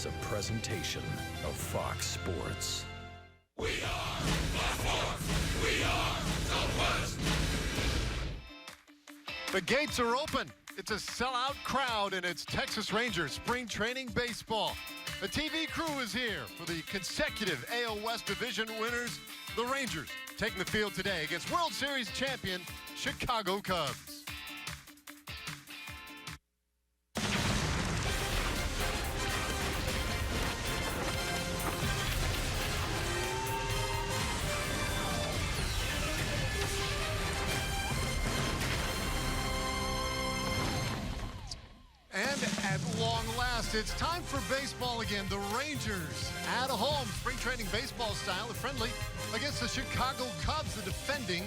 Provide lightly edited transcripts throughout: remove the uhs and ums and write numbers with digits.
is a presentation of Fox Sports. We are Fox Sports. We are Southwest. The gates are open. It's a sellout crowd, and it's Texas Rangers spring training baseball. The TV crew is here for the consecutive AL West Division winners, the Rangers, taking the field today against World Series champion Chicago Cubs. And at long last, it's time for baseball again. The Rangers at home, spring training baseball style, friendly against the Chicago Cubs, the defending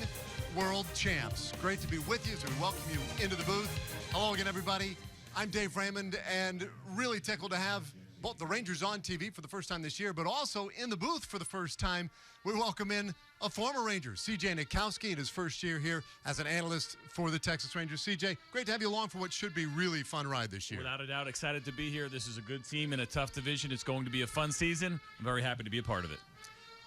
world champs. Great to be with you as we welcome you into the booth. Hello again, everybody. I'm Dave Raymond, and really tickled to have both the Rangers on TV for the first time this year, but also in the booth for the first time. We welcome in a former Ranger, CJ Nikowski, in his first year here as an analyst for the Texas Rangers. CJ, great to have you along for what should be really fun ride this year. Without a doubt, excited to be here. This is a good team in a tough division. It's going to be a fun season. I'm very happy to be a part of it.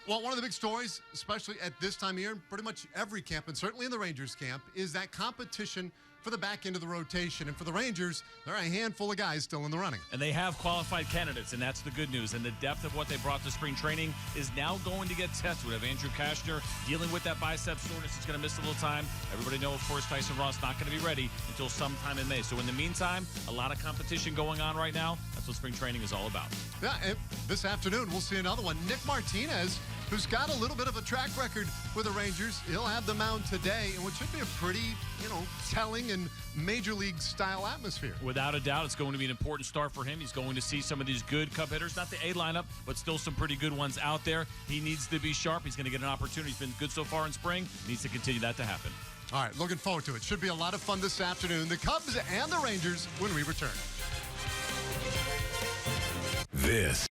Well, one of the big stories, especially at this time of year, pretty much every camp, and certainly in the Rangers camp, is that competition for the back end of the rotation. And for the Rangers, there are a handful of guys still in the running. And they have qualified candidates, and that's the good news. And the depth of what they brought to spring training is now going to get tested. We have Andrew Kashner dealing with that bicep soreness. He's going to miss a little time. Everybody knows, of course, Tyson Ross not going to be ready until sometime in May. So in the meantime, a lot of competition going on right now. That's what spring training is all about. Yeah, and this afternoon, we'll see another one. Nick Martinez, who's got a little bit of a track record with the Rangers. He'll have the mound today in what should be a pretty, telling and major league style atmosphere. Without a doubt, it's going to be an important start for him. He's going to see some of these good Cub hitters, not the A lineup, but still some pretty good ones out there. He needs to be sharp. He's going to get an opportunity. He's been good so far in spring. Needs to continue that to happen. All right, looking forward to it. Should be a lot of fun this afternoon. The Cubs and the Rangers when we return. This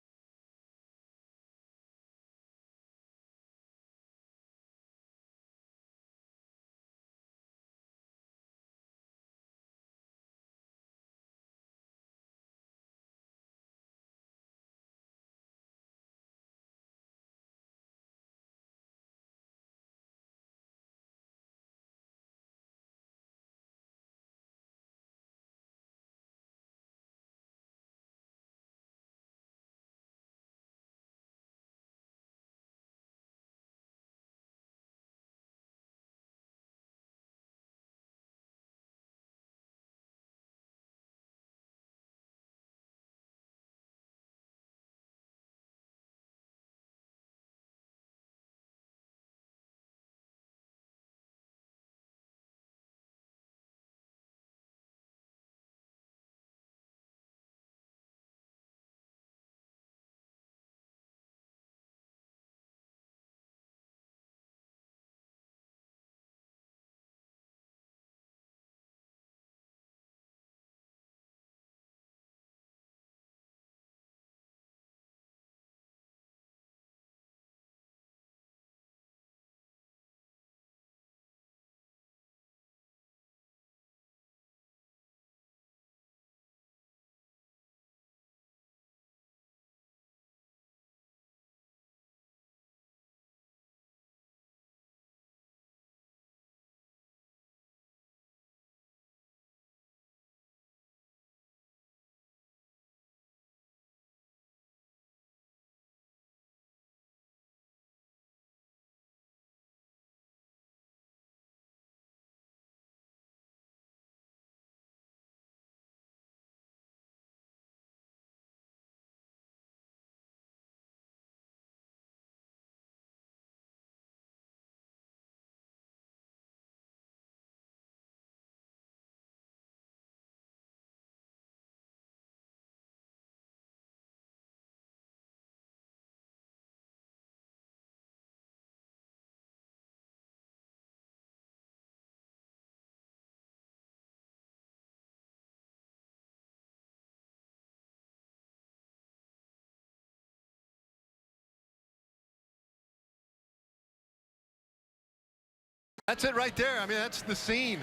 That's it right there. I mean, that's the scene.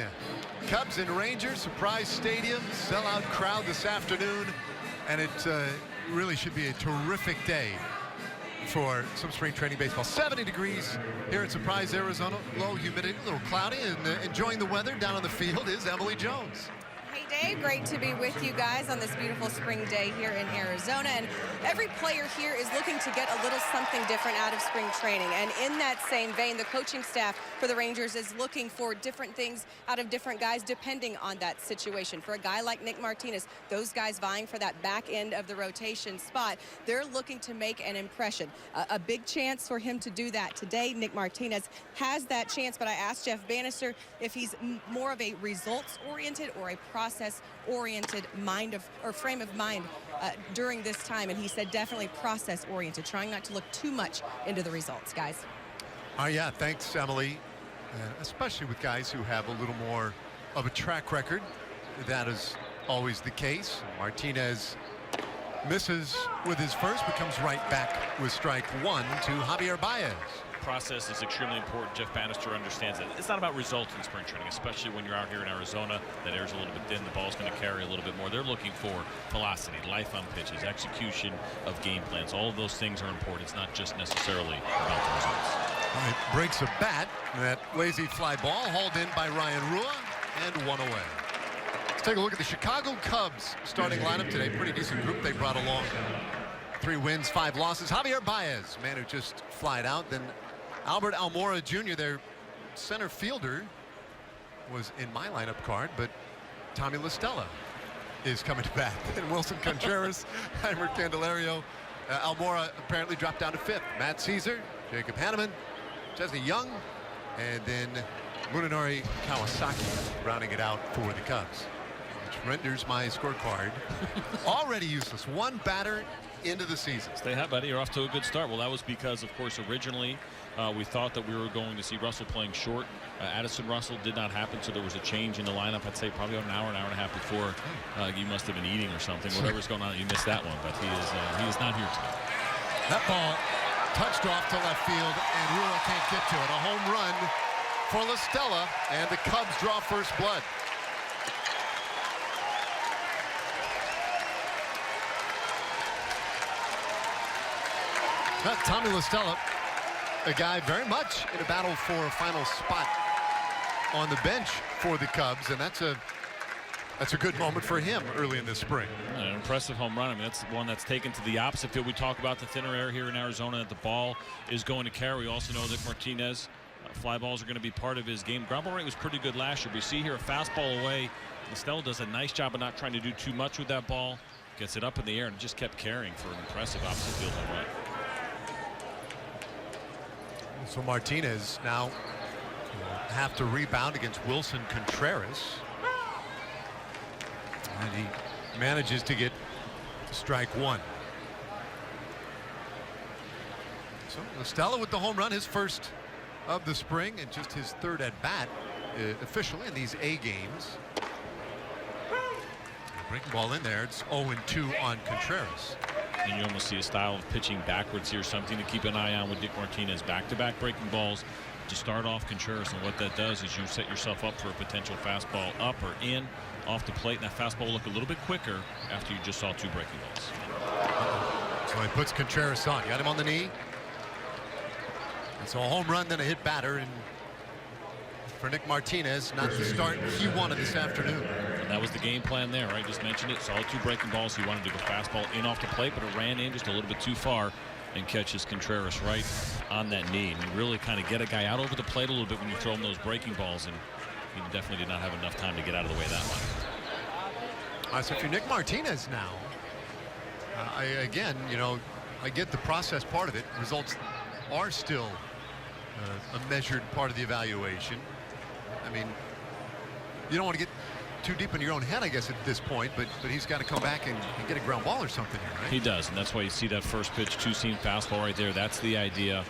Cubs and Rangers, surprise stadium, sellout crowd this afternoon. And it really should be a terrific day for some spring training baseball. 70 degrees here at Surprise, Arizona. Low humidity, a little cloudy, and enjoying the weather down on the field is Emily Jones. Hey Dave, great to be with you guys on this beautiful spring day here in Arizona. And every player here is looking to get a little something different out of spring training. And in that same vein, the coaching staff for the Rangers is looking for different things out of different guys depending on that situation. For a guy like Nick Martinez, those guys vying for that back end of the rotation spot, they're looking to make an impression. A big chance for him to do that today. Nick Martinez has that chance, but I asked Jeff Bannister if he's more of a results-oriented or a process-oriented frame of mind during this time, and he said definitely process-oriented, trying not to look too much into the results, guys. Yeah, thanks, Emily. Especially with guys who have a little more of a track record. That is always the case. Martinez misses with his first, but comes right back with strike one to Javier Baez. Process is extremely important. Jeff Bannister understands that. It's not about results in spring training, especially when you're out here in Arizona. That air's a little bit thin. The ball's going to carry a little bit more. They're looking for velocity, life on pitches, execution of game plans. All of those things are important. It's not just necessarily about the results. All right, breaks a bat. That lazy fly ball hauled in by Ryan Rua and one away. Let's take a look at the Chicago Cubs starting lineup today. Pretty decent group they brought along. 3 wins, 5 losses. Javier Baez, man who just flied out. Then Albert Almora Jr., their center fielder, was in my lineup card, but Tommy La Stella is coming to bat. And Wilson Contreras, Heimer Candelario. Almora apparently dropped down to 5th. Matt Caesar, Jacob Hanneman, Chesney Young, and then Munenori Kawasaki rounding it out for the Cubs, which renders my scorecard already useless. 1 batter into the season. Stay hot, buddy. You're off to a good start. Well, that was because, of course, originally we thought that we were going to see Russell playing short. Addison Russell did not happen, so there was a change in the lineup. I'd say probably an hour and a half before. You must have been eating or something. Whatever's going on, you missed that one. But he is not here today. That ball touched off to left field, and Rua can't get to it. A home run for La Stella, and the Cubs draw first blood. Tommy La Stella, a guy very much in a battle for a final spot on the bench for the Cubs, and that's a good moment for him early in the spring. An impressive home run. I mean, that's one that's taken to the opposite field. We talk about the thinner air here in Arizona that the ball is going to carry. We also know that Martinez, fly balls are going to be part of his game. Ground ball rate was pretty good last year. We see here a fastball away. La Stella does a nice job of not trying to do too much with that ball. Gets it up in the air and just kept carrying for an impressive opposite field home run. So Martinez now will have to rebound against Wilson Contreras. And he manages to get strike one. So La Stella with the home run, his first of the spring, and just his 3rd at bat officially in these A games. Breaking ball in there. It's 0-2 on Contreras. And you almost see a style of pitching backwards here, something to keep an eye on with Nick Martinez. Back-to-back breaking balls to start off Contreras, and what that does is you set yourself up for a potential fastball up or in off the plate, and that fastball will look a little bit quicker after you just saw 2 breaking balls. So he puts Contreras on. Got him on the knee. And so a home run, then a hit batter, and for Nick Martinez, not the start he wanted this afternoon. And that was the game plan there, right? Just mentioned it. Saw 2 breaking balls. He wanted to go fastball in off the plate, but it ran in just a little bit too far and catches Contreras right on that knee. And you really kind of get a guy out over the plate a little bit when you throw him those breaking balls, and he definitely did not have enough time to get out of the way that one. So if you're Nick Martinez now, again, you know, I get the process part of it. Results are still a measured part of the evaluation. I mean, you don't want to get too deep in your own head, I guess, at this point, but he's got to come back and get a ground ball or something here, right? He does, and that's why you see that first pitch, 2-seam fastball right there. That's the idea.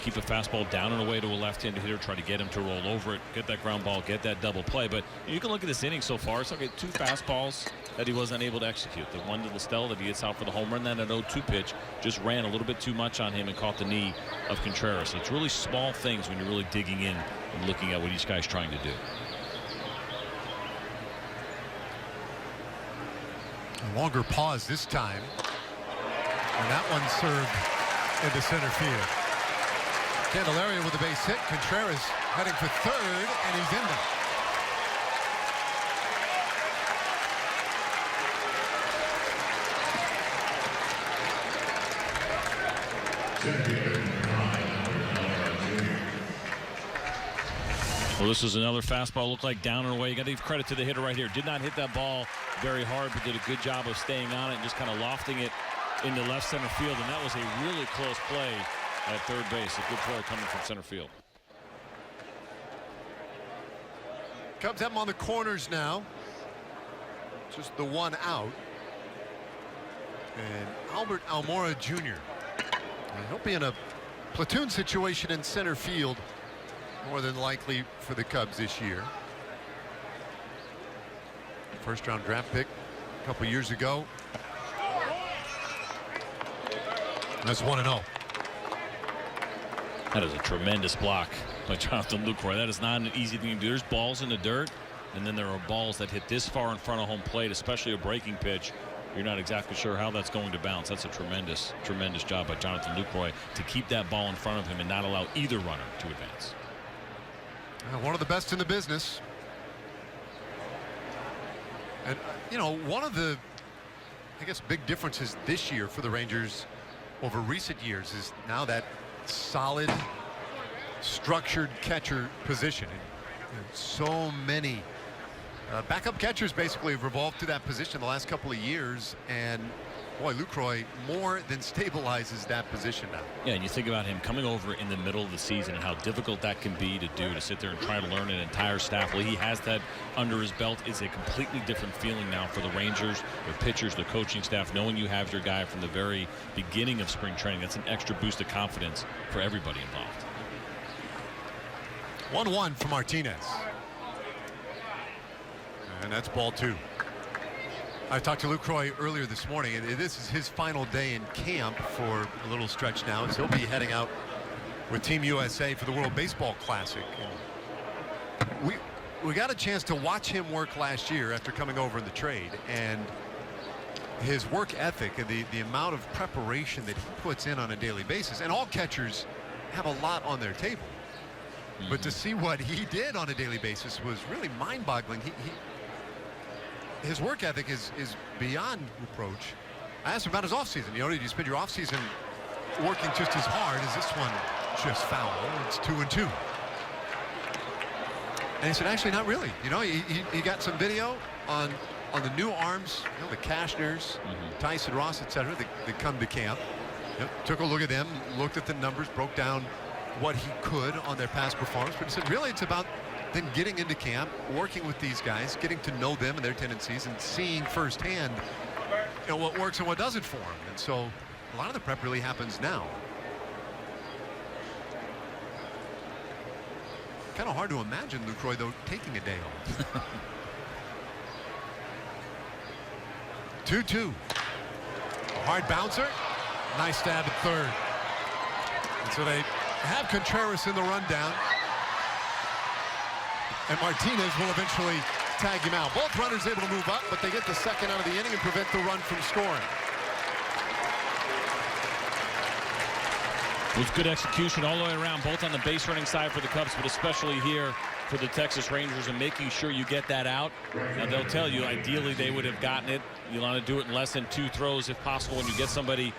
Keep a fastball down and away to a left-handed hitter, try to get him to roll over it, get that ground ball, get that double play. But you can look at this inning so far. It's okay, 2 fastballs that he wasn't able to execute. The one to La Stella that he gets out for the home run, then an 0-2 pitch just ran a little bit too much on him and caught the knee of Contreras. So it's really small things when you're really digging in and looking at what each guy's trying to do. A longer pause this time. And that one served into center field. Candelario with a base hit. Contreras heading for third, and he's in there. Well, this is another fastball. Looked like down and away. You got to give credit to the hitter right here. Did not hit that ball very hard, but did a good job of staying on it and just kind of lofting it into left center field. And that was a really close play at third base. A good play coming from center field. Cubs have him on the corners now. Just the one out. And Albert Almora Jr. And he'll be in a platoon situation in center field, more than likely for the Cubs this year. First round draft pick a couple years ago. That's 1-0. That is a tremendous block by Jonathan Lucroy. That is not an easy thing to do. There's balls in the dirt, and then there are balls that hit this far in front of home plate, especially a breaking pitch. You're not exactly sure how that's going to bounce. That's a tremendous job by Jonathan Lucroy to keep that ball in front of him and not allow either runner to advance. One of the best in the business. And, you know, one of the, I guess, big differences this year for the Rangers over recent years is now that solid, structured catcher position. And so many backup catchers basically have revolved to that position the last couple of years, and boy, Lucroy more than stabilizes that position now. Yeah, and you think about him coming over in the middle of the season and how difficult that can be to do, to sit there and try to learn an entire staff. Well, he has that under his belt. It's a completely different feeling now for the Rangers, their pitchers, the coaching staff, knowing you have your guy from the very beginning of spring training. That's an extra boost of confidence for everybody involved. 1-1 for Martinez. And that's ball two. I talked to Lucroy earlier this morning, and this is his final day in camp for a little stretch now, so he'll be heading out with Team USA for the World Baseball Classic. And we got a chance to watch him work last year after coming over in the trade, and his work ethic and the amount of preparation that he puts in on a daily basis. And all catchers have a lot on their table, but to see what he did on a daily basis was really mind-boggling. His work ethic is beyond reproach. I asked him about his offseason. You know, did you spend your offseason working just as hard as this one? Just foul. It's 2-2. And he said, actually, not really. You know, he got some video on the new arms, you know, the Kashners, Tyson Ross, etc. That come to camp. Yep, took a look at them, looked at the numbers, broke down what he could on their past performance. But he said, really, it's about then getting into camp, working with these guys, getting to know them and their tendencies, and seeing firsthand, you know, what works and what doesn't for them. And so a lot of the prep really happens now. Kind of hard to imagine Lucroy, though, taking a day off. 2-2. A hard bouncer. Nice stab at third. And so they have Contreras in the rundown. And Martinez will eventually tag him out. Both runners able to move up, but they get the second out of the inning and prevent the run from scoring. It was good execution all the way around, both on the base running side for the Cubs, but especially here for the Texas Rangers, and making sure you get that out. Now, they'll tell you, ideally, they would have gotten it. You want to do it in less than 2 throws if possible when you get somebody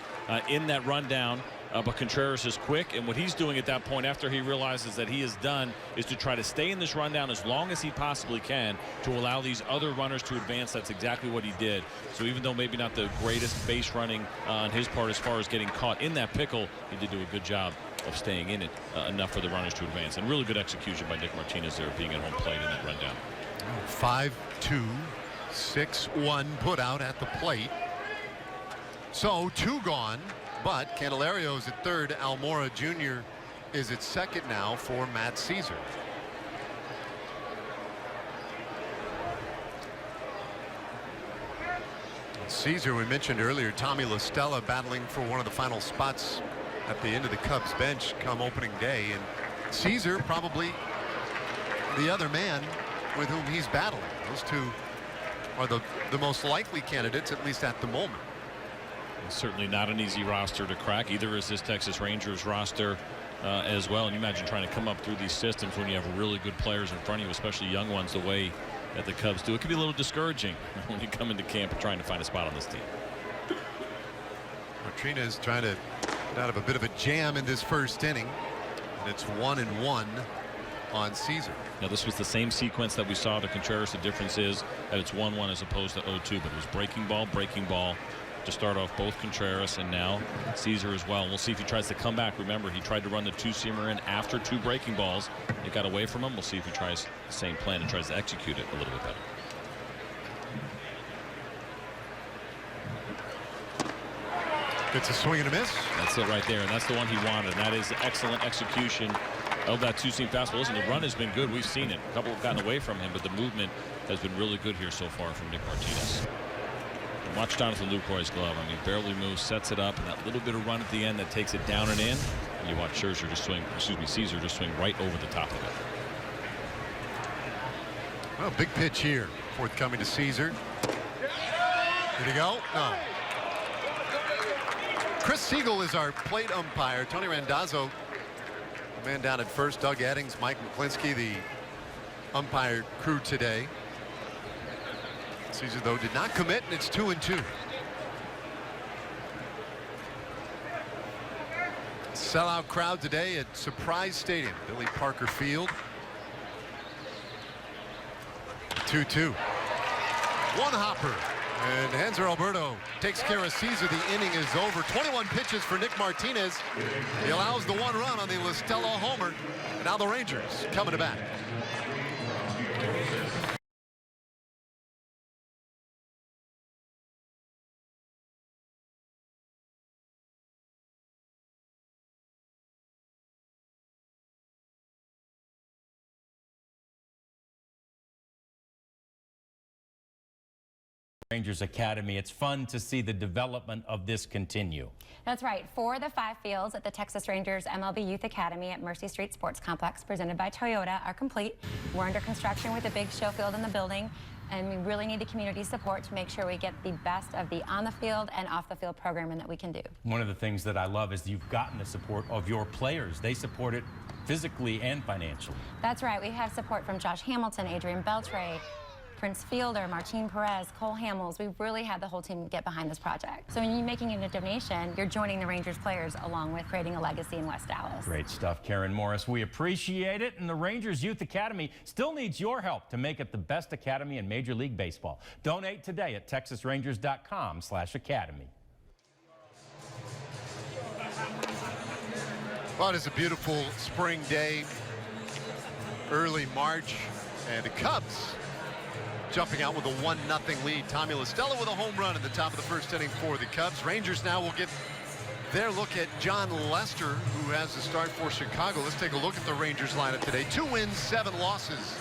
in that rundown. But Contreras is quick, and what he's doing at that point after he realizes that he is done is to try to stay in this rundown as long as he possibly can to allow these other runners to advance. That's exactly what he did. So even though maybe not the greatest base running on his part as far as getting caught in that pickle, he did do a good job of staying in it enough for the runners to advance. And really good execution by Nick Martinez there, being at home plate in that rundown. 5-2, 6-1 put out at the plate. So 2 gone. But Candelario's at third. Almora Jr. is at second now for Matt Caesar. Caesar, we mentioned earlier, Tommy La Stella battling for one of the final spots at the end of the Cubs bench come opening day. And Caesar probably the other man with whom he's battling. Those two are the most likely candidates, at least at the moment. Certainly not an easy roster to crack. Either is this Texas Rangers roster as well. And you imagine trying to come up through these systems when you have really good players in front of you, especially young ones, the way that the Cubs do. It can be a little discouraging when you come into camp trying to find a spot on this team. Martinez trying to get out of a bit of a jam in this first inning, and it's 1-1 on Caesar. Now this was the same sequence that we saw to Contreras. The difference is that it's 1-1 as opposed to 0-2, but it was breaking ball to start off both Contreras and now Caesar as well. We'll see if he tries to come back. Remember, he tried to run the two-seamer in after 2 breaking balls. It got away from him. We'll see if he tries the same plan and tries to execute it a little bit better. It's a swing and a miss. That's it right there, and that's the one he wanted. And that is excellent execution of that two-seam fastball. Listen, the run has been good. We've seen it. A couple have gotten away from him, but the movement has been really good here so far from Nick Martinez. And watch Jonathan Lucroy's glove. I mean, barely moves, sets it up, and that little bit of run at the end that takes it down and in. And you watch Caesar just swing right over the top of it. Well, big pitch here. Forthcoming to Caesar. Did he go? No. Chris Siegel is our plate umpire. Tony Randazzo, the man down at first. Doug Eddings, Mike McClinsky, the umpire crew today. Caesar, though, did not commit, and it's 2-2. Sellout crowd today at Surprise Stadium, Billy Parker Field. 2-2. One hopper. And Hanser Alberto takes care of Caesar. The inning is over. 21 pitches for Nick Martinez. He allows the 1 run on the Listella homer. And now the Rangers coming to bat. Rangers Academy. It's fun to see the development of this continue. That's right. 4 of the 5 fields at the Texas Rangers MLB Youth Academy at Mercy Street Sports Complex, presented by Toyota, are complete. We're under construction with a big show field in the building, and we really need the community support to make sure we get the best of the on the field and off the field programming that we can do. One of the things that I love is you've gotten the support of your players. They support it physically and financially. That's right. We have support from Josh Hamilton, Adrian Beltre, Prince Fielder, Martin Perez, Cole Hamels. We've really had the whole team get behind this project. So when you're making a donation, you're joining the Rangers players along with creating a legacy in West Dallas. Great stuff, Karen Morris. We appreciate it. And the Rangers Youth Academy still needs your help to make it the best academy in Major League Baseball. Donate today at texasrangers.com/academy. Well, it is a beautiful spring day, early March, and the Cubs jumping out with a 1-0 lead. Tommy Listella with a home run in the top of the first inning for the Cubs. Rangers now will get their look at John Lester, who has the start for Chicago. Let's take a look at the Rangers lineup today. 2 wins, 7 losses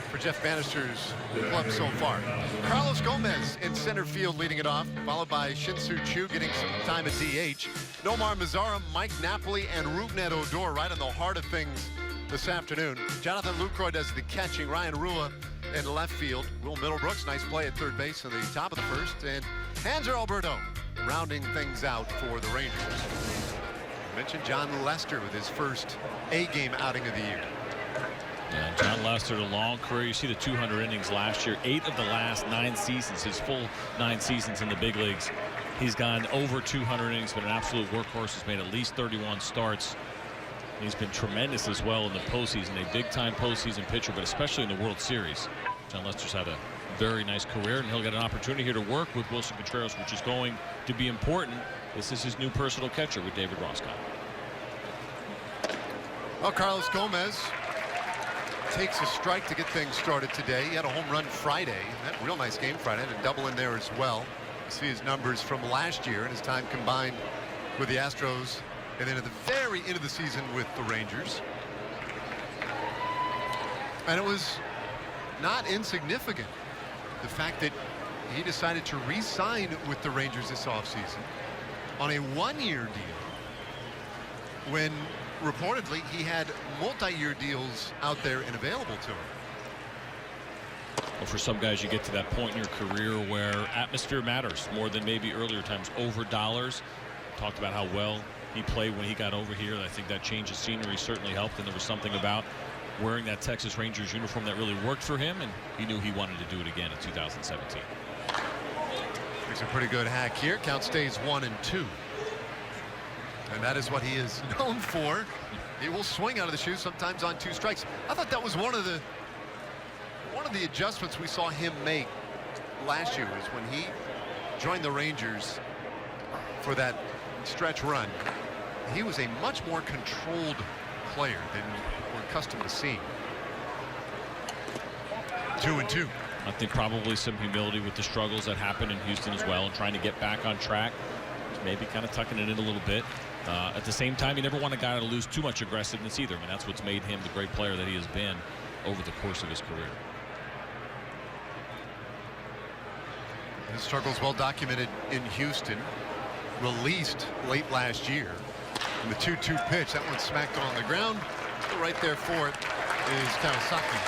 for Jeff Bannister's club so far. Carlos Gomez in center field leading it off, followed by Shin-Soo Choo getting some time at DH. Nomar Mazara, Mike Napoli, and Rougned Odor right in the heart of things this afternoon. Jonathan Lucroy does the catching. Ryan Rua in left field. Will Middlebrooks, nice play at third base in the top of the first. And Hanser Alberto rounding things out for the Rangers. I mentioned John Lester with his first A-game outing of the year. Yeah, John Lester, a long career. You see the 200 innings last year. 8 of the last 9 seasons, his full 9 seasons in the big leagues. He's gone over 200 innings, been an absolute workhorse. He's made at least 31 starts. He's been tremendous as well in the postseason, a big-time postseason pitcher, but especially in the World Series. John Lester's had a very nice career, and he'll get an opportunity here to work with Wilson Contreras, which is going to be important. This is his new personal catcher with David Roskopf. Well, Carlos Gomez takes a strike to get things started today. He had a home run Friday. That real nice game Friday, and a double in there as well. You see his numbers from last year and his time combined with the Astros, and then at the very end of the season with the Rangers. And it was not insignificant, the fact that he decided to re-sign with the Rangers this offseason on a 1-year deal when reportedly he had multi-year deals out there and available to him. Well, for some guys, you get to that point in your career where atmosphere matters more than maybe earlier times over dollars. Talked about how well he played when he got over here. I think that change of scenery certainly helped, and there was something about wearing that Texas Rangers uniform that really worked for him, and he knew he wanted to do it again in 2017. There's a pretty good hack here. Count stays 1-2. And that is what he is known for. He will swing out of the shoe sometimes on 2 strikes. I thought that was one of the adjustments we saw him make last year, was when he joined the Rangers for that stretch run. He was a much more controlled player than we're accustomed to seeing. 2-2. I think probably some humility with the struggles that happened in Houston as well, and trying to get back on track. Maybe kind of tucking it in a little bit. At the same time, you never want a guy to lose too much aggressiveness either. I mean, that's what's made him the great player that he has been over the course of his career. His struggles well documented in Houston. Released late last year. And the 2-2 pitch, that one smacked on the ground. Right there for it is Kawasaki.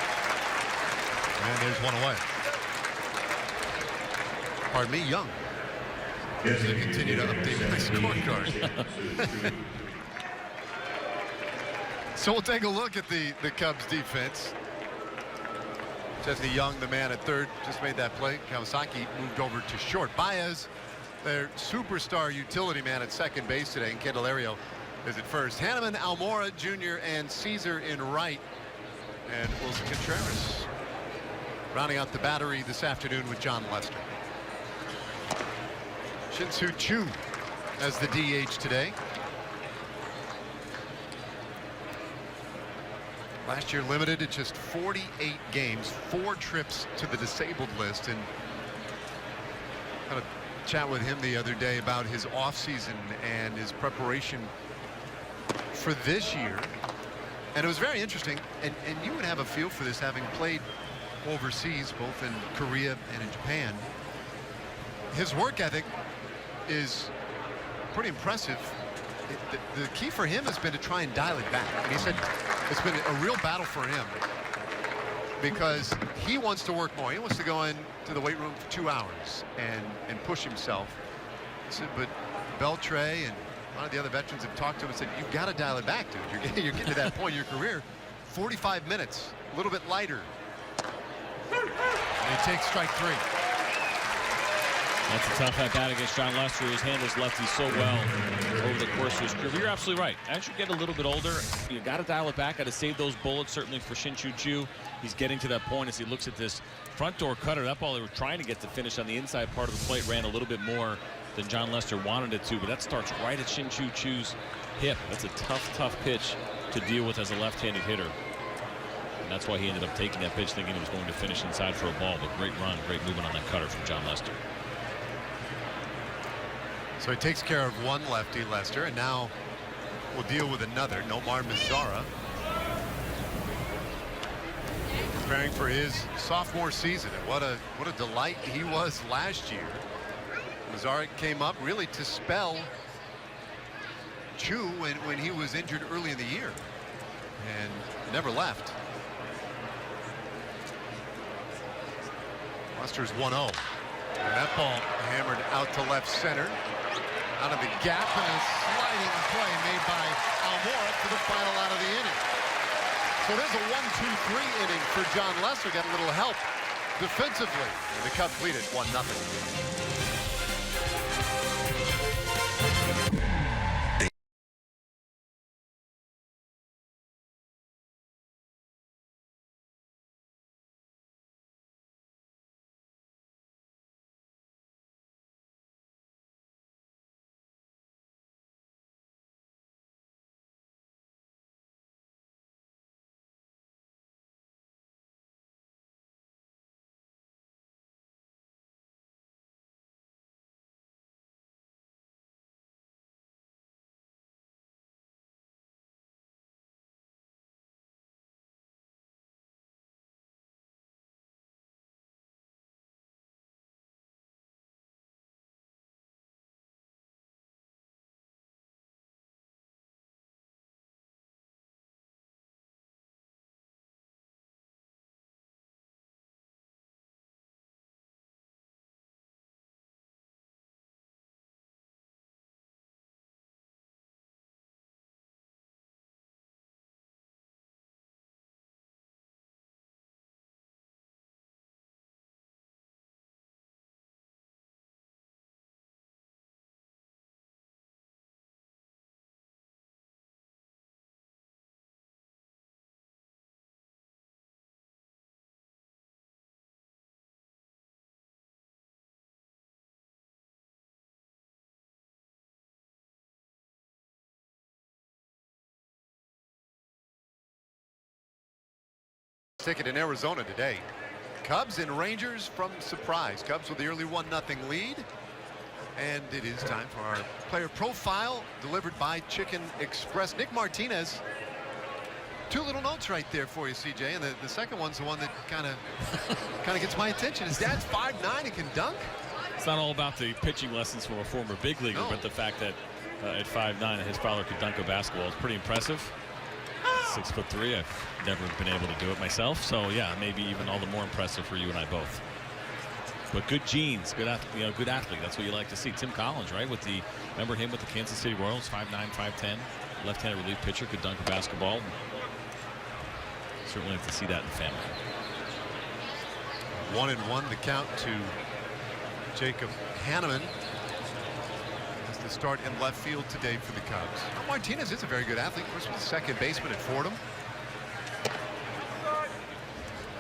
And there's one away. Pardon me, Young. As I continue to update my scorecard. So we'll take a look at the Cubs defense. Chesney Young, the man at third, just made that play. Kawasaki moved over to short. Baez, their superstar utility man, at second base today, and Candelario is at first. Hanneman, Almora Jr., and Caesar in right. And Wilson Contreras rounding out the battery this afternoon with John Lester. Shin-Soo Choo as the DH today. Last year limited to just 48 games, 4 trips to the disabled list, and had a chat with him the other day about his offseason and his preparation for this year. And it was very interesting, and you would have a feel for this having played overseas, both in Korea and in Japan. His work ethic is pretty impressive. The key for him has been to try and dial it back. And he said it's been a real battle for him because he wants to work more. He wants to go into the weight room for 2 hours and push himself. He said, but Beltre and a lot of the other veterans have talked to him and said, you've got to dial it back, dude. You're getting to that point in your career. 45 minutes, a little bit lighter. And he takes strike 3. That's a tough at-bat against John Lester, who's handles lefties so well over the course of his career. But you're absolutely right. As you get a little bit older, you got to dial it back. Got to save those bullets, certainly for Shin-Soo Choo. He's getting to that point as he looks at this front door cutter. That ball they were trying to get to finish on the inside part of the plate ran a little bit more than John Lester wanted it to, but that starts right at Shin-Soo Choo's hip. That's a tough pitch to deal with as a left-handed hitter. And that's why he ended up taking that pitch thinking he was going to finish inside for a ball. But great run, great movement on that cutter from John Lester. So he takes care of one lefty, Lester, and now we'll deal with another, Nomar Mazara. Preparing for his sophomore season, and what a delight he was last year. Mazara came up really to spell Choo when he was injured early in the year and never left. Lester's 1-0. And that ball hammered out to left center. Out of the gap, and a sliding play made by Almora for the final out of the inning. So there's a 1-2-3 inning for John Lester. Got a little help defensively. And the Cubs lead it 1-0. Ticket in Arizona today. Cubs and Rangers from surprise. Cubs with the early 1-0 lead. And it is time for our player profile delivered by Chicken Express. Nick Martinez. 2 little notes right there for you, CJ. And the second one's the one that kind of gets my attention. His dad's 5'9" and can dunk. It's not all about the pitching lessons from a former big leaguer, but the fact that at 5'9" his father could dunk a basketball is pretty impressive. 6'3". I've never been able to do it myself, so yeah, maybe even all the more impressive for you and I both. But good genes, good athlete, good athlete. That's what you like to see. Tim Collins, right? Remember him with the Kansas City Royals, 5'9", 5'10", left-handed relief pitcher, could dunk a basketball. Certainly like to see that in the family. 1-1 the count to Jacob Hanneman. The start in left field today for the Cubs. Martinez is a very good athlete. Of course, was the second baseman at Fordham.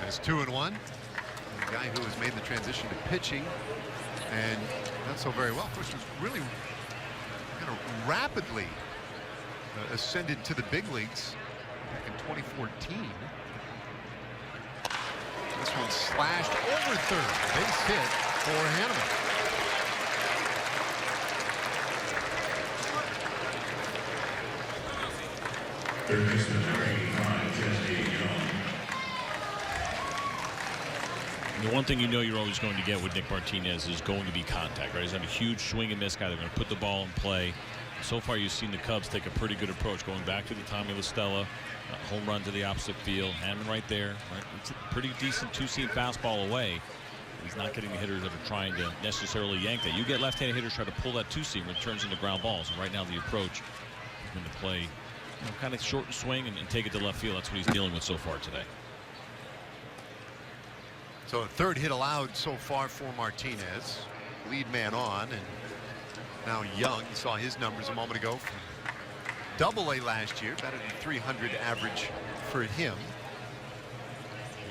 That's 2-1. The guy who has made the transition to pitching and not so very well. Of course, was really kind of rapidly ascended to the big leagues back in 2014. This one slashed over third. Base hit for Hanneman. The one thing you know you're always going to get with Nick Martinez is going to be contact, right? He's not a huge swing and miss guy. They're going to put the ball in play. So far, you've seen the Cubs take a pretty good approach, going back to the Tommy La Stella home run to the opposite field. Hanneman right there. Right? It's a pretty decent two-seam fastball away. He's not getting the hitters that are trying to necessarily yank that. You get left-handed hitters try to pull that two-seam, it turns into ground balls. And right now, the approach is going to play kind of short and swing and take it to left field. That's what he's dealing with so far today. So a third hit allowed so far for Martinez. Lead man on, and now Young. You saw his numbers a moment ago. Double-A last year, better than 300 average for him.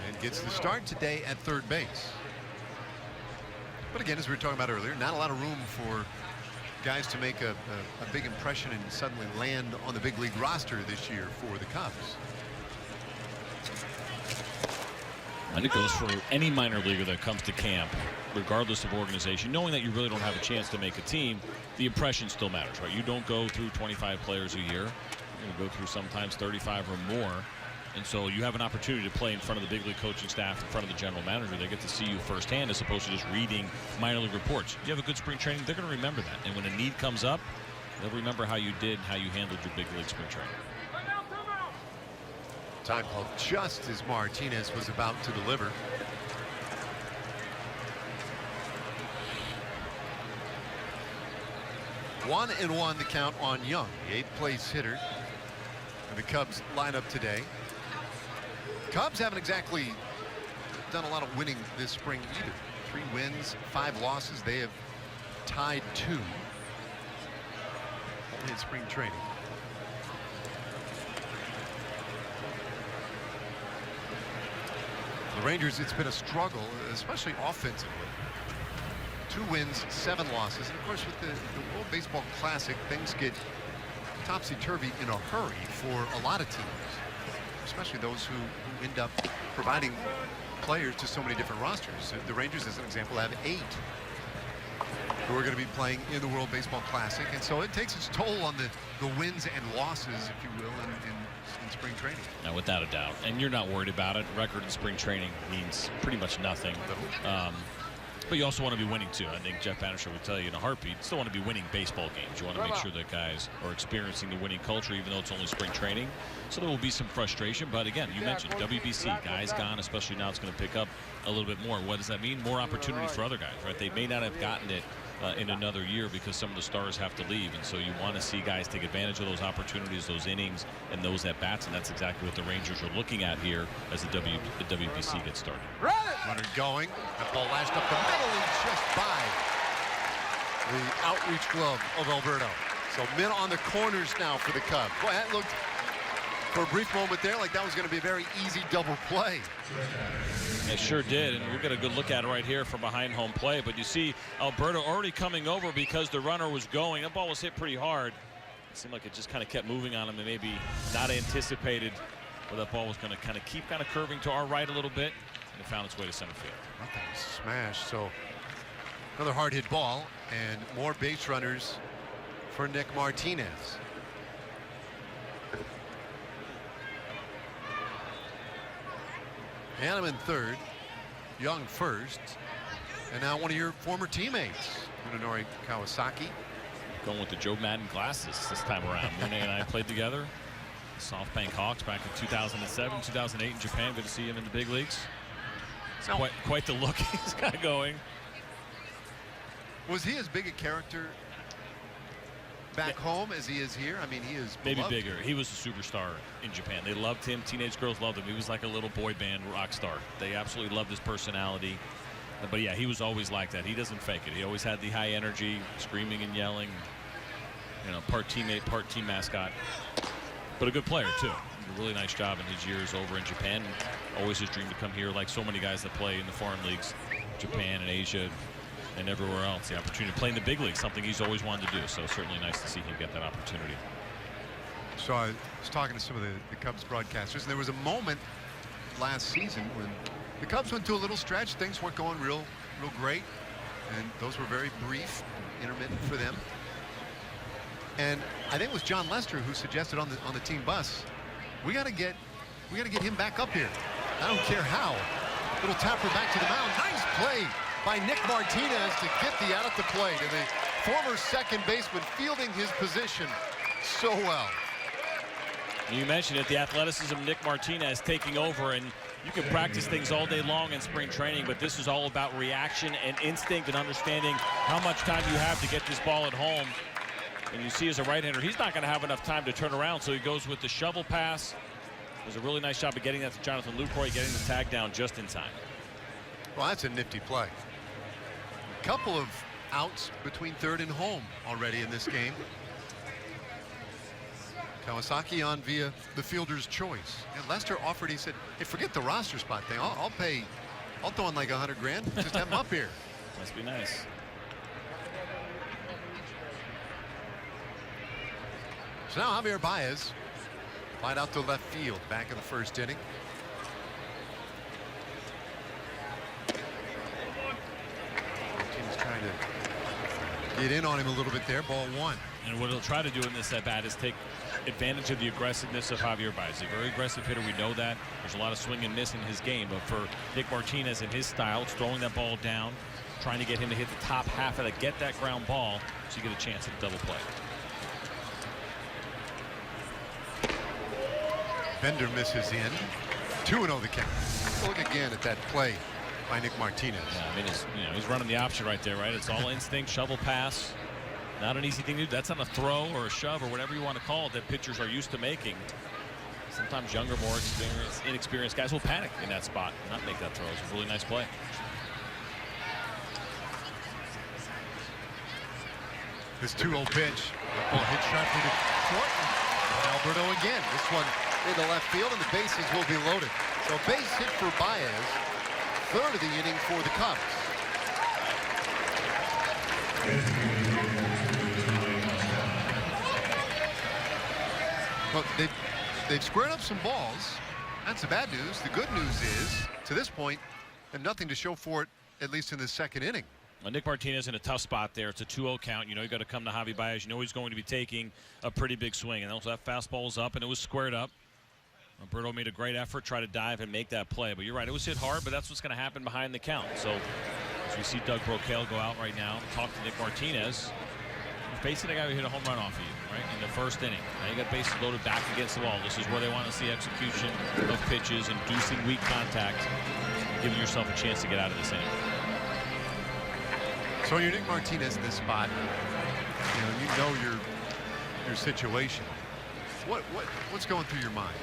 And gets the start today at third base. But again, as we were talking about earlier, not a lot of room for guys to make a big impression and suddenly land on the big league roster this year for the Cubs. And it goes for any minor leaguer that comes to camp, regardless of organization, knowing that you really don't have a chance to make a team. The impression still matters, right? You don't go through 25 players a year. You're going to go through sometimes 35 or more. And so you have an opportunity to play in front of the big league coaching staff, in front of the general manager. They get to see you firsthand as opposed to just reading minor league reports. You have a good spring training, they're going to remember that. And when a need comes up, they'll remember how you did, how you handled your big league spring training. Time called just as Martinez was about to deliver. One and one the count on Young, the 8th place hitter in the Cubs lineup today. Cubs haven't exactly done a lot of winning this spring either. 3 wins, 5 losses. They have tied 2 in spring training. The Rangers, it's been a struggle, especially offensively. 2 wins, 7 losses. And of course, with the World Baseball Classic, things get topsy-turvy in a hurry for a lot of teams, especially those who end up providing players to so many different rosters. The Rangers, as an example, have 8 who are going to be playing in the World Baseball Classic. And so it takes its toll on the wins and losses, if you will, in spring training. Now, without a doubt. And you're not worried about it. Record in spring training means pretty much nothing. But you also want to be winning, too. I think Jeff Banisher would tell you in a heartbeat, you still want to be winning baseball games. You want to make sure that guys are experiencing the winning culture, even though it's only spring training. So there will be some frustration. But again, you mentioned WBC, guys gone, especially now it's going to pick up a little bit more. What does that mean? More opportunities for other guys, right? They may not have gotten it in another year because some of the stars have to leave. And so you want to see guys take advantage of those opportunities, those innings, and those at-bats. And that's exactly what the Rangers are looking at here as the WBC gets started. Runner going. That ball lashed up the middle and just by the outreach glove of Alberto. So men on the corners now for the Cubs. Boy, that looked for a brief moment there like that was going to be a very easy double play. It sure did, and we'll get a good look at it right here from behind home plate. But you see Alberto already coming over because the runner was going. That ball was hit pretty hard. It seemed like it just kind of kept moving on him and maybe not anticipated where that ball was going to kind of keep curving to our right a little bit, and it found its way to center field. Nothing smashed. So another hard hit ball and more base runners for Nick Martinez. Hannum in third, Young first, and now one of your former teammates, Munenori Kawasaki. Going with the Joe Madden glasses this time around. Mune and I played together. SoftBank Hawks back in 2007, 2008 in Japan. Good to see him in the big leagues. It's quite the look he's got going. Was he as big a character back home as he is here? I mean, he is maybe beloved. bigger. He was a superstar in Japan. They loved him. Teenage girls loved him. He was like a little boy band rock star. They absolutely loved his personality. But yeah, he was always like that. He doesn't fake it. He always had the high energy, screaming and yelling. You know, part teammate, part team mascot. But a good player too. Did a really nice job in his years over in Japan. Always his dream to come here, like so many guys that play in the foreign leagues, Japan and Asia and everywhere else. The opportunity to play in the big leagues, something he's always wanted to do. So certainly nice to see him get that opportunity. So I was talking to some of the Cubs broadcasters, and there was a moment last season when the Cubs went through a little stretch. Things weren't going real great, and those were very brief, intermittent for them. And I think it was John Lester who suggested on the team bus, we got to get him back up here. I don't care how. Little tapper back to the mound. Nice play by Nick Martinez to get the out at the plate, and the former second baseman fielding his position so well. You mentioned it, the athleticism of Nick Martinez taking over, and you can practice things all day long in spring training, but this is all about reaction and instinct and understanding how much time you have to get this ball at home. And you see as a right-hander, he's not going to have enough time to turn around, so he goes with the shovel pass. It was a really nice job of getting that to Jonathan Lucroy, getting the tag down just in time. Well, that's a nifty play. A couple of outs between third and home already in this game. Kawasaki on via the fielder's choice. And Lester offered, he said, hey, forget the roster spot thing. I'll throw in like $100 grand. Just have him up here. Must be nice. So now Javier Baez flied out to left field back in the first inning. Team's trying to get in on him a little bit there. Ball one. And what he'll try to do in this at bat is take advantage of the aggressiveness of Javier Baez. A very aggressive hitter, we know that. There's a lot of swing and miss in his game, but for Nick Martinez and his style, it's throwing that ball down, trying to get him to hit the top half of it, get that ground ball, so you get a chance at a double play. Bender misses in. 2-0 the count. Look again at that play by Nick Martinez. Yeah, I mean, he's running the option right there, right? It's all instinct, shovel pass. Not an easy thing to do. That's not a throw or a shove or whatever you want to call it that pitchers are used to making. Sometimes younger, more inexperienced guys will panic in that spot and not make that throw. It's a really nice play. This 2-0 pitch. Ball hit sharply to short. Alberto again. This one into left field, and the bases will be loaded. So base hit for Baez. Third of the inning for the Cubs. Well, they've squared up some balls. That's the bad news. The good news is, to this point, they have nothing to show for it, at least in the second inning. Well, Nick Martinez in a tough spot there. It's a 2-0 count. You know you got to come to Javi Baez. You know he's going to be taking a pretty big swing. And also that fastball was up, and it was squared up. Roberto made a great effort, try to dive and make that play. But you're right, it was hit hard, but that's what's going to happen behind the count. So as we see Doug Brocail go out right now, talk to Nick Martinez. You're facing a guy who hit a home run off of you, right, in the first inning. Now you got bases loaded back against the wall. This is where they want to see execution of pitches, inducing weak contact, giving yourself a chance to get out of this inning. So you're Nick Martinez in this spot. You know your situation. What's going through your mind?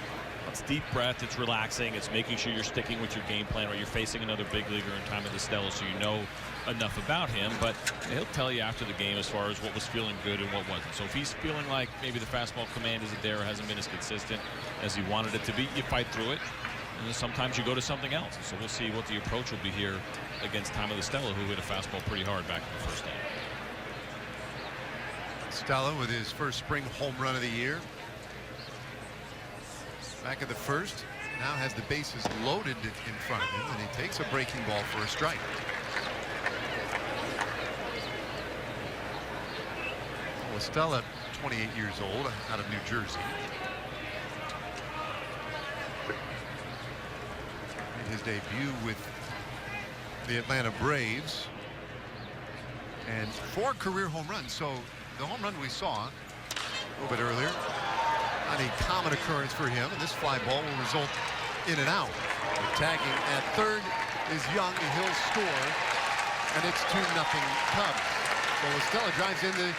It's deep breath. It's relaxing. It's making sure you're sticking with your game plan. Right, you're facing another big leaguer in Tommy La Stella, so you know enough about him. But he'll tell you after the game as far as what was feeling good and what wasn't. So if he's feeling like maybe the fastball command isn't there, or hasn't been as consistent as he wanted it to be, you fight through it. And then sometimes you go to something else. So we'll see what the approach will be here against Tommy La Stella, who hit a fastball pretty hard back in the first inning. Stella with his first spring home run of the year. Back of the first, now has the bases loaded in front of him, and he takes a breaking ball for a strike. Stella, 28 years old, out of New Jersey. Made his debut with the Atlanta Braves. And 4 career home runs. So the home run we saw a little bit earlier, not a common occurrence for him. And this fly ball will result in an out. Attacking at third is Young, and he'll score. And it's 2-0 Cubs. So Estella drives in the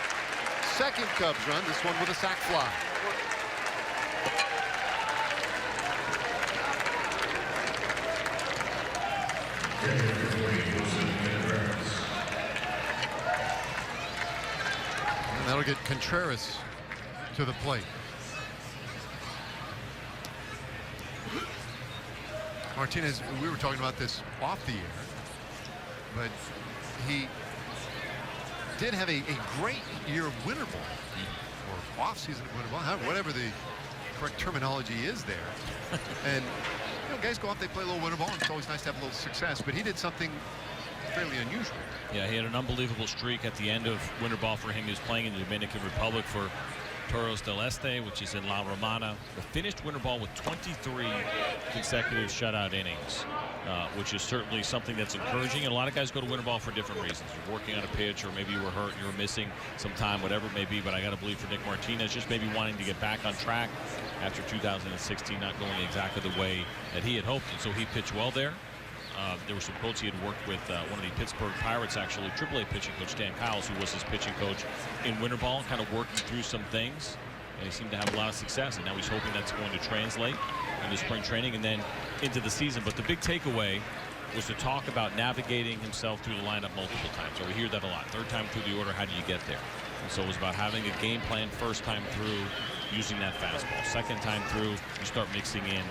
second Cubs run, this one with a sac fly. And that'll get Contreras to the plate. Martinez, we were talking about this off the air, but he did have a great year of winter ball, or off-season winter ball, whatever the correct terminology is there. And guys go off, they play a little winter ball, and it's always nice to have a little success. But he did something fairly unusual. Yeah, he had an unbelievable streak at the end of winter ball for him. He was playing in the Dominican Republic for Toros del Este, which is in La Romana. But finished winter ball with 23 consecutive shutout innings. Which is certainly something that's encouraging. And a lot of guys go to winter ball for different reasons. You're working on a pitch, or maybe you were hurt, you were missing some time, whatever it may be. But I got to believe for Nick Martinez, just maybe wanting to get back on track after 2016 not going exactly the way that he had hoped. And so he pitched well there. There were some quotes he had worked with one of the Pittsburgh Pirates, actually, AAA pitching coach Dan Cowles, who was his pitching coach in winter ball, kind of working through some things. And he seemed to have a lot of success, and now he's hoping that's going to translate into spring training and then into the season. But the big takeaway was to talk about navigating himself through the lineup multiple times. So we hear that a lot. Third time through the order, how do you get there? And so it was about having a game plan first time through, using that fastball. Second time through, you start mixing in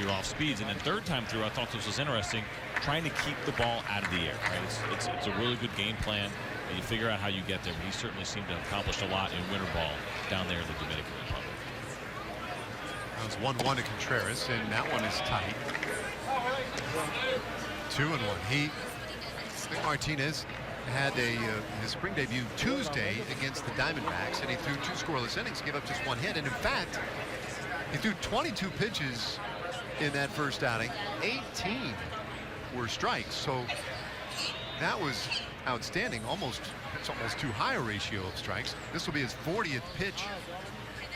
your off speeds. And then third time through, I thought this was interesting, trying to keep the ball out of the air. Right? It's a really good game plan, and you figure out how you get there. But he certainly seemed to have accomplished a lot in winter ball down there in the Dominican Republic. That was 1-1 to Contreras, and that one is tight. 2-1. Martinez had his spring debut Tuesday against the Diamondbacks, and he threw 2 scoreless innings, gave up just 1 hit. And in fact, he threw 22 pitches in that first outing. 18 were strikes. So that was outstanding. It's almost too high a ratio of strikes. This will be his 40th pitch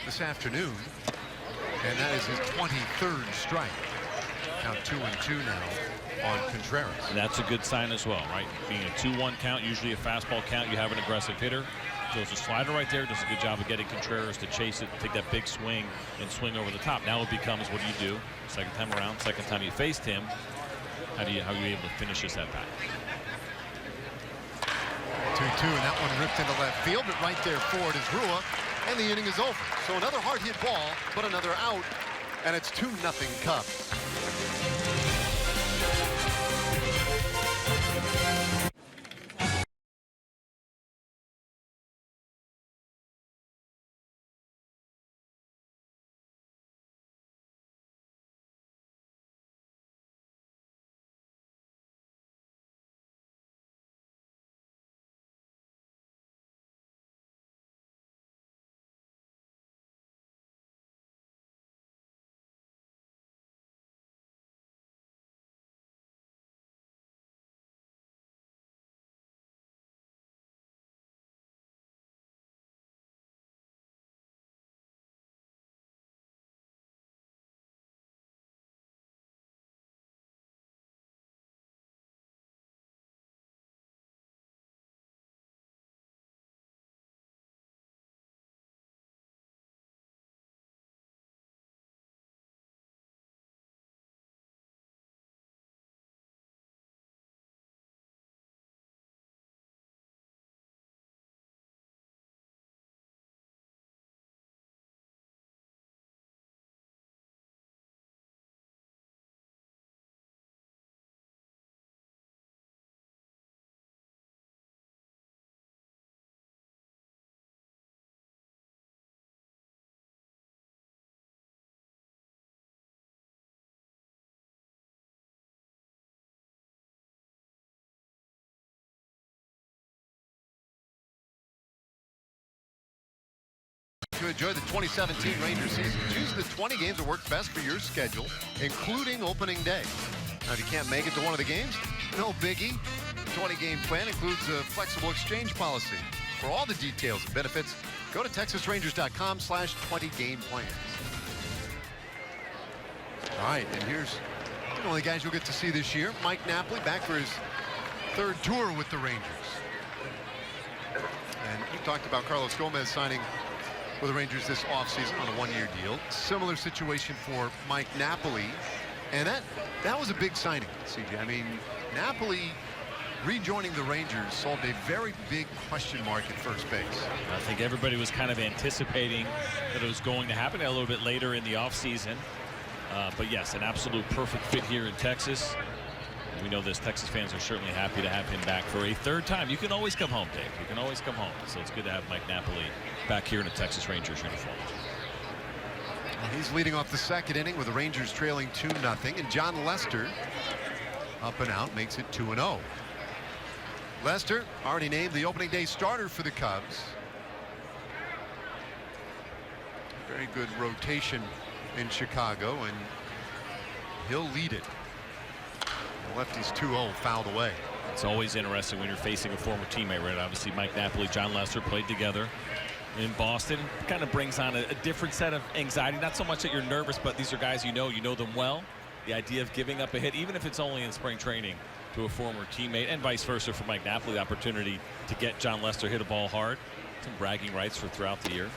this afternoon, and that is his 23rd strike. Count 2-2 now on Contreras. And that's a good sign as well, right? Being a 2-1 count, usually a fastball count, you have an aggressive hitter. So it's a slider right there, does a good job of getting Contreras to chase it, take that big swing, and swing over the top. Now it becomes, what do you do? Second time around, second time you faced him, how are you able to finish this at bat? 2-2, and that one ripped into left field, but right there for it is Rua, and the inning is over. So another hard hit ball, but another out, and it's 2-0 Cubs. to enjoy the 2017 Rangers season. Choose the 20 games that work best for your schedule, including opening day. Now, if you can't make it to one of the games, no biggie. The 20-game plan includes a flexible exchange policy. For all the details and benefits, go to TexasRangers.com/20-game-plans. All right, and here's one of the guys you'll get to see this year. Mike Napoli back for his third tour with the Rangers. And you talked about Carlos Gomez signing with the Rangers this offseason on a one-year deal. Similar situation for Mike Napoli. And that was a big signing, CJ. I mean, Napoli rejoining the Rangers solved a very big question mark at first base. I think everybody was kind of anticipating that it was going to happen a little bit later in the offseason. But yes, an absolute perfect fit here in Texas. And we know this. Texas fans are certainly happy to have him back for a third time. You can always come home, Dave. You can always come home. So it's good to have Mike Napoli back here in a Texas Rangers uniform. He's leading off the second inning with the Rangers trailing 2-0. And John Lester, up and out, makes it 2-0. Lester already named the opening day starter for the Cubs. Very good rotation in Chicago, and he'll lead it. The lefty's 2-0, fouled away. It's always interesting when you're facing a former teammate, right? Obviously, Mike Napoli, John Lester played together in Boston. Kind of brings on a different set of anxiety. Not so much that you're nervous, but these are guys you know them well. The idea of giving up a hit, even if it's only in spring training, to a former teammate, and vice versa for Mike Napoli, the opportunity to get John Lester hit a ball hard. Some bragging rights for throughout the year.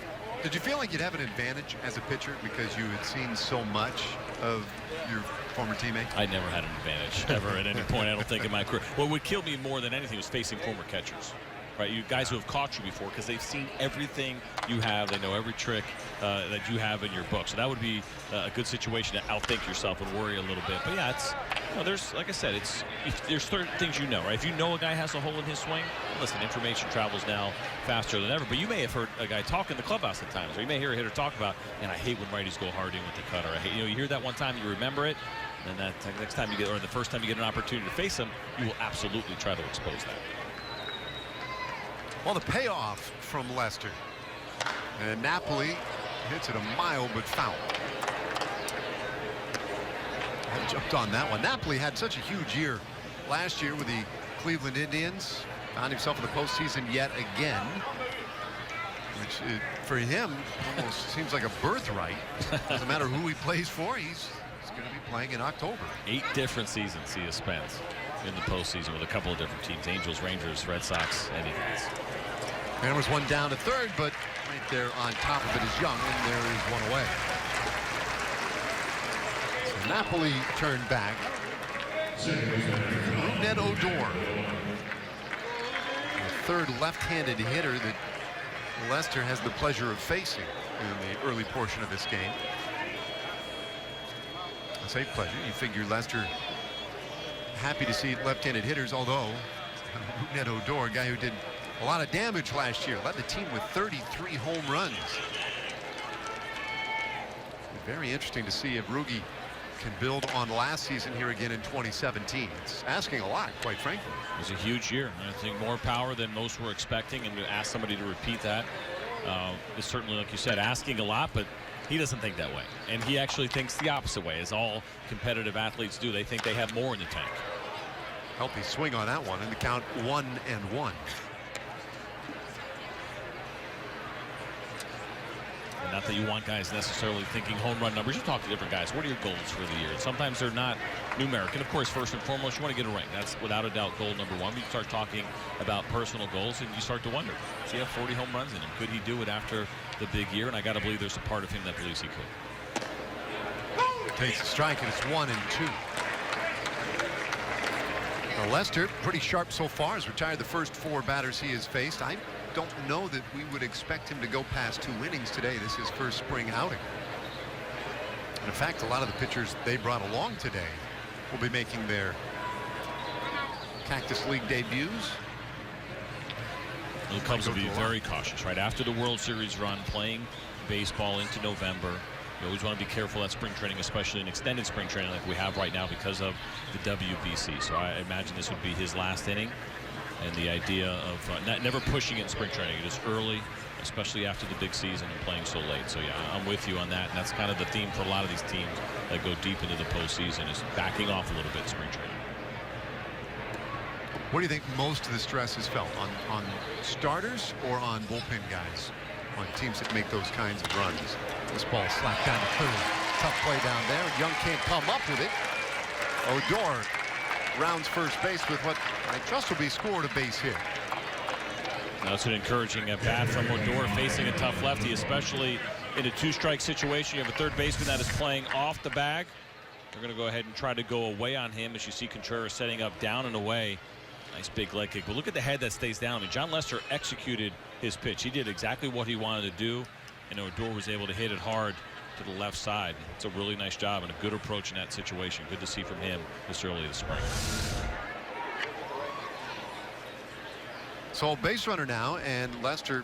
Did you feel like you'd have an advantage as a pitcher because you had seen so much of your former teammate? I never had an advantage ever at any point, I don't think, in my career. What would kill me more than anything was facing former catchers. Right, you guys who have caught you before, because they've seen everything you have. They know every trick that you have in your book. So that would be a good situation to outthink yourself and worry a little bit. But yeah, it's, there's, like I said, there's certain things you know, right? If you know a guy has a hole in his swing, listen, information travels now faster than ever. But you may have heard a guy talk in the clubhouse at times, or you may hear a hitter talk about, and I hate when righties go hard in with the cutter. I hate, you hear that one time, you remember it, and that next time you get, or the first time you get an opportunity to face him, you will absolutely try to expose that. Well, the payoff from Lester. And Napoli hits it a mile, but foul. I jumped on that one. Napoli had such a huge year last year with the Cleveland Indians. Found himself in the postseason yet again, which for him almost seems like a birthright. Doesn't matter who he plays for, he's going to be playing in October. 8 different seasons he has spent in the postseason with a couple of different teams: Angels, Rangers, Red Sox, and Indians. There was one down to third, but right there on top of it is Young, and there is one away. So Napoli turned back. Rougned Odor, the third left-handed hitter that Lester has the pleasure of facing in the early portion of this game. I say pleasure. You figure Lester happy to see left-handed hitters, although Rougned Odor, a guy who did a lot of damage last year, led the team with 33 home runs. Very interesting to see if Rugi can build on last season here again in 2017. It's asking a lot, quite frankly. It was a huge year. I think more power than most were expecting, and to ask somebody to repeat that is certainly, like you said, asking a lot, but he doesn't think that way. And he actually thinks the opposite way, as all competitive athletes do. They think they have more in the tank. Healthy swing on that one, and the count 1-1. And not that you want guys necessarily thinking home run numbers. You talk to different guys. What are your goals for the year? And sometimes they're not numeric. And of course, first and foremost, you want to get a ring. That's without a doubt goal number one. But you start talking about personal goals, and you start to wonder, does he have 40 home runs in him? Could he do it after the big year? And I got to believe there's a part of him that believes he could. Takes a strike, and it's 1-2. Now Lester, pretty sharp so far, has retired the first 4 batters he has faced. I don't know that we would expect him to go past 2 innings today. This is his first spring outing. And in fact, a lot of the pitchers they brought along today will be making their Cactus League debuts. The Cubs will be very cautious right after the World Series run, playing baseball into November. You always want to be careful at spring training, especially in extended spring training like we have right now because of the WBC. So I imagine this would be his last inning. And the idea of never pushing it in spring training, just early especially after the big season and playing so late. So yeah, I'm with you on that, and that's kind of the theme for a lot of these teams that go deep into the postseason, is backing off a little bit in spring training. What do you think most of the stress is felt on starters or on bullpen guys, on teams that make those kinds of runs? This ball slapped down to third. Tough play down there. Young can't come up with it. Odor rounds first base with what I trust will be scored a base hit. That's an encouraging at bat from Odor, facing a tough lefty, especially in a two-strike situation. You have a third baseman that is playing off the bag. They're going to go ahead and try to go away on him, as you see Contreras setting up down and away. Nice big leg kick, but look at the head that stays down. I mean, John Lester executed his pitch. He did exactly what he wanted to do, and Odor was able to hit it hard to the left side. It's a really nice job and a good approach in that situation. Good to see from him this early this spring. So base runner now, and Lester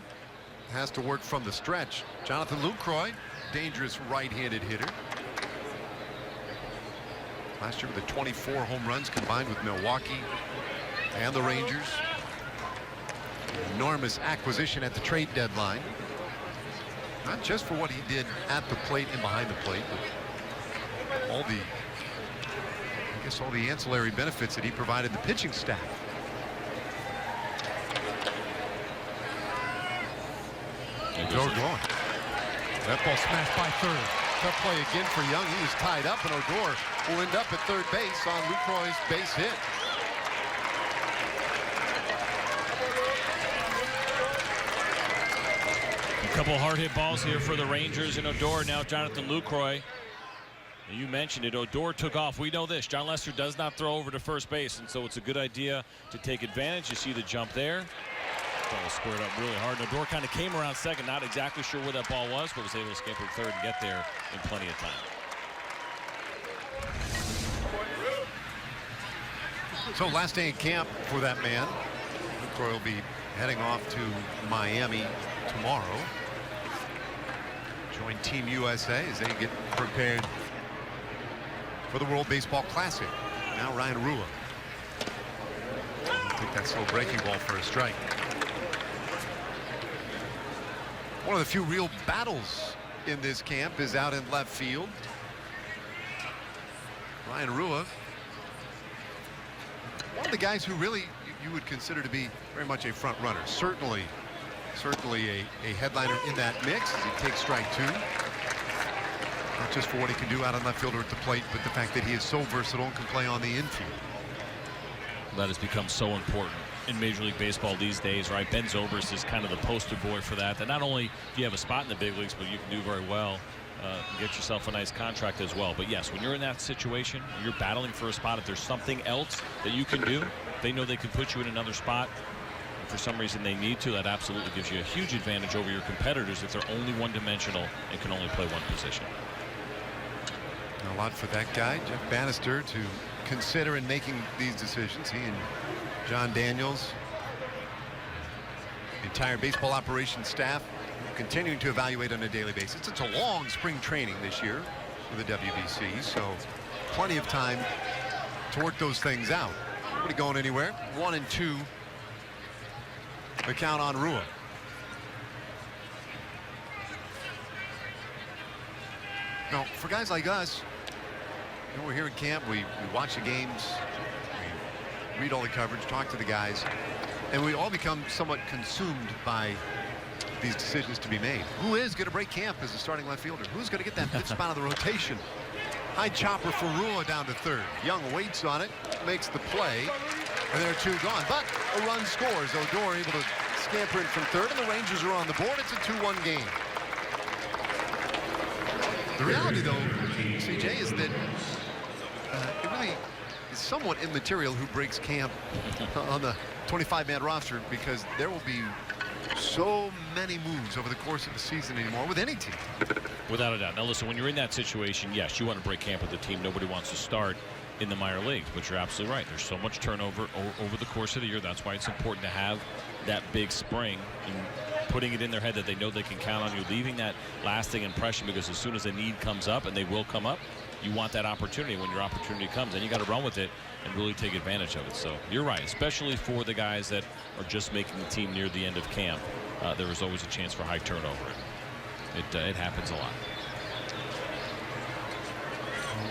has to work from the stretch. Jonathan Lucroy, dangerous right-handed hitter. Last year with the 24 home runs combined with Milwaukee and the Rangers. Enormous acquisition at the trade deadline. Not just for what he did at the plate and behind the plate, but all the, I guess, all the ancillary benefits that he provided the pitching staff. Odor going. That ball smashed by third. Tough play again for Young. He was tied up, and Odor will end up at third base on Lucroy's base hit. A couple hard hit balls here for the Rangers, and Odor. Now Jonathan Lucroy. You mentioned it. Odor took off. We know this. John Lester does not throw over to first base, and so it's a good idea to take advantage. You see the jump there. Ball squared up really hard. Odor kind of came around second, not exactly sure where that ball was, but was able to scamper to third and get there in plenty of time. So last day in camp for that man. Lucroy will be heading off to Miami tomorrow. Join Team USA as they get prepared for the World Baseball Classic. Now Ryan Rua. I think that slow breaking ball for a strike. One of the few real battles in this camp is out in left field. Ryan Rua, one of the guys who really you would consider to be very much a front runner. Certainly a headliner in that mix. He takes strike two. Not just for what he can do out on left field or at the plate, but the fact that he is so versatile and can play on the infield. That has become so important in Major League Baseball these days, right? Ben Zobrist is kind of the poster boy for that. That not only do you have a spot in the big leagues, but you can do very well. Get yourself a nice contract as well. But yes, when you're in that situation, you're battling for a spot. If there's something else that you can do, they know they can put you in another spot. If for some reason they need to, that absolutely gives you a huge advantage over your competitors if they're only one-dimensional and can only play one position. A lot for that guy, Jeff Bannister, to consider in making these decisions. He and John Daniels, the entire baseball operations staff, continuing to evaluate on a daily basis. It's a long spring training this year for the WBC, so plenty of time to work those things out. Nobody going anywhere. 1-2. The count on Rua. Now, for guys like us, you know, we're here at camp, we watch the games, we read all the coverage, talk to the guys, and we all become somewhat consumed by these decisions to be made. Who is going to break camp as a starting left fielder? Who's going to get that fifth spot of the rotation? High chopper for Rua down to third. Young waits on it, makes the play, and there are two gone. But a run scores. Odor able to scamper in from third, and the Rangers are on the board. It's a 2-1 game. The reality, though, CJ, is that it really is somewhat immaterial who breaks camp on the 25-man roster, because there will be so many moves over the course of the season anymore with any team. Without a doubt. Now listen, when you're in that situation, yes, you want to break camp with the team. Nobody wants to start in the minor leagues, but you're absolutely right. There's so much turnover over the course of the year. That's why it's important to have that big spring. And putting it in their head that they know they can count on you, leaving that lasting impression, because as soon as a need comes up, and they will come up, you want that opportunity. When your opportunity comes, and you got to run with it and really take advantage of it. So you're right, especially for the guys that are just making the team near the end of camp. There is always a chance for high turnover. It happens a lot.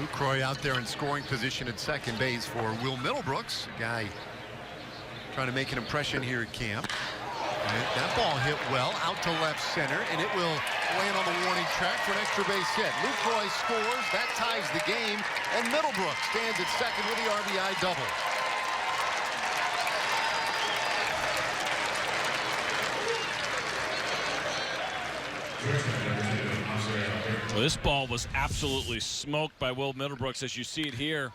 Lucroy out there in scoring position at second base for Will Middlebrooks, a guy trying to make an impression here at camp. And that ball hit well out to left center, and it will land on the warning track for an extra base hit. Lucroy scores, that ties the game, and Middlebrooks stands at second with the RBI double. Well, this ball was absolutely smoked by Will Middlebrooks, as you see it here.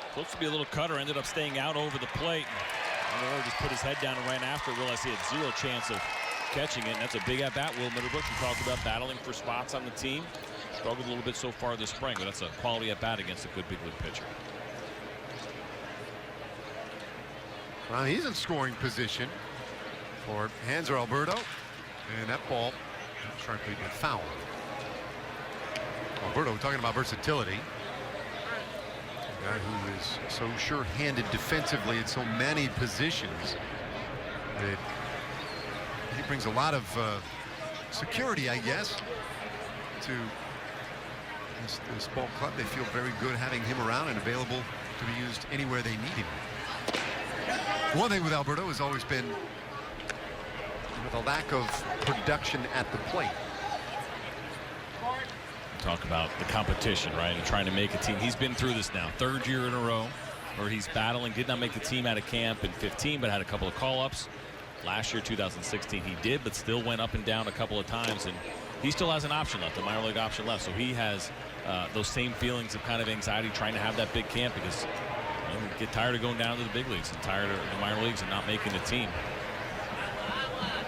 Supposed to be a little cutter, ended up staying out over the plate. And just put his head down and ran after it, realized he had zero chance of catching it. And that's a big at-bat. Will Middlebrooks, we talked about battling for spots on the team. Struggled a little bit so far this spring, but that's a quality at-bat against a good big league pitcher. Well, he's in scoring position for Hanser Alberto, and that ball sharply foul. Alberto, talking about versatility. A guy who is so sure-handed defensively at so many positions that he brings a lot of security, I guess, to this ball club. They feel very good having him around and available to be used anywhere they need him. One thing with Alberto has always been the lack of production at the plate. Talk about the competition, right, and trying to make a team. He's been through this now, third year in a row where he's battling. Did not make the team out of camp in 15, but had a couple of call-ups. Last year, 2016, he did, but still went up and down a couple of times, and he still has an option left, a minor league option left. So he has those same feelings of kind of anxiety trying to have that big camp, because you get tired of going down to the big leagues and tired of the minor leagues and not making the team.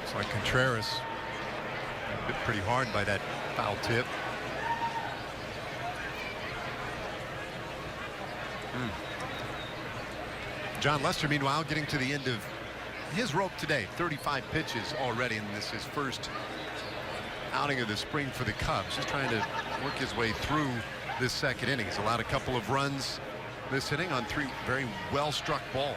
It's like Contreras hit pretty hard by that foul tip. John Lester, meanwhile, getting to the end of his rope today. 35 pitches already, and this is his first outing of the spring for the Cubs. Just trying to work his way through this second inning. He's allowed a couple of runs this inning on 3 very well-struck balls.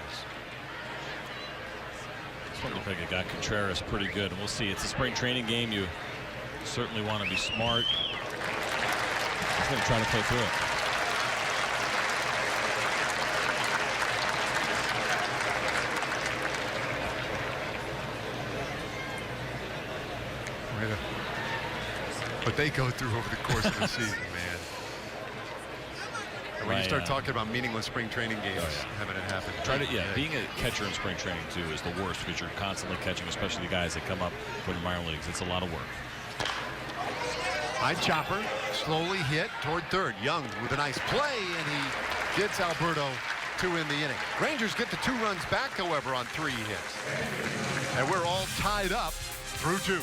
This one looked like it got Contreras pretty good, and we'll see. It's a spring training game. You certainly want to be smart. He's going to try to play through it. What they go through over the course of the season, man. And when you start talking about meaningless spring training games, having it happen. Being a catcher in spring training too is the worst, because you're constantly catching, especially the guys that come up from the minor leagues. It's a lot of work. High chopper, slowly hit toward third. Young with a nice play, and he gets Alberto 2 in the inning. Rangers get the 2 runs back, however, on 3 hits. And we're all tied up through 2.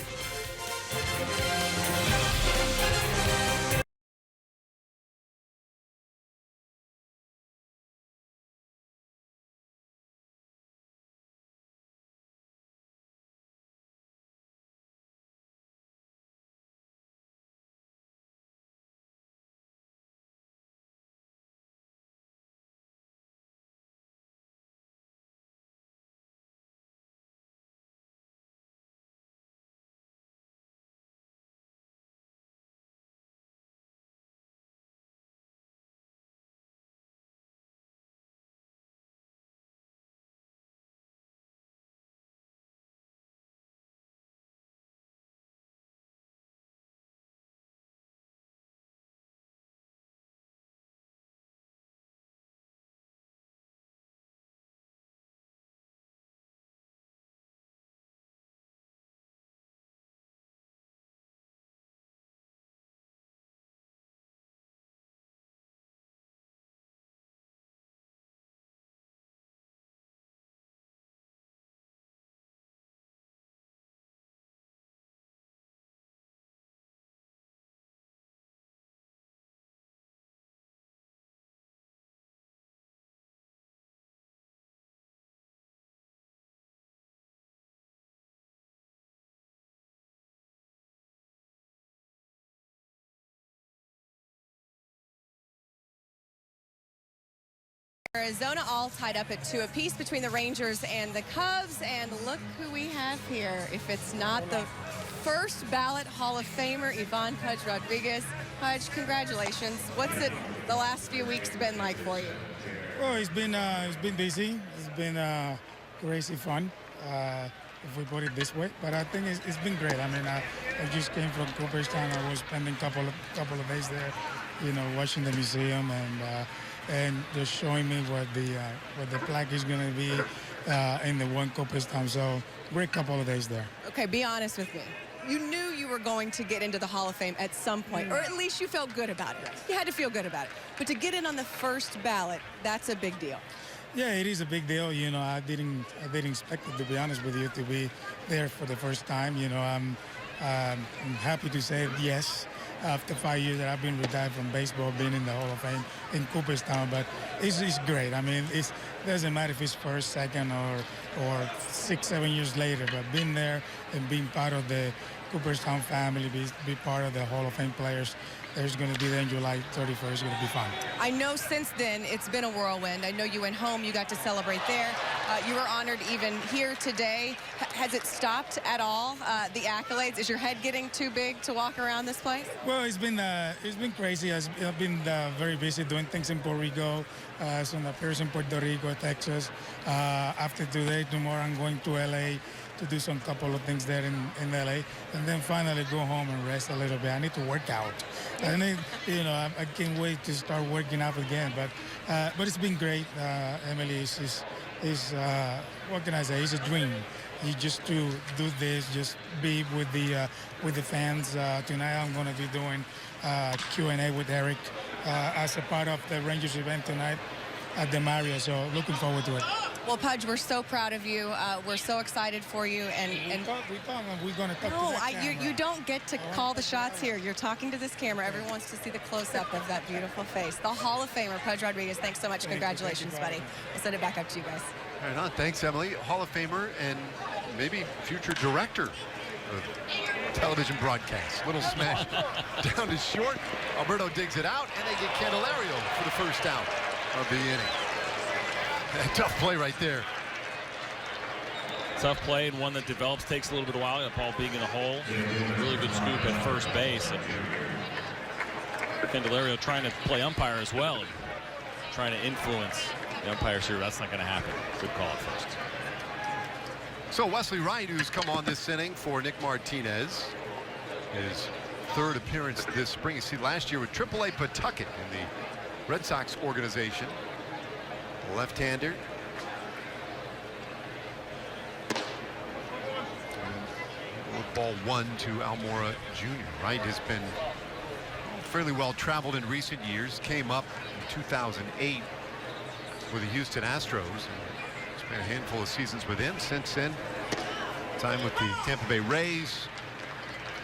Arizona all tied up at 2 apiece between the Rangers and the Cubs. And look who we have here. If it's not the first ballot Hall of Famer, Ivan Pudge Rodriguez. Pudge, congratulations. What's it the last few weeks been like for you? Well, it's been busy. It's been crazy fun, if we put it this way. But I think it's been great. I mean, I just came from Cooperstown. I was spending couple of days there, you know, watching the museum and just showing me what the plaque is going to be in the one Cooperstown. So great couple of days there. Okay, be honest with me. You knew you were going to get into the Hall of Fame at some point, or at least you felt good about it. You had to feel good about it. But to get in on the first ballot, that's a big deal. Yeah, it is a big deal. You know, I didn't expect it, to be honest with you, to be there for the first time. You know, I'm happy to say yes. After 5 years that I've been retired from baseball, being in the Hall of Fame in Cooperstown, but it's great. I mean, it doesn't matter if it's first, second, or 6, 7 years later, but being there and being part of the Cooperstown family, be part of the Hall of Fame players, there's going to be there on July 31st. It's going to be fun. I know since then it's been a whirlwind. I know you went home, you got to celebrate there. You were honored even here today. Has it stopped at all, the accolades? Is your head getting too big to walk around this place? Well, it's been crazy. I've been very busy doing things in Puerto Rico, some appearances in Puerto Rico, Texas. After today, tomorrow I'm going to LA to do some couple of things there in LA, and then finally go home and rest a little bit. I need to work out. I need, you know, I can't wait to start working out again. But it's been great. Emily is what can I say? It's a dream. You just to do this, just be with the fans. Tonight I'm going to be doing Q&A with Eric as a part of the Rangers event tonight at the Marriott. So looking forward to it. Well, Pudge, we're so proud of you. We're so excited for you. And we're going to talk no, to that you don't get to call the shots here. You're talking to this camera. Everyone wants to see the close-up of that beautiful face. The Hall of Famer, Pudge Rodriguez. Thanks so much. Congratulations, buddy. I'll send it back up to you guys. Right on. Thanks, Emily. Hall of Famer and maybe future director of television broadcasts. Little smash down to short. Alberto digs it out, and they get Candelario for the first out of the inning. Tough play right there. Tough play, and one that develops, takes a little bit of while. That ball being in the hole. Really good scoop at first base. And Candelario trying to play umpire as well, and trying to influence the umpires here. That's not going to happen. Good call at first. So Wesley Wright, who's come on this inning for Nick Martinez, his third appearance this spring. You see, last year with AAA Pawtucket in the Red Sox organization. Left-hander. Ball 1 to Almora Jr. Wright has been fairly well traveled in recent years. Came up in 2008 with the Houston Astros. Spent a handful of seasons with him. Since then, time with the Tampa Bay Rays.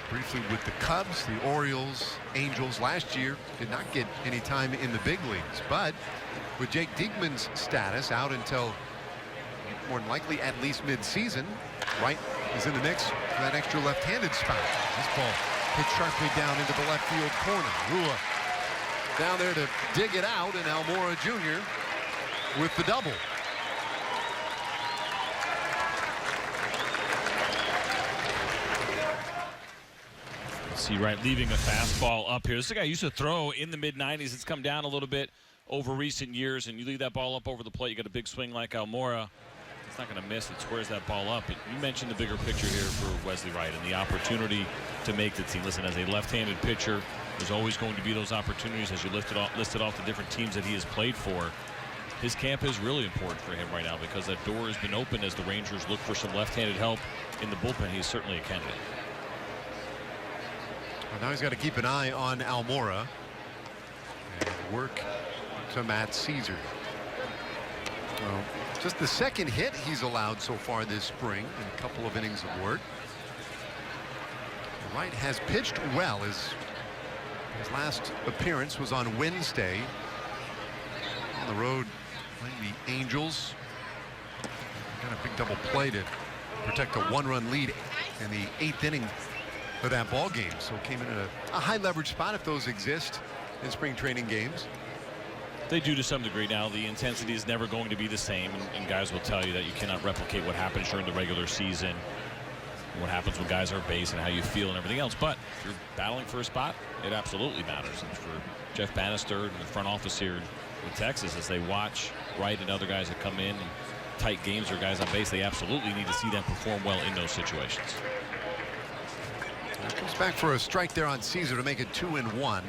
Briefly with the Cubs, the Orioles, Angels. Last year did not get any time in the big leagues, but with Jake Diekman's status out until more than likely at least mid-season, Wright is in the mix for that extra left-handed spot. This ball hit sharply down into the left field corner. Rua down there to dig it out, and Almora Jr. with the double. See Wright leaving a fastball up here. This is a guy who used to throw in the mid-90s. It's come down a little bit over recent years, and you leave that ball up over the plate, you got a big swing like Almora. It's not going to miss. It squares that ball up. But you mentioned the bigger picture here for Wesley Wright and the opportunity to make the team. Listen, as a left-handed pitcher, there's always going to be those opportunities as you listed off the different teams that he has played for. His camp is really important for him right now because that door has been opened as the Rangers look for some left-handed help in the bullpen. He's certainly a candidate. Well, now he's got to keep an eye on Almora and work to Matt Caesar. Well, just the second hit he's allowed so far this spring in a couple of innings of work. Wright has pitched well. His last appearance was on Wednesday on the road playing the Angels. Got a big double play to protect a one-run lead in the 8th inning of that ball game. So came in a high leverage spot if those exist in spring training games. They do to some degree. Now the intensity is never going to be the same, and guys will tell you that you cannot replicate what happens during the regular season, what happens when guys are at base and how you feel and everything else. But if you're battling for a spot, it absolutely matters. And for Jeff Bannister and the front office here in Texas, as they watch Wright and other guys that come in and tight games or guys on base, they absolutely need to see them perform well in those situations. Comes back for a strike there on Caesar to make it 2-1.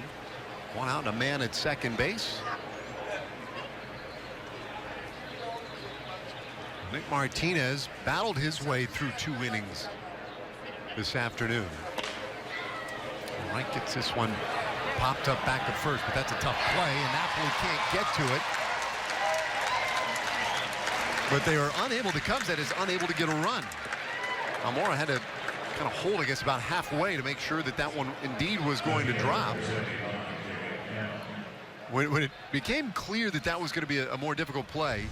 One out and a man at second base. Nick Martinez battled his way through 2 innings this afternoon. Wright gets this one popped up back at first, but that's a tough play, and Napoli can't get to it. But they are unable, the Cubs, that is unable to get a run. Almora had to kind of hold, I guess, about halfway to make sure that that one indeed was going to drop. When it became clear that that was going to be a more difficult play,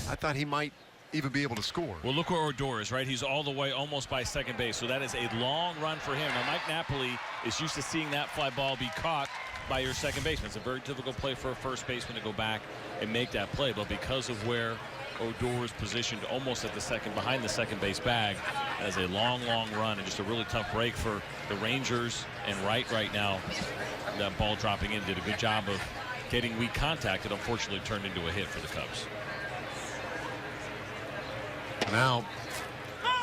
I thought he might even be able to score. Well, look where Odor is, right? He's all the way almost by second base, so that is a long run for him. Now, Mike Napoli is used to seeing that fly ball be caught by your second baseman. It's a very difficult play for a first baseman to go back and make that play, but because of where Odor is positioned almost at the second, behind the second base bag, as a long run and just a really tough break for the Rangers. And Wright right now, that ball dropping in, did a good job of getting weak contact. It unfortunately turned into a hit for the Cubs. Now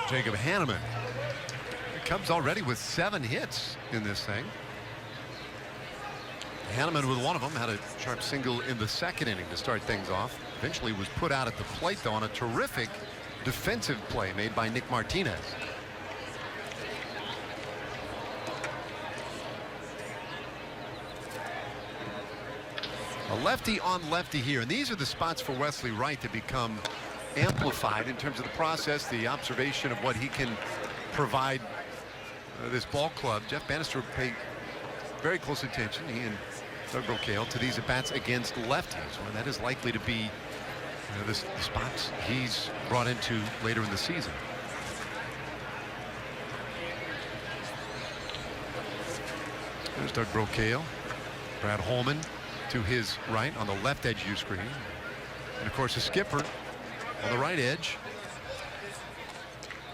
Jacob Hanneman. The Cubs already with 7 hits in this thing. Hanneman with one of them, had a sharp single in the second inning to start things off. Eventually was put out at the plate though on a terrific defensive play made by Nick Martinez. A lefty on lefty here, and these are the spots for Wesley Wright to become amplified in terms of the process, the observation of what he can provide this ball club. Jeff Bannister paid very close attention, he and Doug Brocail, to these at-bats against lefties, and that is likely to be the spots he's brought into later in the season. There's Doug Brocail. Brad Holman to his right on the left edge view screen, and of course the skipper on the right edge.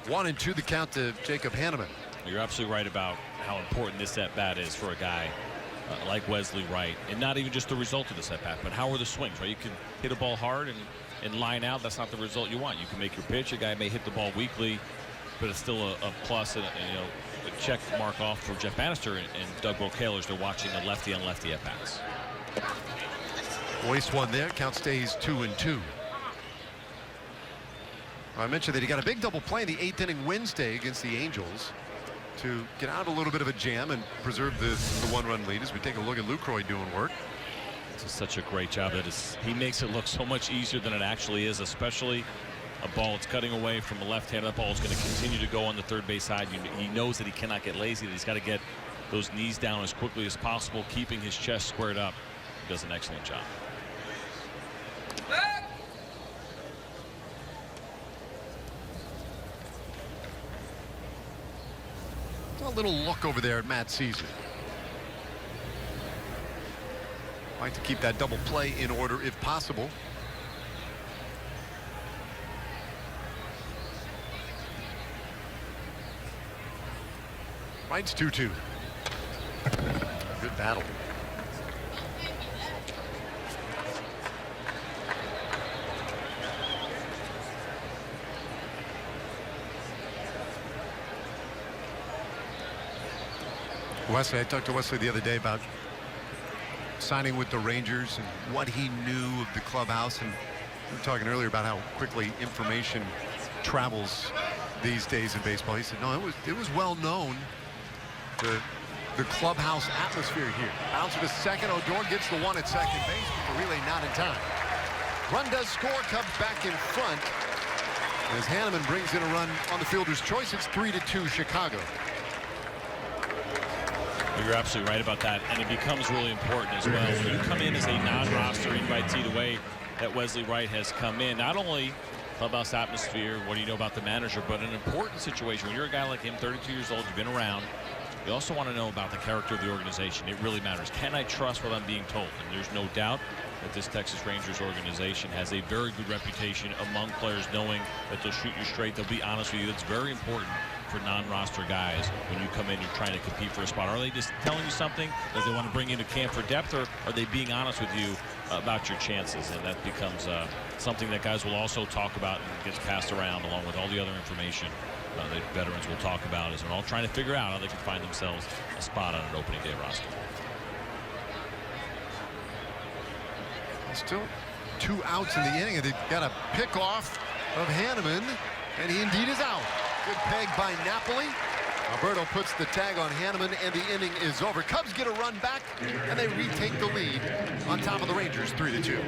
1-2 the count to Jacob Hanneman. You're absolutely right about how important this at-bat is for a guy like Wesley Wright, and not even just the result of this at-bat, but how are the swings, right? You can hit a ball hard and line out. That's not the result you want. You can make your pitch. A guy may hit the ball weakly, but it's still a plus and a check mark off for Jeff Bannister and Doug Brocail as they're watching the lefty on lefty at-bats. Waste one there. Count stays 2-2. I mentioned that he got a big double play in the 8th inning Wednesday against the Angels to get out a little bit of a jam and preserve the 1-run lead. As we take a look at Lucroy doing work. It's such a great job. He makes it look so much easier than it actually is, especially a ball that's cutting away from a left-hander. That ball is going to continue to go on the third base side. He knows that he cannot get lazy, that he's got to get those knees down as quickly as possible, keeping his chest squared up. He does an excellent job. A little look over there at Matt Caesar. Like to keep that double play in order if possible. Wright's 2-2. Good battle. Wesley, I talked to Wesley the other day about signing with the Rangers and what he knew of the clubhouse, and we were talking earlier about how quickly information travels these days in baseball. He said, no, it was well known, the clubhouse atmosphere here. Bouncer to second. Odor gets the one at second base, but the relay not in time. Run does score. Cubs back in front as Hanneman brings in a run on the fielder's choice. It's 3-2 Chicago. You're absolutely right about that, and it becomes really important as well. When you come in as a non-roster invitee, the way that Wesley Wright has come in, not only clubhouse atmosphere, what do you know about the manager, but an important situation. When you're a guy like him, 32 years old, you've been around, You also want to know about the character of the organization. It really matters. Can I trust what I'm being told? And there's no doubt that this Texas Rangers organization has a very good reputation among players, knowing that they'll shoot you straight. They'll be honest with you. That's very important for non-roster guys. When you come in, you're trying to compete for a spot. Are they just telling you something that they want to bring you into camp for depth, or are they being honest with you about your chances? And that becomes something that guys will also talk about and gets passed around along with all the other information that veterans will talk about, as they're all trying to figure out how they can find themselves a spot on an opening day roster. Still 2 outs in the inning, and they've got a pick off of Hanneman, and he indeed is out. Good peg by Napoli. Alberto puts the tag on Hanneman, and the inning is over. Cubs get a run back, and they retake the lead on top of the Rangers, 3-2.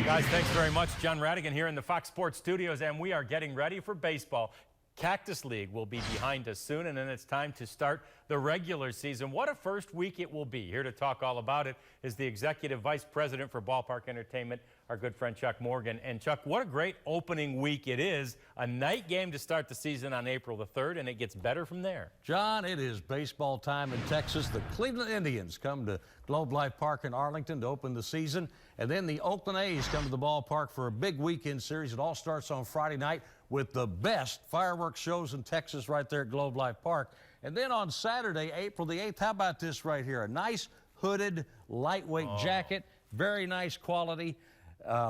Guys, thanks very much. John Radigan here in the Fox Sports studios, and we are getting ready for baseball. Cactus League will be behind us soon, and then it's time to start the regular season. What a first week it will be. Here to talk all about it is the Executive Vice President for Ballpark Entertainment, our good friend Chuck Morgan. And Chuck, what a great opening week it is. A night game to start the season on April the 3rd, and it gets better from there. John, it is baseball time in Texas. The Cleveland Indians come to Globe Life Park in Arlington to open the season, and then the Oakland A's come to the ballpark for a big weekend series. It all starts on Friday night with the best fireworks shows in Texas right there at Globe Life Park. And then on Saturday, April the 8th, how about this right here? A nice hooded, lightweight jacket, very nice quality,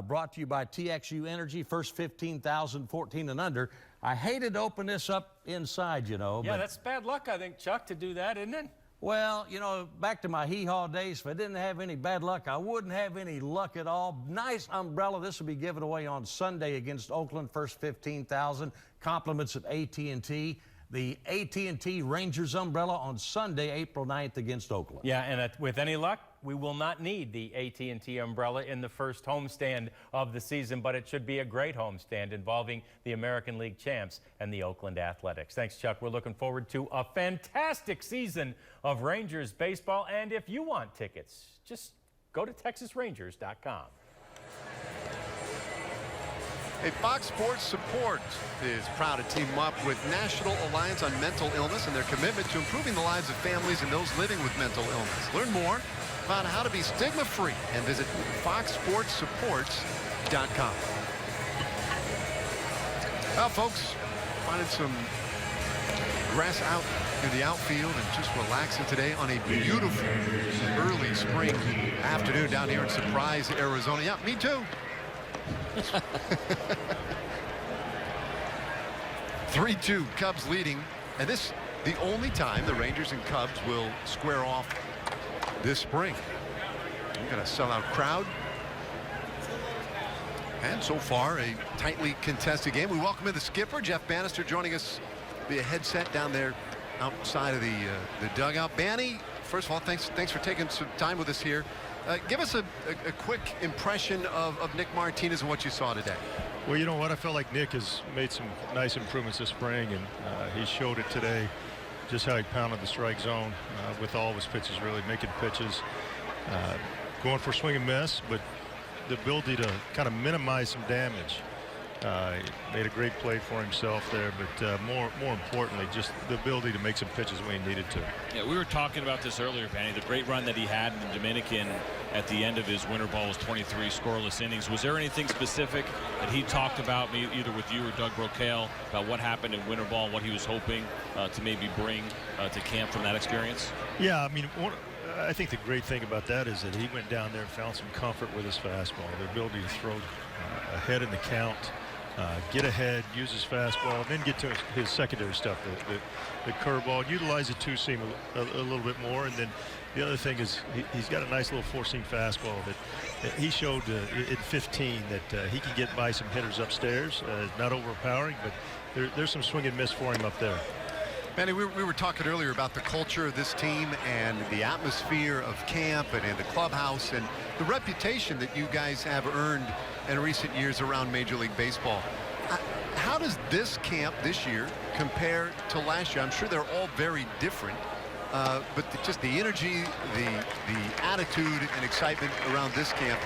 brought to you by TXU Energy, first 15,000, 14 and under. I hated to open this up inside, you know. Yeah, but that's bad luck, I think, Chuck, to do that, isn't it? well, you know, back to my hee-haw days, if I didn't have any bad luck, I wouldn't have any luck at all. Nice umbrella. This will be given away on Sunday against Oakland, first 15,000. Compliments of AT&T. The AT&T Rangers umbrella on Sunday, April 9th against Oakland. Yeah, and with any luck, we will not need the AT&T umbrella in the first homestand of the season, but it should be a great homestand involving the American League champs and the Oakland Athletics. Thanks, Chuck. We're looking forward to a fantastic season of Rangers baseball, and if you want tickets, just go to TexasRangers.com. Hey, Fox Sports Support is proud to team up with National Alliance on Mental Illness and their commitment to improving the lives of families and those living with mental illness. Learn more about how to be stigma-free and visit FoxSportsSupports.com. Well, folks, finding some grass out in the outfield and just relaxing today on a beautiful early spring afternoon down here in Surprise, Arizona. Yeah, me too. 3-2, Cubs leading, and this the only time the Rangers and Cubs will square off this spring. We've got a sellout crowd, and so far a tightly contested game. We welcome in the skipper, Jeff Bannister, joining us via headset down there outside of the dugout. Banny, first of all, thanks for taking some time with us here. Give us a quick impression of Nick Martinez and what you saw today. Well, you know what? I felt like Nick has made some nice improvements this spring, and he showed it today, just how he pounded the strike zone with all of his pitches, really making pitches, going for swing and miss, but the ability to kind of minimize some damage. He made a great play for himself there, but more importantly, just the ability to make some pitches when he needed to. Yeah, we were talking about this earlier, Penny. The great run that he had in the Dominican at the end of his winter ball was 23 scoreless innings. Was there anything specific that he talked about, either with you or Doug Brocail, about what happened in winter ball and what he was hoping to maybe bring to camp from that experience? Yeah, I mean, I think the great thing about that is that he went down there and found some comfort with his fastball, the ability to throw ahead in the count, get ahead, use his fastball, and then get to his secondary stuff, the curveball, utilize the two-seam a little bit more. And then the other thing is he's got a nice little four-seam fastball that he showed in 15 that he can get by some hitters upstairs. Not overpowering, but there's some swing and miss for him up there. Manny, we were talking earlier about the culture of this team and the atmosphere of camp and the clubhouse and the reputation that you guys have earned in recent years around Major League Baseball. How does this camp this year compare to last year? I'm sure they're all very different, but just the energy, the attitude and excitement around this camp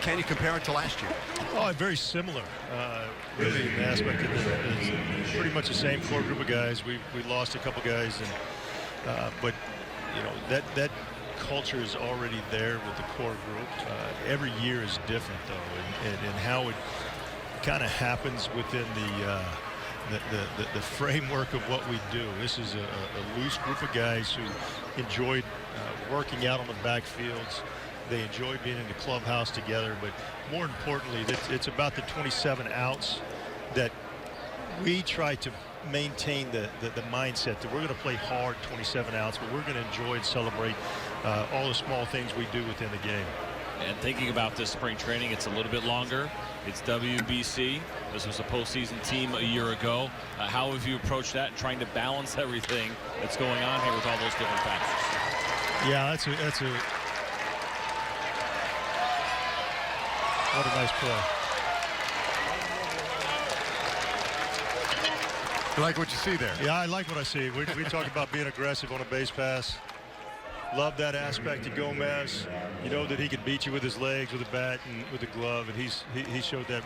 Can you compare it to last year? Oh, very similar. Really, in the aspect of it's pretty much the same core group of guys. We lost a couple guys, and but you know that culture is already there with the core group. Every year is different, though, and how it kind of happens within the framework of what we do. This is a loose group of guys who enjoyed working out on the backfields. They enjoy being in the clubhouse together, but more importantly, it's about the 27 outs that we try to maintain the mindset that we're going to play hard 27 outs, but we're going to enjoy and celebrate all the small things we do within the game. And thinking about this spring training, it's a little bit longer. It's WBC. This was a postseason team a year ago. How have you approached that, trying to balance everything that's going on here with all those different factors? Yeah, that's a what a nice play. You like what you see there? Yeah, I like what I see. We talk about being aggressive on a base pass. Love that aspect of Gomez. You know that he can beat you with his legs, with a bat, and with a glove, and he showed that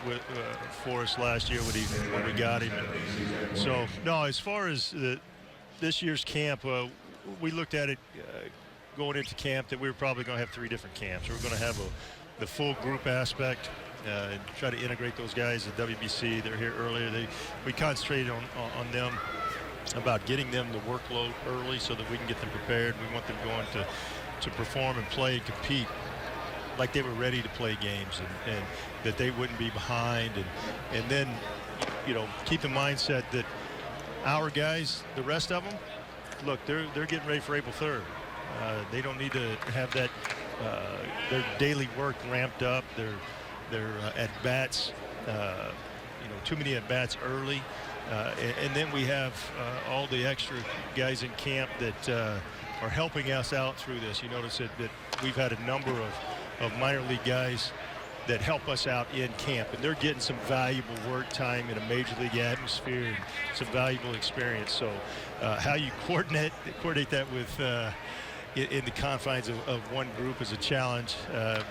for us last year when we got him. So no, as far as this year's camp, we looked at it going into camp that we were probably going to have 3 different camps. We were going to have the full group aspect and try to integrate those guys at WBC. They're here earlier. We concentrated on them, about getting them the workload early so that we can get them prepared. We want them going to perform and play and compete like they were ready to play games, and that they wouldn't be behind, and then, you know, keep the mindset that our guys, the rest of them, look, they're getting ready for April 3rd. They don't need to have that their daily work ramped up, their at bats, you know, too many at bats early. And then we have all the extra guys in camp that are helping us out through this. You notice that we've had a number of minor league guys that help us out in camp, and they're getting some valuable work time in a major league atmosphere and some valuable experience. So how you coordinate that with in the confines of one group is a challenge.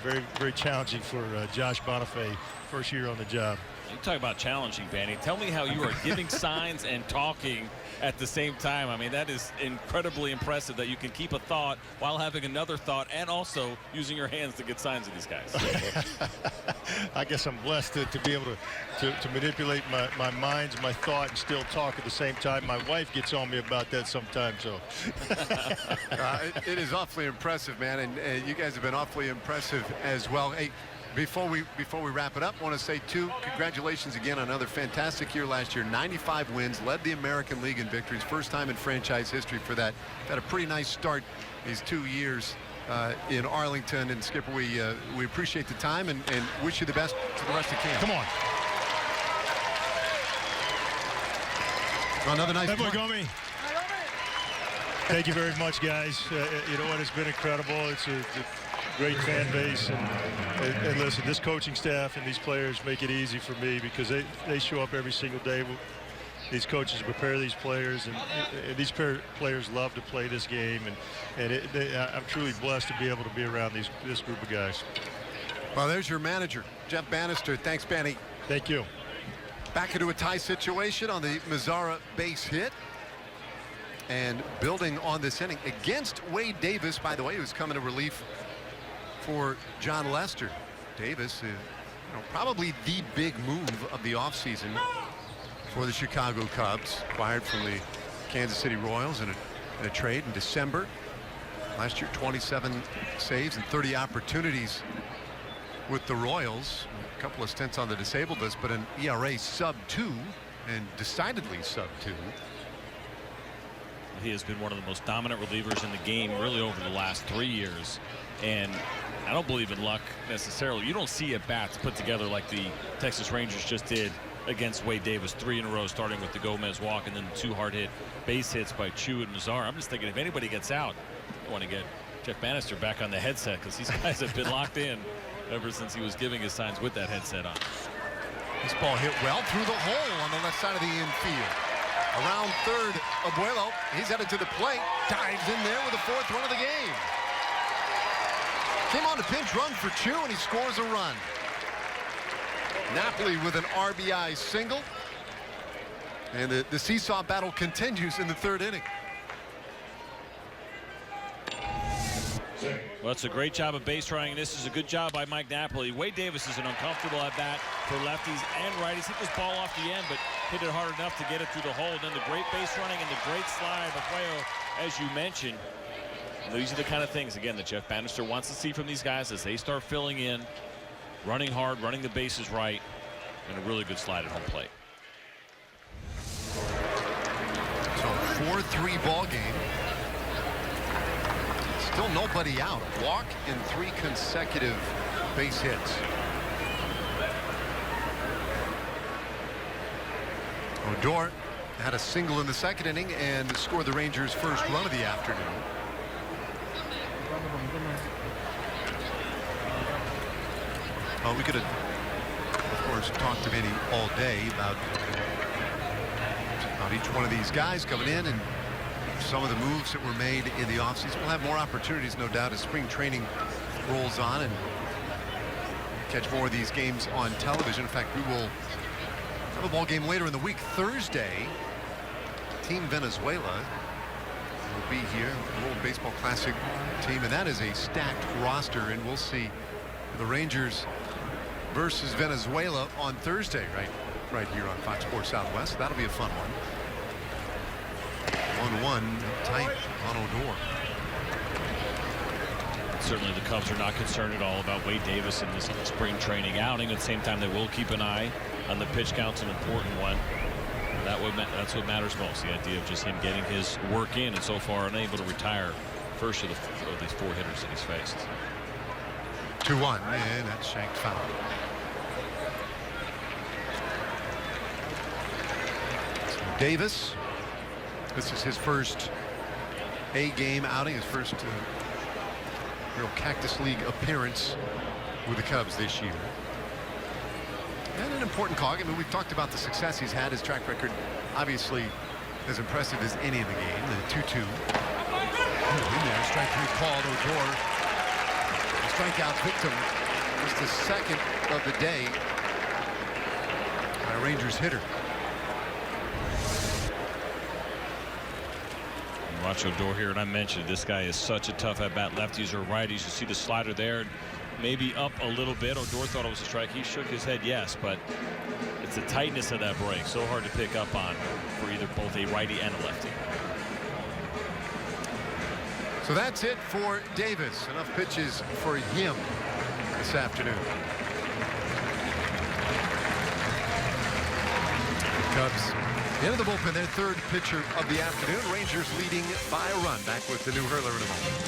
Very, very challenging for Josh Bonifay, first year on the job. You talk about challenging, Vanny. Tell me how you are giving signs and talking at the same time. I mean, that is incredibly impressive that you can keep a thought while having another thought and also using your hands to get signs of these guys. I guess I'm blessed to be able to manipulate my mind, my thought, and still talk at the same time. My wife gets on me about that sometimes. So it is awfully impressive, man, and you guys have been awfully impressive as well. Hey, before we wrap it up, I want to say, too, congratulations again on another fantastic year last year. 95 wins, led the American League in victories, first time in franchise history for that. Had a pretty nice start these 2 years in Arlington. And Skipper, we appreciate the time and wish you the best to the rest of camp. Come on. Well, another nice Hey, boy, Gomi. Thank you very much, guys. You know what? It's been incredible. It's a great fan base, and listen, this coaching staff and these players make it easy for me because they show up every single day. These coaches prepare these players, and these players love to play this game, and I'm truly blessed to be able to be around this group of guys. Well, there's your manager, Jeff Bannister. Thanks, Banny. Thank you. Back into a tie situation on the Mazzara base hit. And building on this inning against Wade Davis, by the way, who's coming to relief for John Lester. Davis, probably the big move of the offseason for the Chicago Cubs, acquired from the Kansas City Royals in a trade in December. Last year, 27 saves and 30 opportunities with the Royals. A couple of stints on the disabled list, but an ERA sub-2 and decidedly sub-2. He has been one of the most dominant relievers in the game really over the last 3 years, and I don't believe in luck necessarily. You don't see at bats put together like the Texas Rangers just did against Wade Davis, 3 in a row, starting with the Gomez walk and then 2 hard hit base hits by Chu and Mazzara. I'm just thinking if anybody gets out, I want to get Jeff Bannister back on the headset because these guys have been locked in ever since he was giving his signs with that headset on. This ball hit well through the hole on the left side of the infield. Around third, Abuelo, he's headed to the plate, dives in there with the 4th run of the game. Came on to pinch run for 2, and he scores a run. Napoli with an RBI single. And the seesaw battle continues in the 3rd inning. Well, it's a great job of base running. This is a good job by Mike Napoli. Wade Davis is an uncomfortable at bat for lefties and righties. Hit this ball off the end, but hit it hard enough to get it through the hole. Then the great base running and the great slide by Cuello, as you mentioned. These are the kind of things, again, that Jeff Bannister wants to see from these guys as they start filling in, running hard, running the bases right, and a really good slide at home plate. So 4-3 ball game. Still nobody out. A walk and 3 consecutive base hits. Odor had a single in the 2nd inning and scored the Rangers' first run of the afternoon. Well, we could have, of course, talked to Vinny all day about each one of these guys coming in and some of the moves that were made in the offseason. We'll have more opportunities, no doubt, as spring training rolls on and catch more of these games on television. In fact, we will have a ball game later in the week. Thursday, Team Venezuela will be here, the World Baseball Classic team, and that is a stacked roster, and we'll see the Rangers versus Venezuela on Thursday, right here on Fox Sports Southwest. That'll be a fun one. 1-1 tight on Odor. Certainly the Cubs are not concerned at all about Wade Davis in this spring training outing. At the same time, they will keep an eye on the pitch count's an important one. That's what matters most, the idea of just him getting his work in, and so far unable to retire first of these 4 hitters that he's faced. 2-1, and that's shanked foul. Davis, this is his first A-game outing, his first real Cactus League appearance with the Cubs this year. And an important call. I mean, we've talked about the success he's had. His track record, obviously, as impressive as any in the game. The 2-2. In there, strike 3 called. Odor, the strikeout victim, just the 2nd of the day by a Rangers hitter. Watch Odor here, and I mentioned this guy is such a tough at-bat, lefties or righties. You see the slider there, maybe up a little bit. Odor thought it was a strike. He shook his head yes, but it's the tightness of that break, so hard to pick up on for either both a righty and a lefty. So that's it for Davis. Enough pitches for him this afternoon. Cubs into the bullpen, their 3rd pitcher of the afternoon. Rangers leading by a run. Back with the new hurler in a moment.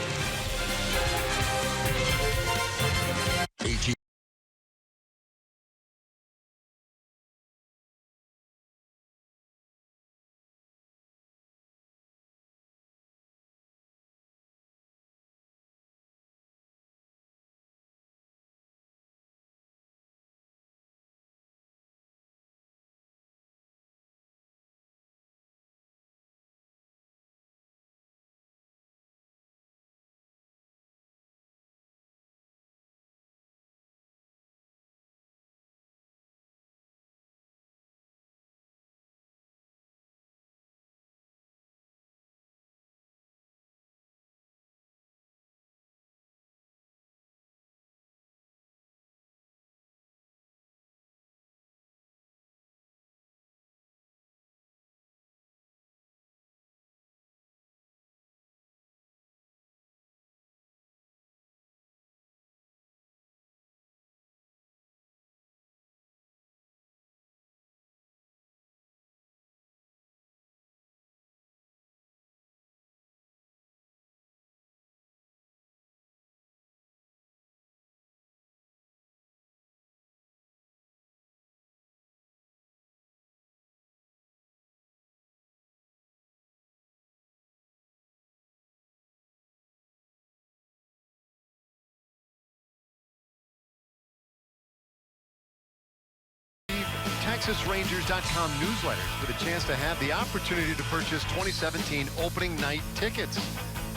TexasRangers.com newsletter for the chance to have the opportunity to purchase 2017 opening night tickets.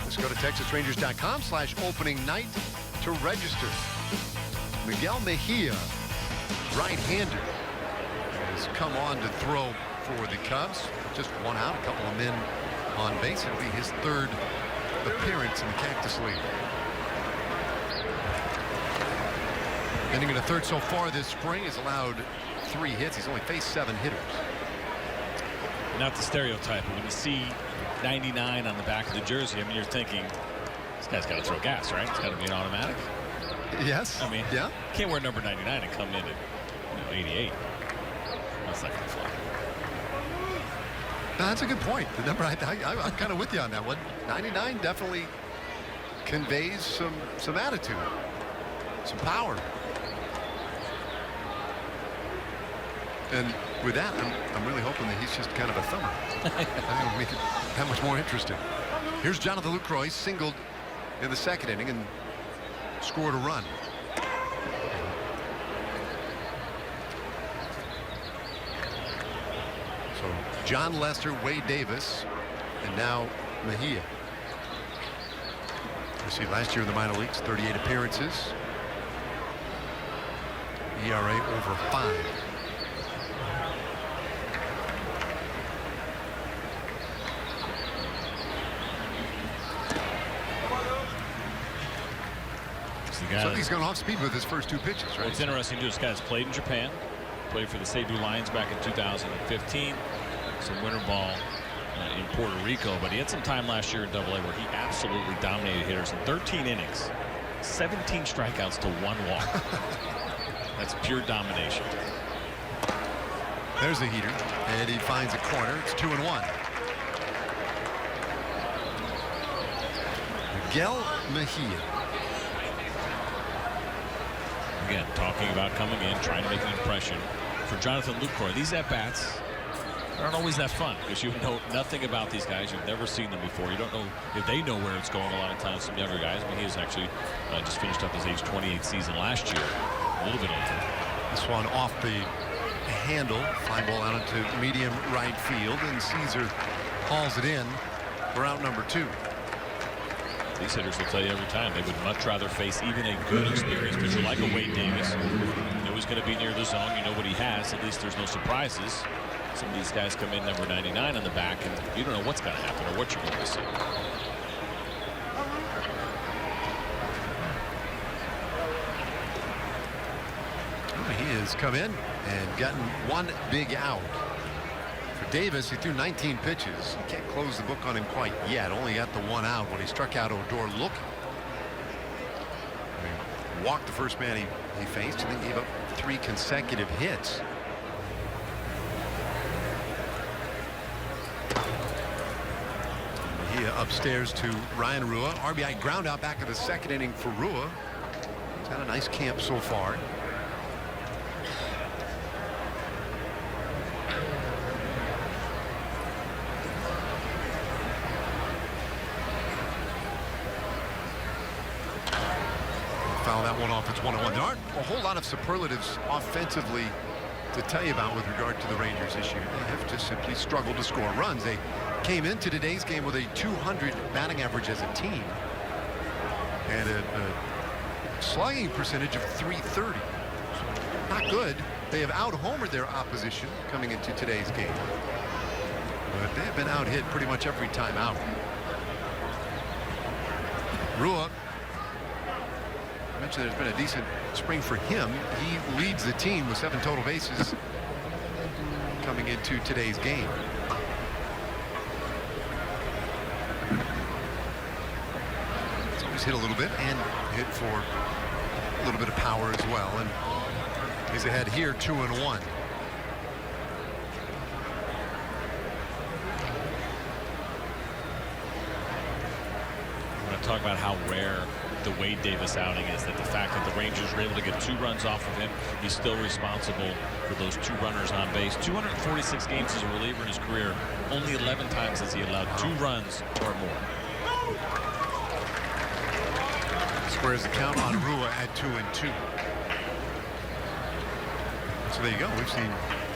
Just go to TexasRangers.com/opening night to to register. Miguel Mejia, right-hander, has come on to throw for the Cubs. Just one out, a couple of men on base. It'll be his third appearance in the Cactus League. Ending in a third so far this spring. He's allowed 3 hits. He's only faced 7 hitters. Not the stereotype, but when you see 99 on the back of the jersey, I mean, you're thinking, this guy's got to throw gas, right? It's got to be an automatic. Yes. I mean, yeah. Can't wear number 99 and come in at 88. That's not going to fly. No, that's a good point. The number, I'm kind of with you on that one. 99 definitely conveys some attitude, some power. And with that, I'm really hoping that he's just kind of a thumber. I think it'll make it that much more interesting. Here's Jonathan Lucroy, singled in the second inning and scored a run. So John Lester, Wade Davis, and now Mejia. You see, last year in the minor leagues, 38 appearances. ERA over 5. Something's gone off speed with his first 2 pitches, right? What's interesting, too, this guy's played in Japan, played for the Seibu Lions back in 2015, some winter ball in Puerto Rico, but he had some time last year in AA where he absolutely dominated hitters in 13 innings, 17 strikeouts to 1 walk. That's pure domination. There's the heater, and he finds a corner. It's 2-1. Miguel Mejia. Again, talking about coming in, trying to make an impression. For Jonathan Lucroy, these at-bats aren't always that fun because you know nothing about these guys. You've never seen them before. You don't know if they know where it's going a lot of times. Some younger guys. I mean, he has actually just finished up his age 28 season last year. A little bit older. This one off the handle. Fly ball out into medium right field, and Caesar hauls it in for out number 2. These hitters will tell you every time they would much rather face even a good experienced pitcher like a Wade Davis. You know he's going to be near the zone. You know what he has. At least there's no surprises. Some of these guys come in number 99 on the back, and you don't know what's going to happen or what you're going to see. He has come in and gotten 1 big out. For Davis, he threw 19 pitches. He can't close the book on him quite yet. Only got the 1 out when he struck out Odor looking. He walked the first man he faced, and then gave up 3 consecutive hits. Mejia upstairs to Ryan Rua. RBI ground out back of the second inning for Rua. He's had a nice camp so far. Foul that one off. It's 1-1. There aren't a whole lot of superlatives offensively to tell you about with regard to the Rangers this year. They have just simply struggled to score runs. They came into today's game with a 200 batting average as a team and a slugging percentage of .330. Not good. They have out-homered their opposition coming into today's game, but they have been out-hit pretty much every time out. Rua, I mentioned there's been a decent spring for him. He leads the team with 7 total bases coming into today's game. He's always hit a little bit and hit for a little bit of power as well. And he's ahead here 2-1. I'm going to talk about how rare the Wade Davis outing is, that the fact that the Rangers were able to get 2 runs off of him, he's still responsible for those 2 runners on base. 246 games as a reliever in his career. Only 11 times has he allowed 2 runs or more. Squares the count on Rua at 2-2. So there you go.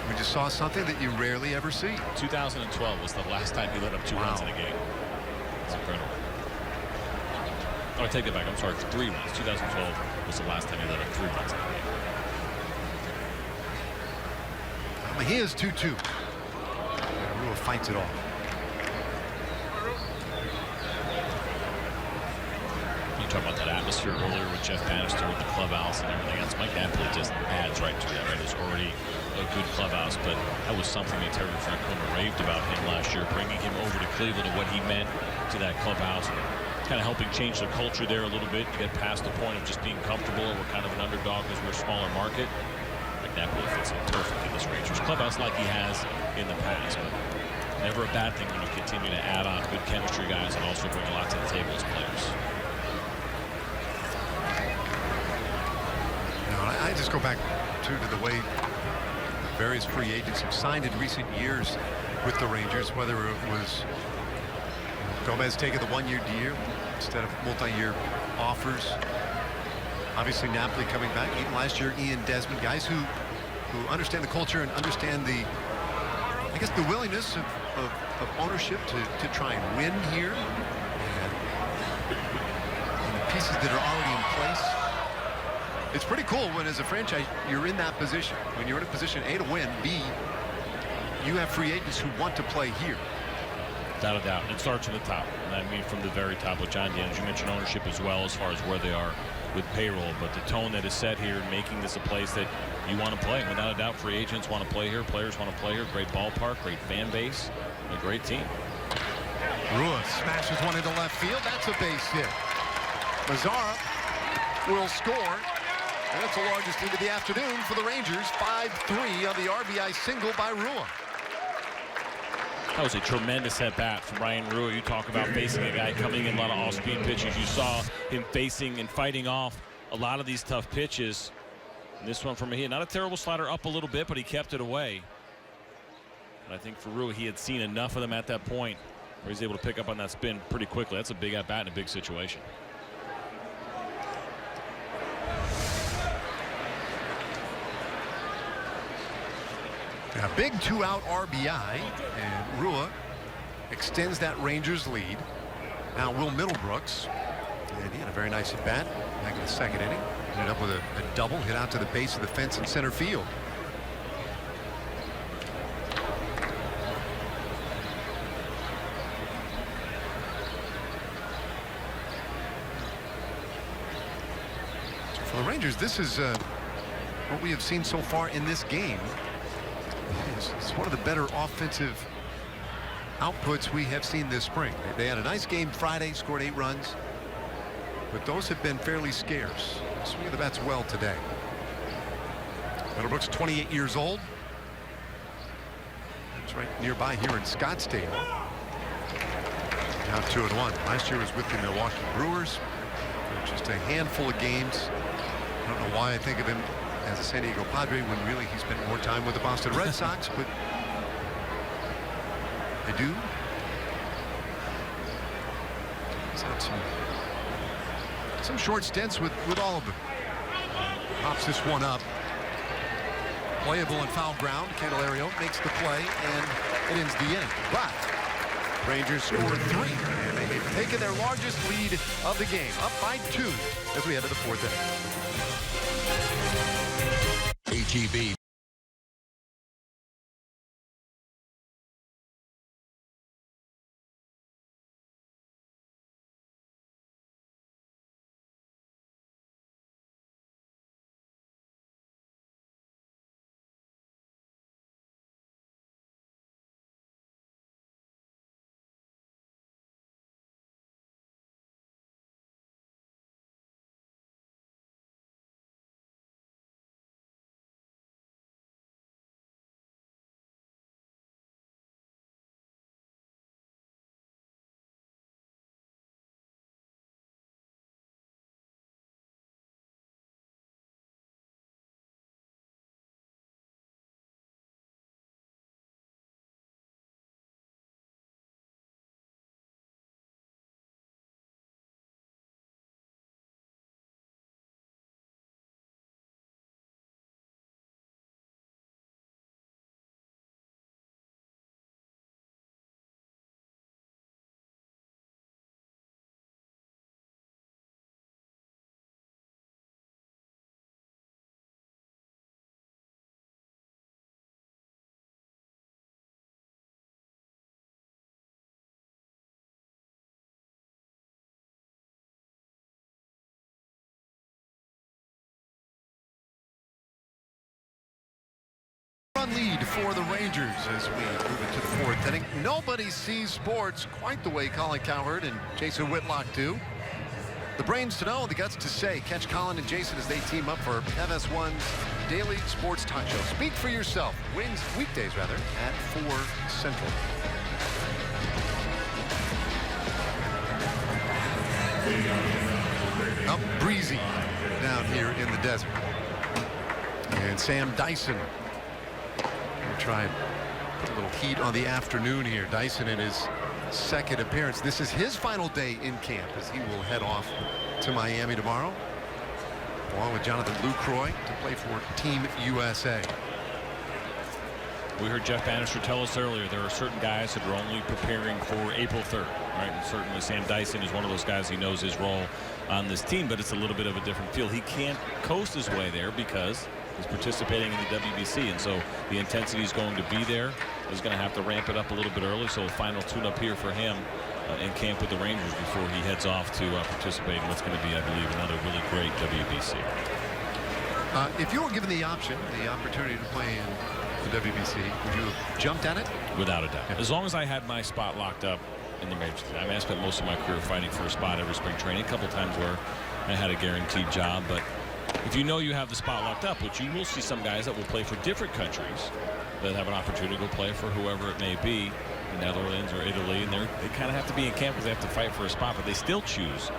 We just saw something that you rarely ever see. 2012 was the last time he let up 2 runs in a game. It's incredible. Oh, I take it back. I'm sorry. 3 runs. 2012 was the last time he let up 3 runs in the game. He is 2-2. Rua fights it off. You talk about that atmosphere earlier with Jeff Bannister with the clubhouse and everything else. Mike Napoli just adds right to that. Right, it's already a good clubhouse, but that was something that Terry Francona raved about him last year, bringing him over to Cleveland and what he meant to that clubhouse, and kind of helping change the culture there a little bit to get past the point of just being comfortable. We're kind of an underdog because we're a smaller market. Mike Napoli fits in perfectly in this Rangers clubhouse like he has in the past. But never a bad thing when you continue to add on good chemistry guys and also bring a lot to the table as players. I just go back to the way various free agents have signed in recent years with the Rangers, whether it was Gomez taking the 1-year deal instead of multi-year offers. Obviously Napoli coming back. Even last year, Ian Desmond, guys who understand the culture and understand the, I guess, the willingness of ownership to try and win here. And the pieces that are already in place. It's pretty cool when, as a franchise, you're in that position. When you're in a position, A, to win, B, you have free agents who want to play here. Without a doubt. It starts at the top. And I mean from the very top with John Gannon. You mentioned ownership as well as far as where they are with payroll. But the tone that is set here and making this a place that you want to play. Without a doubt, free agents want to play here. Players want to play here. Great ballpark, great fan base, and a great team. Rua smashes one into left field. That's a base hit. Mazzara will score. And that's the largest lead of the afternoon for the Rangers. 5-3 on the RBI single by Rua. That was a tremendous at-bat from Ryan Rua. You talk about facing a guy coming in a lot of off-speed pitches. You saw him facing and fighting off a lot of these tough pitches. And this one from Mejia, not a terrible slider, up a little bit, but he kept it away. And I think for Rua, he had seen enough of them at that point where he's able to pick up on that spin pretty quickly. That's a big at-bat in a big situation. A big 2-out RBI, and Rua extends that Rangers lead. Now Will Middlebrooks, and he had a very nice at bat back in the second inning. Ended up with a double hit out to the base of the fence in center field. So for the Rangers, this is what we have seen so far in this game. It's one of the better offensive outputs we have seen this spring. They had a nice game Friday, scored 8 runs, but those have been fairly scarce. Swing of the bats well today. Middlebrooks, 28 years old. It's right nearby here in Scottsdale. Now 2-1. Last year was with the Milwaukee Brewers. Just a handful of games. I don't know why I think of him as a San Diego Padre when really he spent more time with the Boston Red Sox, but I do. He's had some short stints with all of them. Pops this one up. Playable in foul ground. Candelario makes the play, and it ends the inning. But Rangers scored 3, and they've taken their largest lead of the game, up by 2 as we head to the 4th inning. ATB lead for the Rangers as we move into the fourth inning. Nobody sees sports quite the way Colin Cowherd and Jason Whitlock do. The brains to know, the guts to say. Catch Colin and Jason as they team up for FS1's Daily Sports Talk Show. Speak for yourself. Weekdays at 4 Central. Up breezy down here in the desert. And Sam Dyson will try and put a little heat on the afternoon here. Dyson in his second appearance. This is his final day in camp as he will head off to Miami tomorrow, along with Jonathan Lucroy to play for Team USA. We heard Jeff Bannister tell us earlier there are certain guys that are only preparing for April 3rd, right? And certainly Sam Dyson is one of those guys. He knows his role on this team, but it's a little bit of a different feel. He can't coast his way there because he's participating in the WBC, and so the intensity is going to be there. He's going to have to ramp it up a little bit early, so a final tune-up here for him in camp with the Rangers before he heads off to participate in what's going to be, I believe, another really great WBC. If you were given the opportunity to play in the WBC, would you have jumped at it? Without a doubt. As long as I had my spot locked up in the majors. I mean, I spent most of my career fighting for a spot every spring training, a couple times where I had a guaranteed job, but if you know you have the spot locked up, which you will see some guys that will play for different countries that have an opportunity to go play for whoever it may be, the Netherlands or Italy, and they kind of have to be in camp because they have to fight for a spot, but they still choose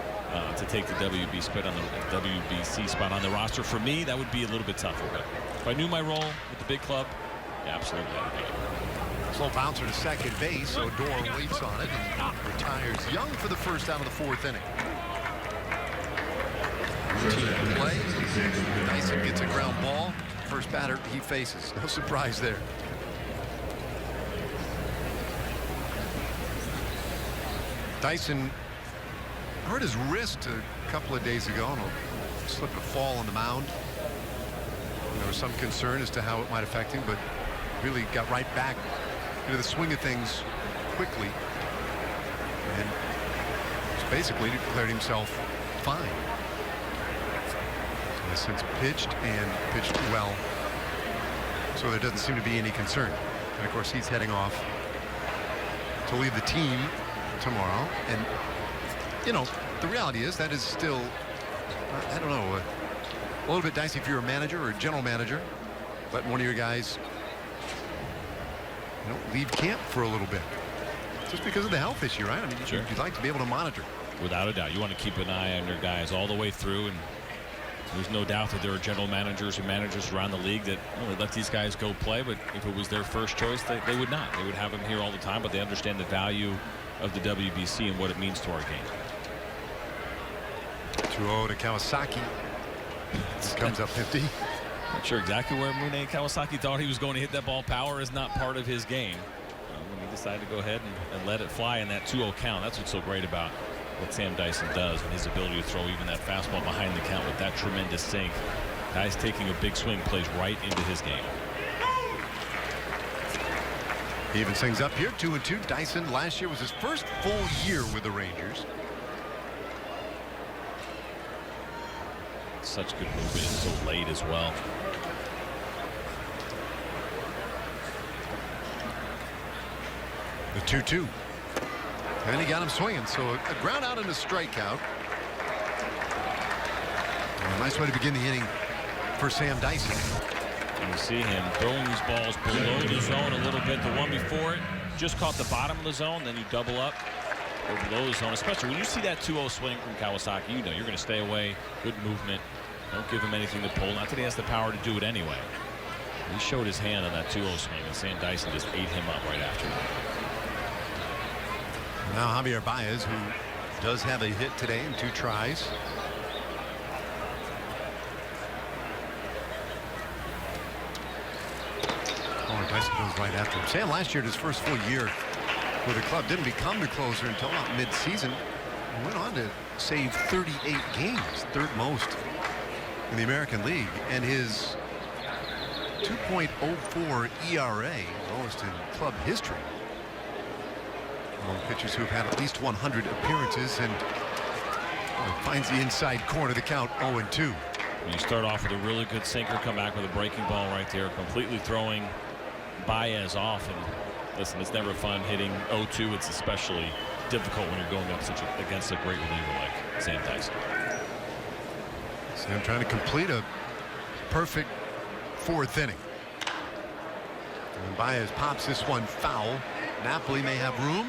to take the WBC spot on the roster. For me, that would be a little bit tougher, but if I knew my role with the big club, absolutely. Slow bouncer to second base. Odor waits on it and retires young for the first out of the fourth inning. Team play. Dyson gets a ground ball. First batter he faces. No surprise there. Dyson hurt his wrist a couple of days ago on a slip and fall on the mound. There was some concern as to how it might affect him, but really got right back into the swing of things quickly and basically declared himself fine. Has since pitched and pitched well, so there doesn't seem to be any concern. And of course he's heading off to lead the team tomorrow, and you know the reality is that is still I don't know, a little bit dicey if you're a manager or a general manager, letting one of your guys leave camp for a little bit just because of the health issue, right? I mean, sure. You'd like to be able to monitor. Without a doubt, you want to keep an eye on your guys all the way through, and there's no doubt that there are general managers and managers around the league that let these guys go play, but if it was their first choice, they would not. They would have them here all the time, but they understand the value of the WBC and what it means to our game. 2-0 to Kawasaki. Comes up 50. Not sure exactly where Mune Kawasaki thought he was going to hit that ball. Power is not part of his game. When he decided to go ahead and let it fly in that 2-0 count, that's what's so great about what Sam Dyson does and his ability to throw even that fastball behind the count with that tremendous sink. Guys taking a big swing plays right into his game. He even sings up here, 2-2. Dyson last year was his first full year with the Rangers. Such good movement and so late as well. The 2-2. And he got him swinging, so a ground out and a strikeout. And a nice way to begin the inning for Sam Dyson. And you see him throwing these balls below the zone a little bit. The one before it just caught the bottom of the zone, then you double up or below the zone. Especially when you see that 2-0 swing from Kawasaki, you know you're going to stay away. Good movement. Don't give him anything to pull. Not that he has the power to do it anyway. He showed his hand on that 2-0 swing, and Sam Dyson just ate him up right after that. Now Javier Baez, who does have a hit today in 2 tries. Oh, Dyson goes right after him. Sam last year, in his first full year with the club, didn't become the closer until about mid-season. He went on to save 38 games, third most in the American League, and his 2.04 ERA, lowest in club history. Among pitchers who have had at least 100 appearances, and finds the inside corner, the count 0-2. You start off with a really good sinker, come back with a breaking ball right there, completely throwing Baez off. And listen, it's never fun hitting 0-2. It's especially difficult when you're going up against a great reliever like Sam Dyson. Sam trying to complete a perfect fourth inning. And Baez pops this one foul. Napoli may have room,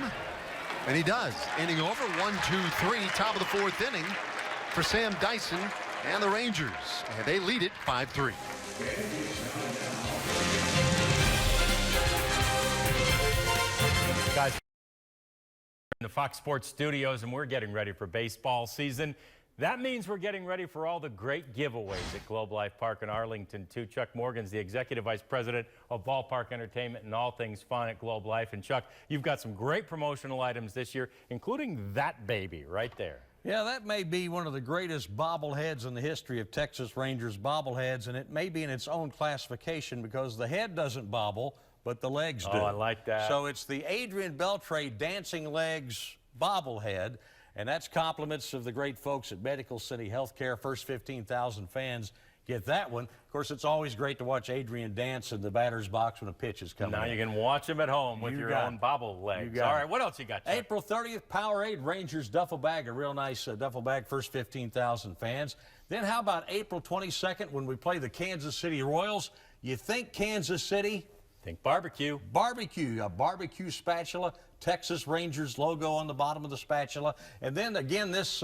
and he does. Inning over, 1-2-3, top of the fourth inning for Sam Dyson and the Rangers, and they lead it 5-3. Guys, in the Fox Sports studios, and we're getting ready for baseball season. That means we're getting ready for all the great giveaways at Globe Life Park in Arlington, too. Chuck Morgan's the Executive Vice President of Ballpark Entertainment and all things fun at Globe Life. And, Chuck, you've got some great promotional items this year, including that baby right there. Yeah, that may be one of the greatest bobbleheads in the history of Texas Rangers bobbleheads, and it may be in its own classification because the head doesn't bobble, but the legs do. Oh, I like that. So it's the Adrian Beltre Dancing Legs bobblehead. And that's compliments of the great folks at Medical City Healthcare. First 15,000 fans get that one. Of course, it's always great to watch Adrian dance in the batter's box when a pitch is coming Now in. you can watch him at home with your own bobble legs. All right, what else you got, Chuck? April 30th, Powerade Rangers duffel bag, a real nice duffel bag, first 15,000 fans. Then how about April 22nd when we play the Kansas City Royals? You think Kansas City? Think barbecue. Barbecue, a barbecue spatula, Texas Rangers logo on the bottom of the spatula. And then again this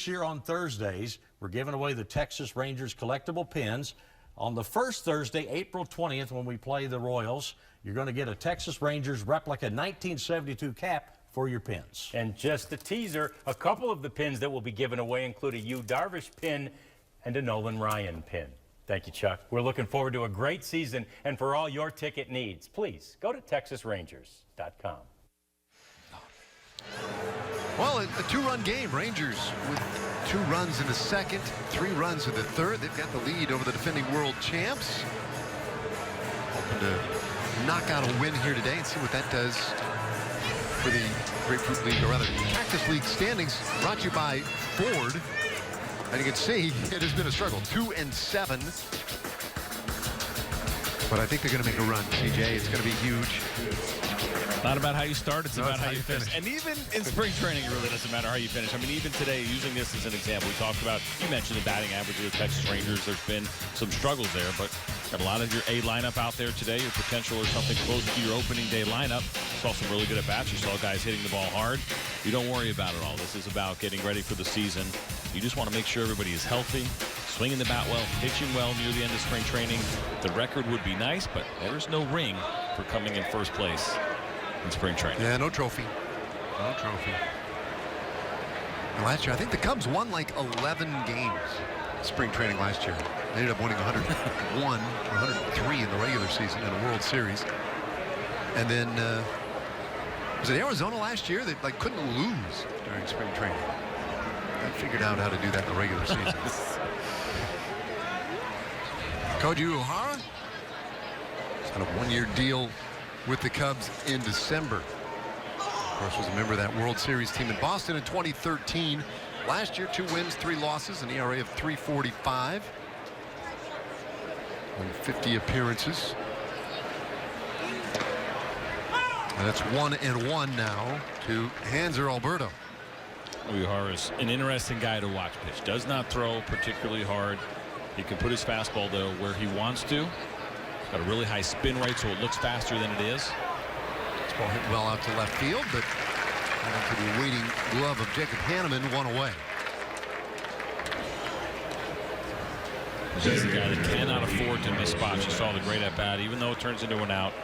year on Thursdays, we're giving away the Texas Rangers collectible pins. On the first Thursday, April 20th, when we play the Royals, you're going to get a Texas Rangers replica 1972 cap for your pins. And just a teaser, a couple of the pins that will be given away include a Yu Darvish pin and a Nolan Ryan pin. Thank you, Chuck. We're looking forward to a great season, and for all your ticket needs, please go to TexasRangers.com. Well, a two-run game. Rangers with 2 runs in the second, 3 runs in the third. They've got the lead over the defending world champs. Hoping to knock out a win here today and see what that does for the Grapefruit League, or rather the Cactus League standings, brought to you by Ford. And you can see it has been a struggle, 2-7. But I think they're going to make a run, CJ. It's going to be huge. Not about how you start, it's about how you finish. And even in spring training, it really doesn't matter how you finish. I mean, even today, using this as an example, we talked about, you mentioned the batting average of the Texas Rangers. There's been some struggles there, but got a lot of your A lineup out there today. Your potential or something close to your opening day lineup. Saw some really good at-bats. You saw guys hitting the ball hard. You don't worry about it all. This is about getting ready for the season. You just want to make sure everybody is healthy, swinging the bat well, pitching well near the end of spring training. The record would be nice, but there's no ring for coming in first place in spring training. Yeah, no trophy. No trophy. And last year, I think the Cubs won like 11 games spring training last year. They ended up winning 101 or 103 in the regular season in a World Series. And then, was it Arizona last year that like couldn't lose during spring training? They figured out how to do that in the regular season. Koji Uehara had a 1-year deal with the Cubs in December. Of course, was a member of that World Series team in Boston in 2013. Last year, 2 wins, 3 losses, an ERA of 3.45. And 50 appearances. And that's 1-1 now to Hanser Alberto. Uehara is an interesting guy to watch pitch. Does not throw particularly hard. He can put his fastball, though, where he wants to. He's got a really high spin rate, so it looks faster than it is. This ball hit well out to left field, but into the waiting glove of Jacob Hanneman, 1 away. He's a guy that cannot afford to miss spots. You saw the great at bat, even though it turns into an out.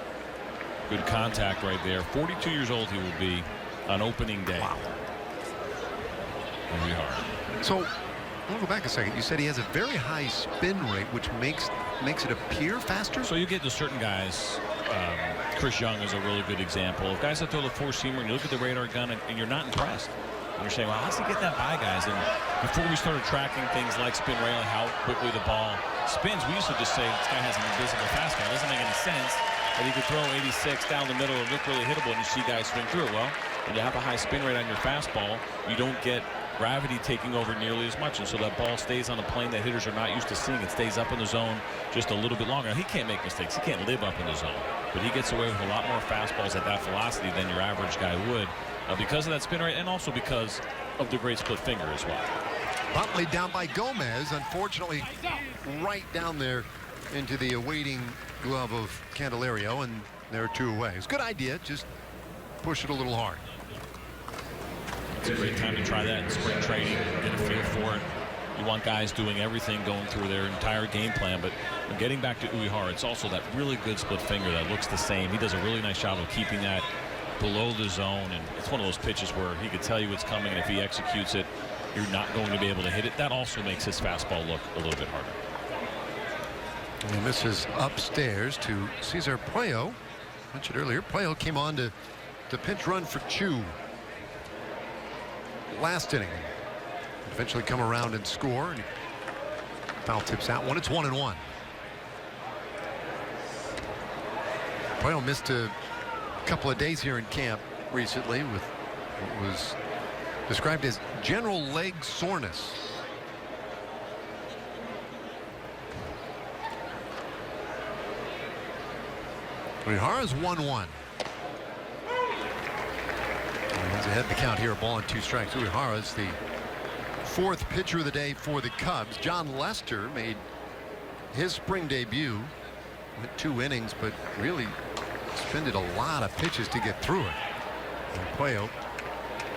Good contact right there. 42 years old he will be on opening day. Wow. Uehara. So I want to go back a second. You said he has a very high spin rate, which makes it appear faster. So you get to certain guys. Chris Young is a really good example of guys that throw the 4-seamer, and you look at the radar gun, and you're not impressed. And you're saying, well, how's he get that by, guys? And before we started tracking things like spin rate, how quickly the ball spins, we used to just say this guy has an invisible fastball. It doesn't make any sense that he could throw 86 down the middle and look really hittable, and you see guys swing through it. Well, when you have a high spin rate on your fastball, you don't get gravity taking over nearly as much, and so that ball stays on a plane that hitters are not used to seeing. It stays up in the zone just a little bit longer. He can't make mistakes. He can't live up in the zone, but he gets away with a lot more fastballs at that velocity than your average guy would, because of that spin rate and also because of the great split finger as well. Buntley down by Gomez, unfortunately right down there into the awaiting glove of Candelario, and they're 2 away. It's a good idea, just push it a little hard. It's a great time to try that in spring training, get a feel for it. You want guys doing everything, going through their entire game plan, but getting back to Uehara, it's also that really good split finger that looks the same. He does a really nice job of keeping that below the zone, and it's one of those pitches where he could tell you it's coming, and if he executes it, you're not going to be able to hit it. That also makes his fastball look a little bit harder. And this is upstairs to Cesar Puello. Mentioned earlier, Puello came on to pinch run for Chu last inning. Eventually come around and score, and foul tips that one. It's 1-1. Puello missed a couple of days here in camp recently with what was described as general leg soreness. Uehara's 1-1. He's ahead of the count here, a ball and 2 strikes. Uehara's the 4th pitcher of the day for the Cubs. John Lester made his spring debut, went 2 innings, but really expended a lot of pitches to get through it. And Puello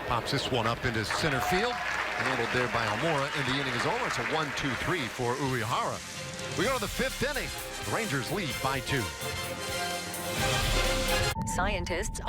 pops this one up into center field, handled there by Almora, and the inning is over. It's a 1-2-3 for Uehara. We go to the 5th inning. The Rangers lead by 2. Scientists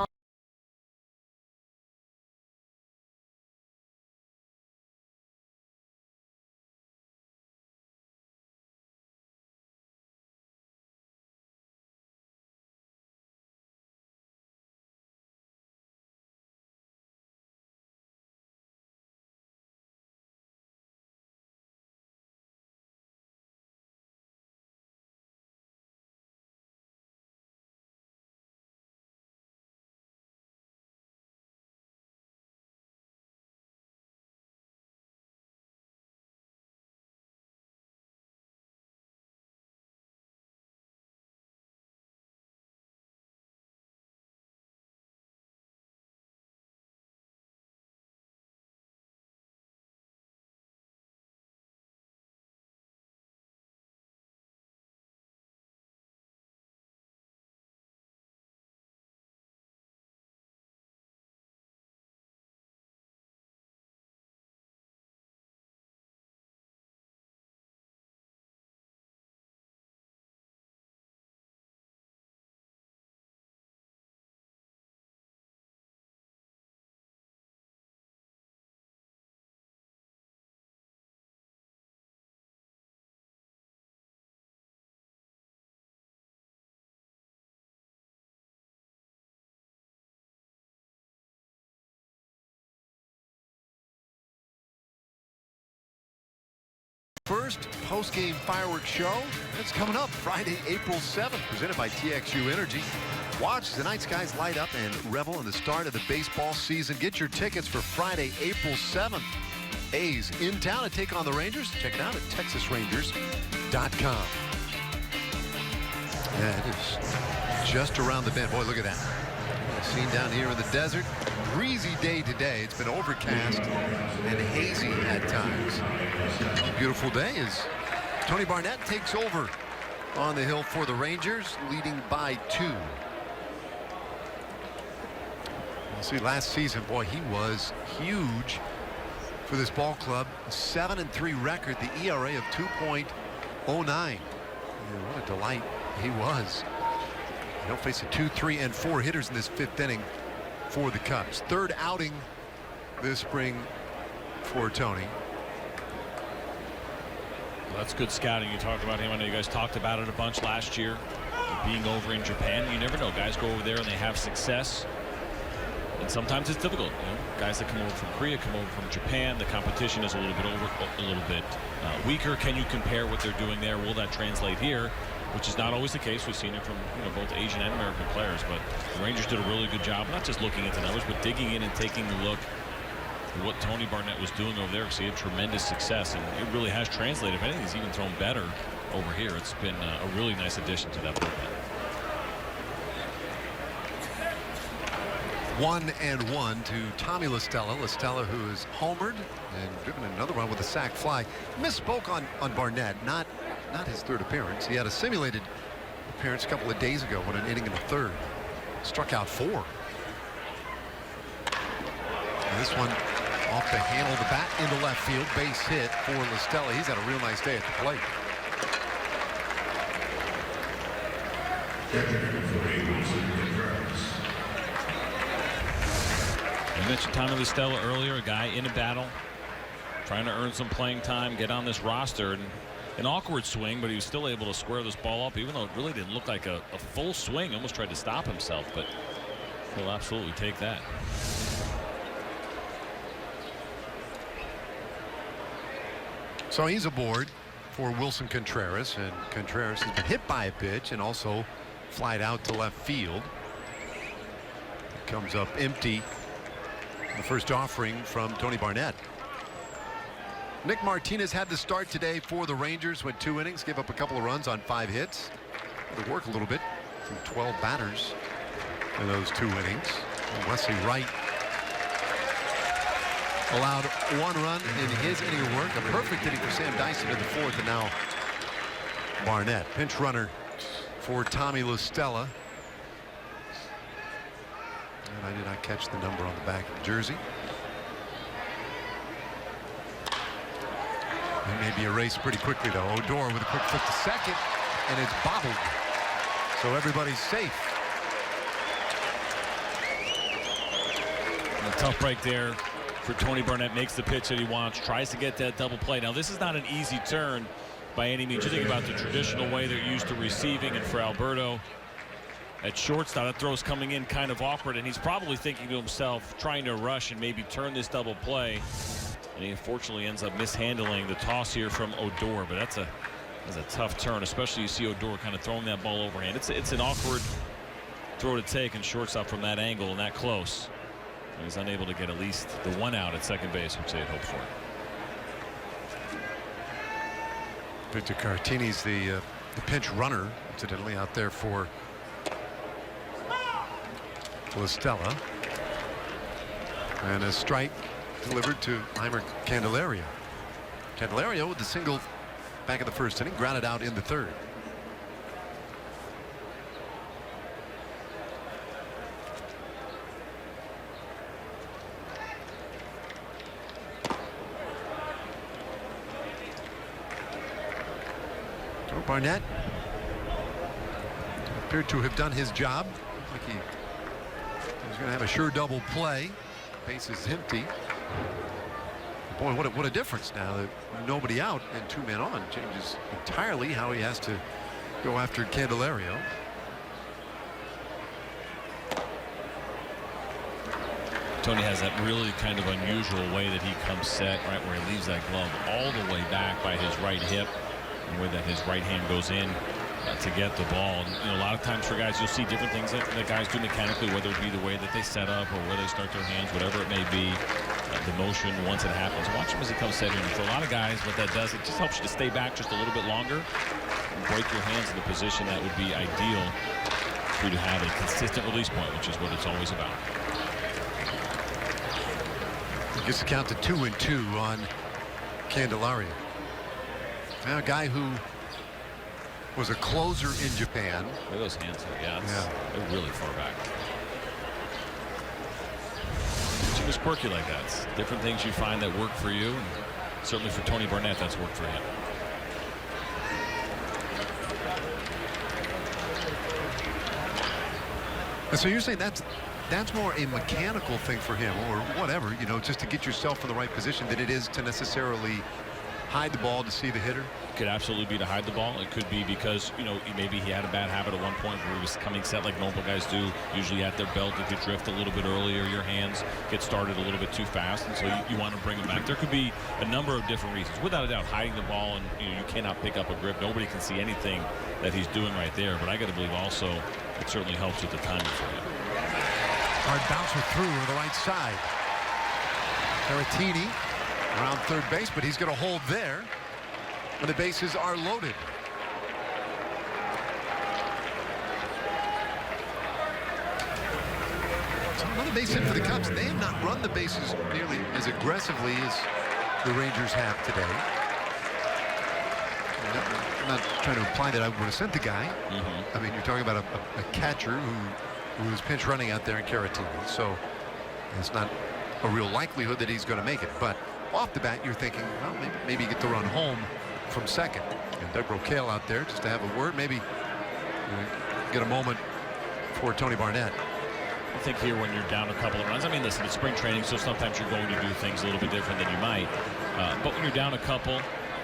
First post-game fireworks show. It's coming up Friday, April 7th, presented by TXU Energy. Watch the night skies light up and revel in the start of the baseball season. Get your tickets for Friday, April 7th. A's in town to take on the Rangers. Check it out at TexasRangers.com. Yeah, it is just around the bend. Boy, look at that. Seen down here in the desert. Breezy day today. It's been overcast and hazy at times. Beautiful day as Tony Barnett takes over on the hill for the Rangers, leading by 2. We'll see, last season, boy, he was huge for this ball club. A 7-3 record, the ERA of 2.09. What a delight he was. He'll face a 2, 3, and 4 hitters in this 5th inning for the Cubs. 3rd outing this spring for Tony. Well, that's good scouting. You talked about him. I know you guys talked about it a bunch last year. Being over in Japan, you never know. Guys go over there and they have success. And sometimes it's difficult. You know, guys that come over from Korea, come over from Japan. The competition is a little bit weaker. Can you compare what they're doing there? Will that translate here? Which is not always the case. We've seen it from both Asian and American players, but the Rangers did a really good job, not just looking at the numbers, but digging in and taking a look what Tony Barnett was doing over there, because he had tremendous success, and it really has translated. If anything, he's even thrown better over here. It's been a really nice addition to that bullpen. 1-1 to Tommy La Stella. La Stella, who is homered and driven another run with a sac fly. Misspoke on Barnett. Not his third appearance. He had a simulated appearance a couple of days ago when an inning in the third. Struck out 4. And this one off the handle of the bat into left field. Base hit for La Stella. He's had a real nice day at the plate. I mentioned Tommy La Stella earlier, a guy in a battle, trying to earn some playing time, get on this roster, and an awkward swing, but he was still able to square this ball up, even though it really didn't look like a full swing. Almost tried to stop himself, but he'll absolutely take that. So he's aboard for Wilson Contreras, and Contreras has been hit by a pitch and also flied out to left field. It comes up empty. The first offering from Tony Barnett. Nick Martinez had the start today for the Rangers. Went 2 innings, gave up a couple of runs on 5 hits. Had to work a little bit from 12 batters in those 2 innings. And Wesley Wright allowed 1 run in his inning of work. A perfect inning for Sam Dyson in the 4th, and now Barnett. Pinch runner for Tommy La Stella. And I did not catch the number on the back of the jersey. It may be erased pretty quickly, though. Odor with a quick flip to second, and it's bobbled. So everybody's safe. A tough break there for Tony Barnett. Makes the pitch that he wants, tries to get that double play. Now, this is not an easy turn by any means. You think about the traditional way they're used to receiving, and for Alberto at shortstop, that throw's coming in kind of awkward, and he's probably thinking to himself, trying to rush and maybe turn this double play. And he unfortunately ends up mishandling the toss here from Odor, but that's a tough turn, especially you see Odor kind of throwing that ball overhand. It's an awkward throw to take, and shortstop from that angle and that close. And he's unable to get at least the 1 out at second base, which they had hoped for. Victor Cartini's the pinch runner, incidentally, out there for La Stella. And a strike delivered to Heimer Candelario. Candelario with the single back of the first inning, grounded out in the third. So Barnett appeared to have done his job. Like he was going to have a sure double play. Base is empty. Boy, what a difference now that nobody out and 2 men on. Changes entirely how he has to go after Candelario. Tony has that really kind of unusual way that he comes set, right where he leaves that glove all the way back by his right hip, and where that his right hand goes in to get the ball. And, you know, a lot of times for guys, you'll see different things that guys do mechanically, whether it be the way that they set up or where they start their hands, whatever it may be. The motion once it happens. Watch him as he comes set in. For a lot of guys, what that does, it just helps you to stay back just a little bit longer and break your hands in the position that would be ideal for you to have a consistent release point, which is what it's always about. He gets the count to 2-2 on Candelario. Now a guy who was a closer in Japan. Look at those hands. Yeah, they're really far back. Pitching is quirky like that. It's different things you find that work for you, and certainly for Tony Barnett, that's worked for him. And so you're saying that's more a mechanical thing for him, or whatever, you know, just to get yourself in the right position, than it is to necessarily hide the ball to see the hitter? It could absolutely be to hide the ball. It could be because, you know, maybe he had a bad habit at one point where he was coming set like normal guys do, usually at their belt. If you drift a little bit earlier, your hands get started a little bit too fast, and so you want to bring them back. There could be a number of different reasons. Without a doubt, hiding the ball, and you cannot pick up a grip. Nobody can see anything that he's doing right there, but I got to believe also it certainly helps with the timing for him. Hard bouncer through to the right side. Caratini around third base, but he's going to hold there when the bases are loaded. So another base hit for the Cubs. They have not run the bases nearly as aggressively as the Rangers have today. I'm not trying to imply that I would have sent the guy. I mean, you're talking about a catcher who is pinch running out there in Caratini. So it's not a real likelihood that he's going to make it. But off the bat, you're thinking, well, maybe you get to run home from second. And Doug Rocaille out there just to have a word. Maybe get a moment for Tony Barnett. I think here when you're down a couple of runs, I mean, listen, it's spring training, so sometimes you're going to do things a little bit different than you might. But when you're down a couple,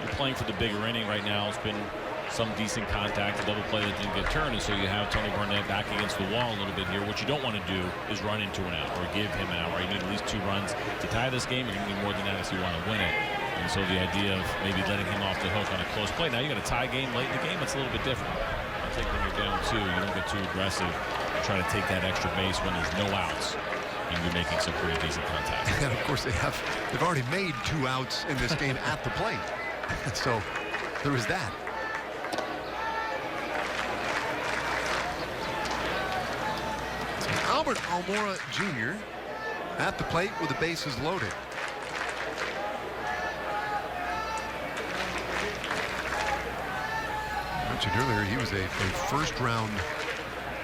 you're playing for the bigger inning right now. It's been some decent contact, a double play that didn't get turned, and so you have Tony Barnett back against the wall a little bit here. What you don't want to do is run into an out or give him an out. Right? You need at least 2 runs to tie this game. You're going to need more than that if you want to win it. And so the idea of maybe letting him off the hook on a close play. Now you got a tie game late in the game. It's a little bit different. I think when you're down 2, you don't get too aggressive. Try to take that extra base when there's no outs, and you're making some pretty decent contact. And of course they've already made 2 outs in this game at the plate. So there is that. Albert Almora Jr. at the plate with the bases loaded. I mentioned earlier he was a first-round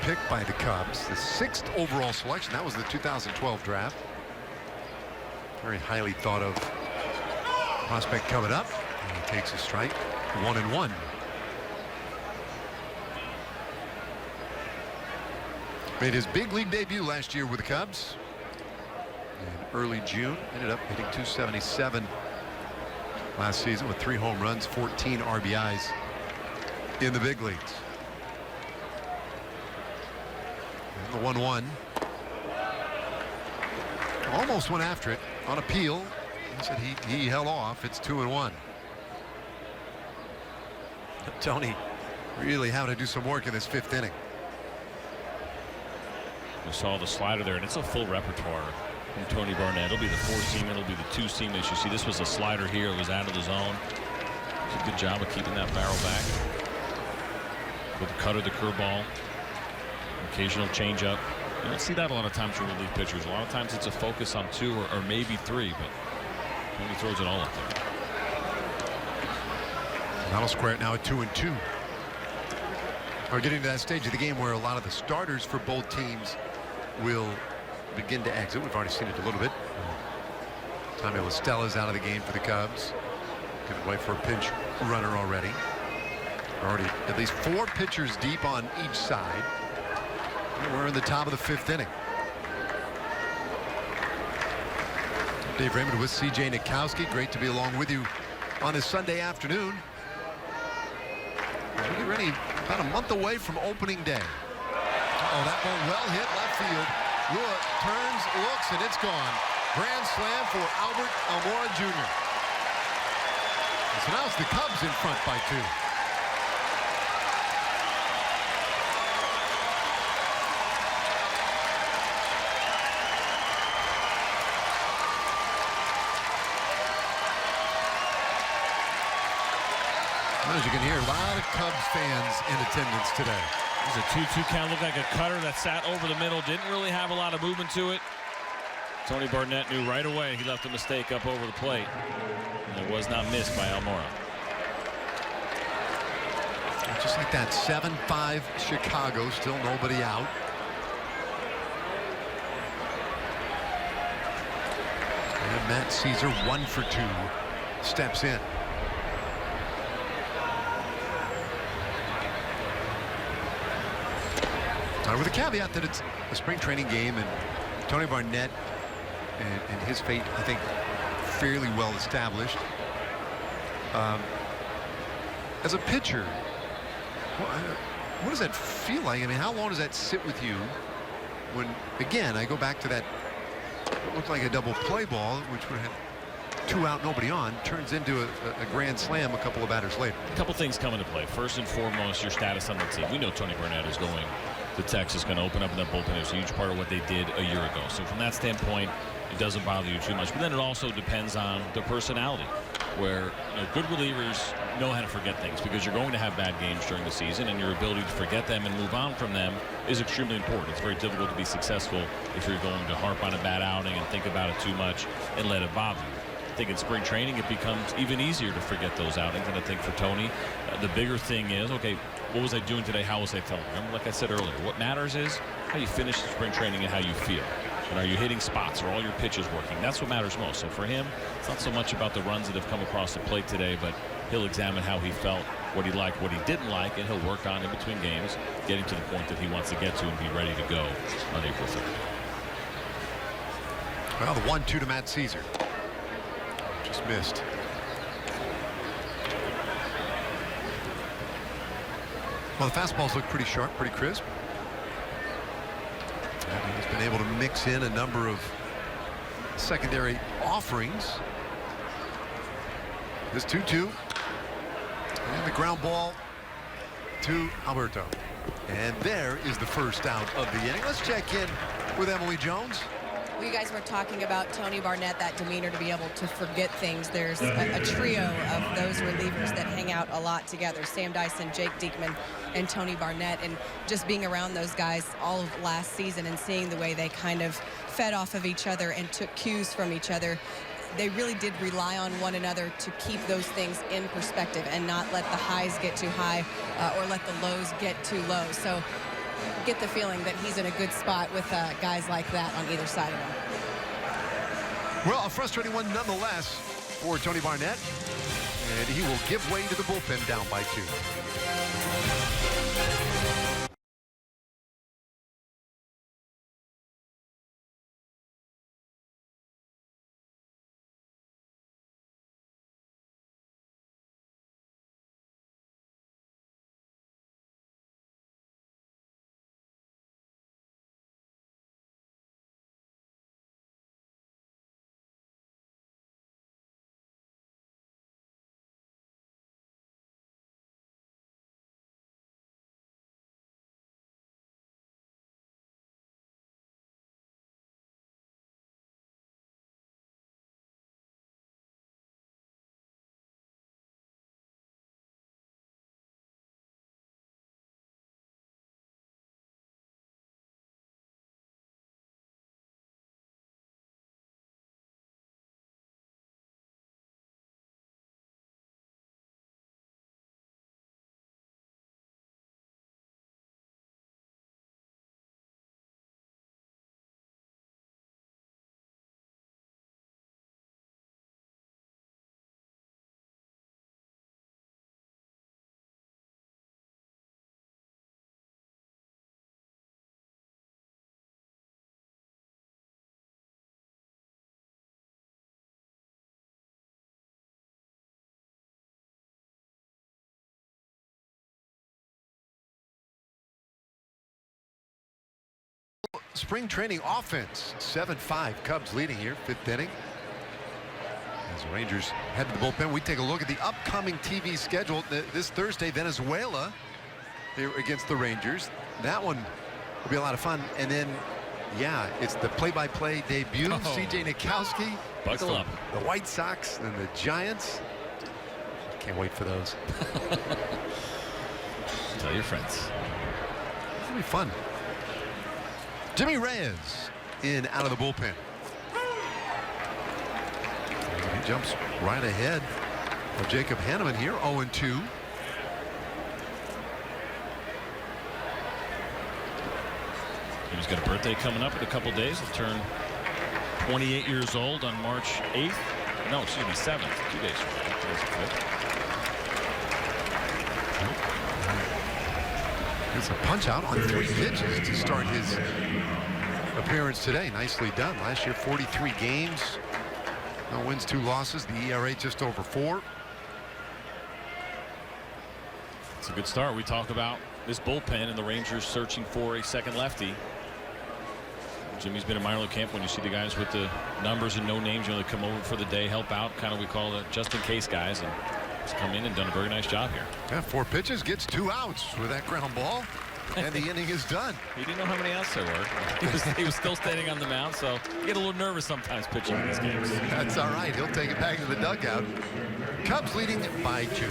pick by the Cubs, the 6th overall selection. That was the 2012 draft. Very highly thought of prospect coming up. And he takes a strike, 1-1. Made his big league debut last year with the Cubs in early June. Ended up hitting .277 last season with 3 home runs, 14 RBIs in the big leagues. And the 1-1. Almost went after it on appeal. He said he held off. It's 2-1. Tony really having to do some work in this 5th inning. We saw the slider there, and it's a full repertoire from Tony Barnett. It'll be the 4-seam, it'll be the 2-seam as you see. This was a slider here. It was out of the zone. It's a good job of keeping that barrel back. With the cutter, the curveball, occasional changeup. You don't see that a lot of times from relief pitchers. A lot of times it's a focus on 2 or maybe 3, but Tony throws it all up there. That'll square it now at 2-2. We're getting to that stage of the game where a lot of the starters for both teams will begin to exit. We've already seen it a little bit. Tommy La Stella's out of the game for the Cubs. Giving way for a pinch runner already. Already at least 4 pitchers deep on each side. And we're in the top of the 5th inning. Dave Raymond with CJ Nikowski. Great to be along with you on this Sunday afternoon. As we get ready, about a month away from opening day. Oh, that ball well hit left field. Rua turns, looks, and it's gone. Grand slam for Albert Almora Jr. So now it's the Cubs in front by 2. As you can hear, a lot of Cubs fans in attendance today. There's a 2-2 count. Looked like a cutter that sat over the middle. Didn't really have a lot of movement to it. Tony Barnett knew right away he left a mistake up over the plate. And it was not missed by Almora. Just like that, 7-5 Chicago. Still nobody out. And Matt Caesar, 1 for 2, steps in. With a caveat that it's a spring training game, and Tony Barnett and his fate, I think, fairly well established. As a pitcher, what does that feel like? I mean, how long does that sit with you when, again, I go back to that, what looked like a double play ball, which would have 2 out, nobody on, turns into a grand slam a couple of batters later. A couple things come into play. First and foremost, your status on the team. We know Tony Barnett is going to Texas, going to open up in that bullpen. It was a huge part of what they did a year ago. So from that standpoint, it doesn't bother you too much. But then it also depends on the personality, where good relievers know how to forget things, because you're going to have bad games during the season, and your ability to forget them and move on from them is extremely important. It's very difficult to be successful if you're going to harp on a bad outing and think about it too much and let it bother you. I think in spring training it becomes even easier to forget those outings, and I think for Tony, the bigger thing is, okay, what was I doing today? How was I feeling? Remember, like I said earlier, what matters is how you finish the spring training and how you feel. And are you hitting spots? Are all your pitches working? That's what matters most. So for him, it's not so much about the runs that have come across the plate today, but he'll examine how he felt, what he liked, what he didn't like, and he'll work on in between games, getting to the point that he wants to get to and be ready to go on April 3rd. Well, the 1-2 to Matt Caesar. Just missed. Well, the fastballs look pretty sharp, pretty crisp. And he's been able to mix in a number of secondary offerings. This 2-2. And the ground ball to Alberto. And there is the first out of the inning. Let's check in with Emily Jones. Well, you guys were talking about Tony Barnett, that demeanor to be able to forget things. There's a trio of those relievers that hang out a lot together. Sam Dyson, Jake Diekman, and Tony Barnett. And just being around those guys all of last season and seeing the way they kind of fed off of each other and took cues from each other, they really did rely on one another to keep those things in perspective and not let the highs get too high or let the lows get too low. So get the feeling that he's in a good spot with guys like that on either side of him. Well, a frustrating one nonetheless for Tony Barnett, and he will give way to the bullpen down by 2. Spring training offense, 7-5 Cubs leading here, 5th inning. As the Rangers head to the bullpen, we take a look at the upcoming TV schedule. This Thursday, Venezuela here against the Rangers. That one will be a lot of fun. And then, yeah, it's the play-by-play debut. CJ Nikowski, the White Sox and the Giants. Can't wait for those. Tell your friends. It'll be fun. Jimmy Reyes in out of the bullpen. And he jumps right ahead of Jacob Hanneman here, 0-2. He's got a birthday coming up in a couple days. He'll turn 28 years old on March 8th. No, excuse me, 7th. 2 days from now. Today's the 5th. It's a punch out on 3 pitches to start his appearance today. Nicely done. Last year, 43 games. No wins, 2 losses. The ERA just over 4. It's a good start. We talk about this bullpen and the Rangers searching for a second lefty. Jimmy's been in minor league camp. When you see the guys with the numbers and no names, they come over for the day, help out, kind of we call it just in case guys, and he's come in and done a very nice job here. Yeah, 4 pitches, gets 2 outs with that ground ball. and the inning is done. He didn't know how many outs there were. He was still standing on the mound, so you get a little nervous sometimes pitching in these games. That's all right. He'll take it back to the dugout. Cubs leading by 2.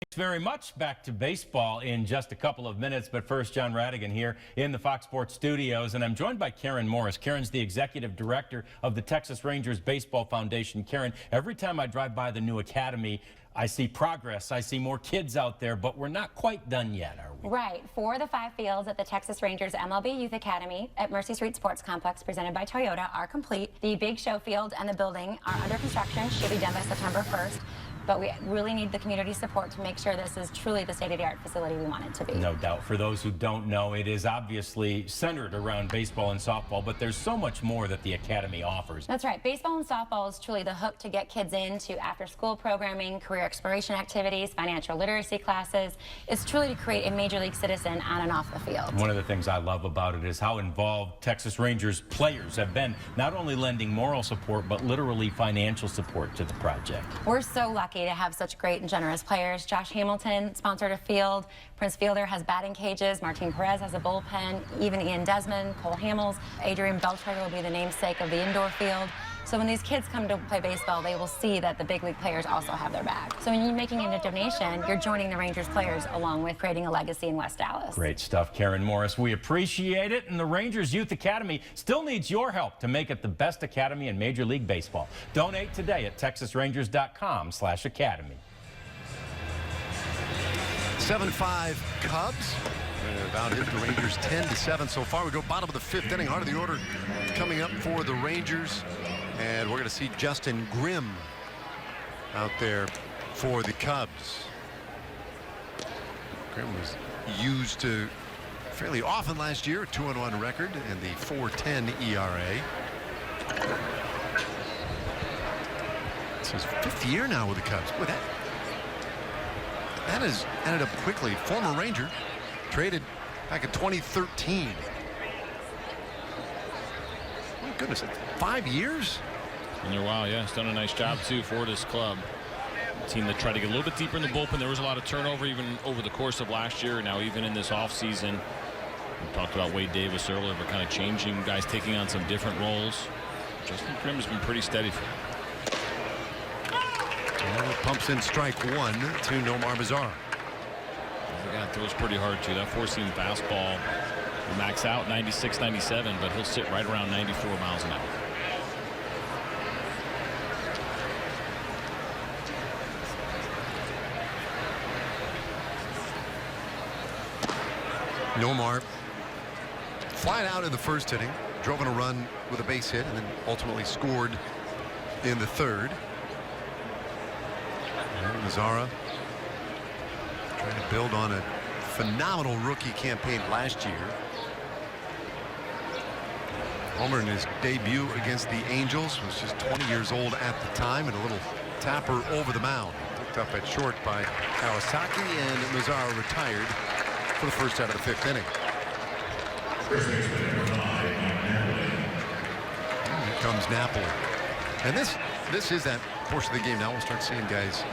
Thanks very much. Back to baseball in just a couple of minutes. But first, John Radigan here in the Fox Sports studios. And I'm joined by Karen Morris. Karen's the executive director of the Texas Rangers Baseball Foundation. Karen, every time I drive by the new academy, I see progress. I see more kids out there, but we're not quite done yet, are we? Right. 4 of the 5 fields at the Texas Rangers MLB Youth Academy at Mercy Street Sports Complex presented by Toyota are complete. The big show field and the building are under construction, should be done by September 1st. But we really need the community support to make sure this is truly the state-of-the-art facility we want it to be. No doubt. For those who don't know, it is obviously centered around baseball and softball, but there's so much more that the academy offers. That's right. Baseball and softball is truly the hook to get kids into after-school programming, career exploration activities, financial literacy classes. It's truly to create a major league citizen on and off the field. One of the things I love about it is how involved Texas Rangers players have been, not only lending moral support, but literally financial support to the project. We're so lucky to have such great and generous players. Josh Hamilton sponsored a field. Prince Fielder has batting cages. Martin Perez has a bullpen. Even Ian Desmond, Cole Hamels, Adrian Beltre will be the namesake of the indoor field. So when these kids come to play baseball, they will see that the big league players also have their back. So when you're making a donation, you're joining the Rangers players along with creating a legacy in West Dallas. Great stuff, Karen Morris. We appreciate it. And the Rangers Youth Academy still needs your help to make it the best academy in Major League Baseball. Donate today at texasrangers.com/academy. 7-5 Cubs. About hit the Rangers 10-7 so far. We go bottom of the 5th inning. Heart of the order coming up for the Rangers. And we're going to see Justin Grimm out there for the Cubs. Grimm was used fairly often last year, a 2-1 record and the 4.10 ERA. It's his 5th year now with the Cubs. Boy, that has ended up quickly. Former Ranger, traded back in 2013. My goodness, 5 years? And wow, yeah, he's done a nice job too for this club. A team that tried to get a little bit deeper in the bullpen. There was a lot of turnover even over the course of last year. Now even in this offseason, we talked about Wade Davis earlier, but kind of changing guys, taking on some different roles. Justin Grimm has been pretty steady for him. Pumps in strike 1 to Nomar Mazara. The guy throws pretty hard too. That 4-seam fastball will max out 96, 97, but he'll sit right around 94 miles an hour. Nomar flying out in the 1st inning, drove in a run with a base hit, and then ultimately scored in the 3rd. And Mazara trying to build on a phenomenal rookie campaign last year. Homer in his debut against the Angels was just 20 years old at the time, and a little tapper over the mound. Picked up at short by Kawasaki, and Mazara retired for the first out of the 5th inning. Here comes Napoli. And this is that portion of the game. Now we'll start seeing guys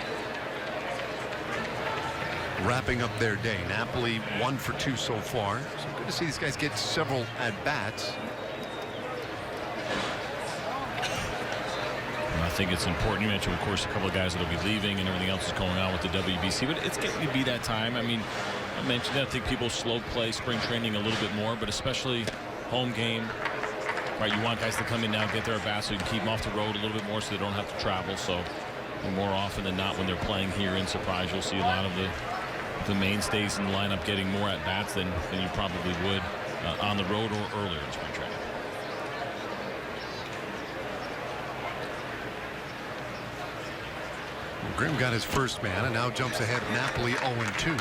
wrapping up their day. Napoli 1 for 2 so far. So good to see these guys get several at-bats. I think it's important. You mentioned, of course, a couple of guys that will be leaving and everything else is going on with the WBC, but it's getting to be that time. I mean, I mentioned that I think people slow play spring training a little bit more, but especially home game. Right, you want guys to come in now, get their at-bats so you can keep them off the road a little bit more so they don't have to travel. So more often than not, when they're playing here in Surprise, you'll see a lot of the mainstays in the lineup getting more at-bats than you probably would on the road or earlier in spring training. Grimm got his first man and now jumps ahead of Napoli 0-2.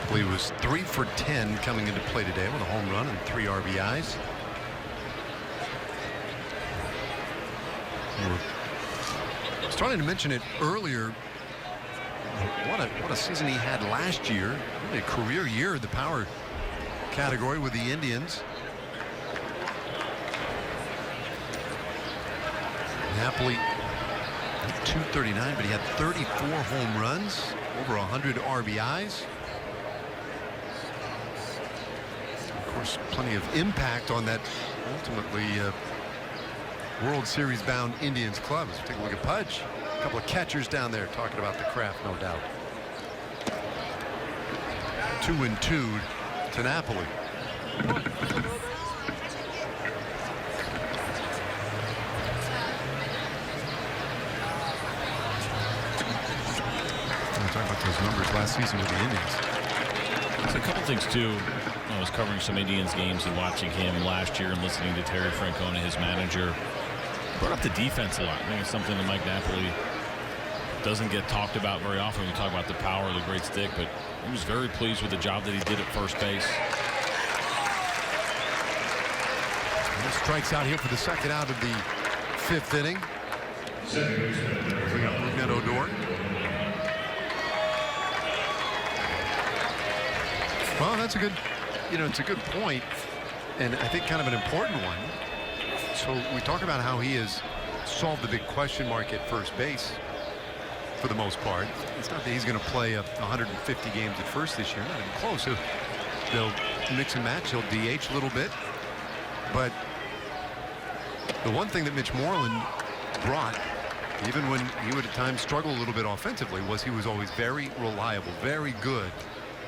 Napoli was 3 for 10 coming into play today with a home run and 3 RBIs. I was trying to mention it earlier. What a season he had last year. Really a career year in the power category with the Indians. Napoli 239, but he had 34 home runs, over 100 RBIs. Of course, plenty of impact on that ultimately World Series bound Indians club. Let's take a look at Pudge. A couple of catchers down there talking about the craft, no doubt. 2-2 to Napoli. Talk about those numbers last season with the Indians. So a couple things too. I was covering some Indians games and watching him last year and listening to Terry Francona, his manager. Brought up the defense a lot. I think it's something that Mike Napoli doesn't get talked about very often. We talk about the power of the great stick, but he was very pleased with the job that he did at first base. And strikes out here for the second out of the 5th inning. We got Rougned Odor. Well, that's a good, it's a good point, and I think kind of an important one. So we talk about how he has solved the big question mark at first base for the most part. It's not that he's going to play 150 games at first this year, not even close. They'll mix and match. He'll DH a little bit, but the one thing that Mitch Moreland brought, even when he would at times struggle a little bit offensively, was he was always very reliable, very good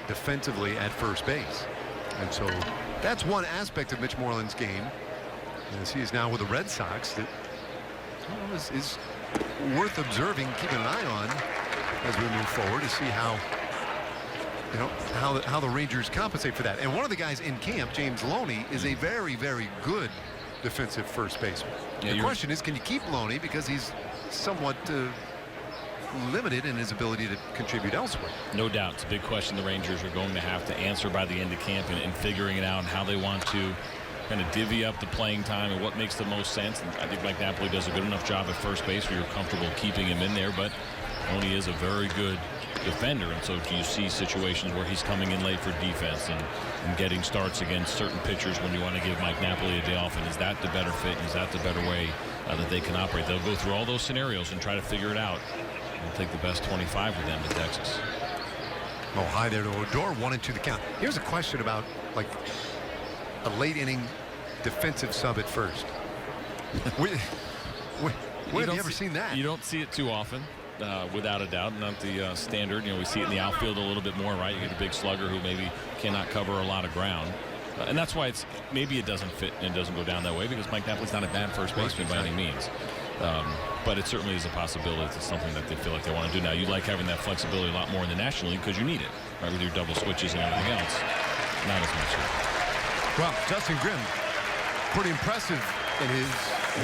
defensively at first base. And so that's one aspect of Mitch Moreland's game, as he is now with the Red Sox, that is worth observing, keeping an eye on as we move forward to see how how the Rangers compensate for that. And one of the guys in camp, James Loney, is a very, very good defensive first baseman. The question is, can you keep Loney, because he's somewhat limited in his ability to contribute elsewhere? No doubt. It's a big question the Rangers are going to have to answer by the end of camp, and figuring it out and how they want to kind of divvy up the playing time and what makes the most sense. And I think Mike Napoli does a good enough job at first base where you're comfortable keeping him in there, but Loney is a very good defender, and so do you see situations where he's coming in late for defense and getting starts against certain pitchers when you want to give Mike Napoli a day off, and is that the better fit, and is that the better way that they can operate? They'll go through all those scenarios and try to figure it out. We'll take the best 25 with them to Texas. Oh, hi there to Odor, 1-2 the count. Here's a question about like a late inning defensive sub at first. When have you ever seen that? You don't see it too often, without a doubt. Not the standard. We see it in the outfield a little bit more, right? You get a big slugger who maybe cannot cover a lot of ground. And that's why maybe it doesn't fit and it doesn't go down that way, because Mike Napoli's not a bad first baseman by any means. But it certainly is a possibility. It's something that they feel like they want to do. Now, you like having that flexibility a lot more in the National League because you need it, right? With your double switches and everything else. Not as much here. Well, Justin Grimm, pretty impressive in his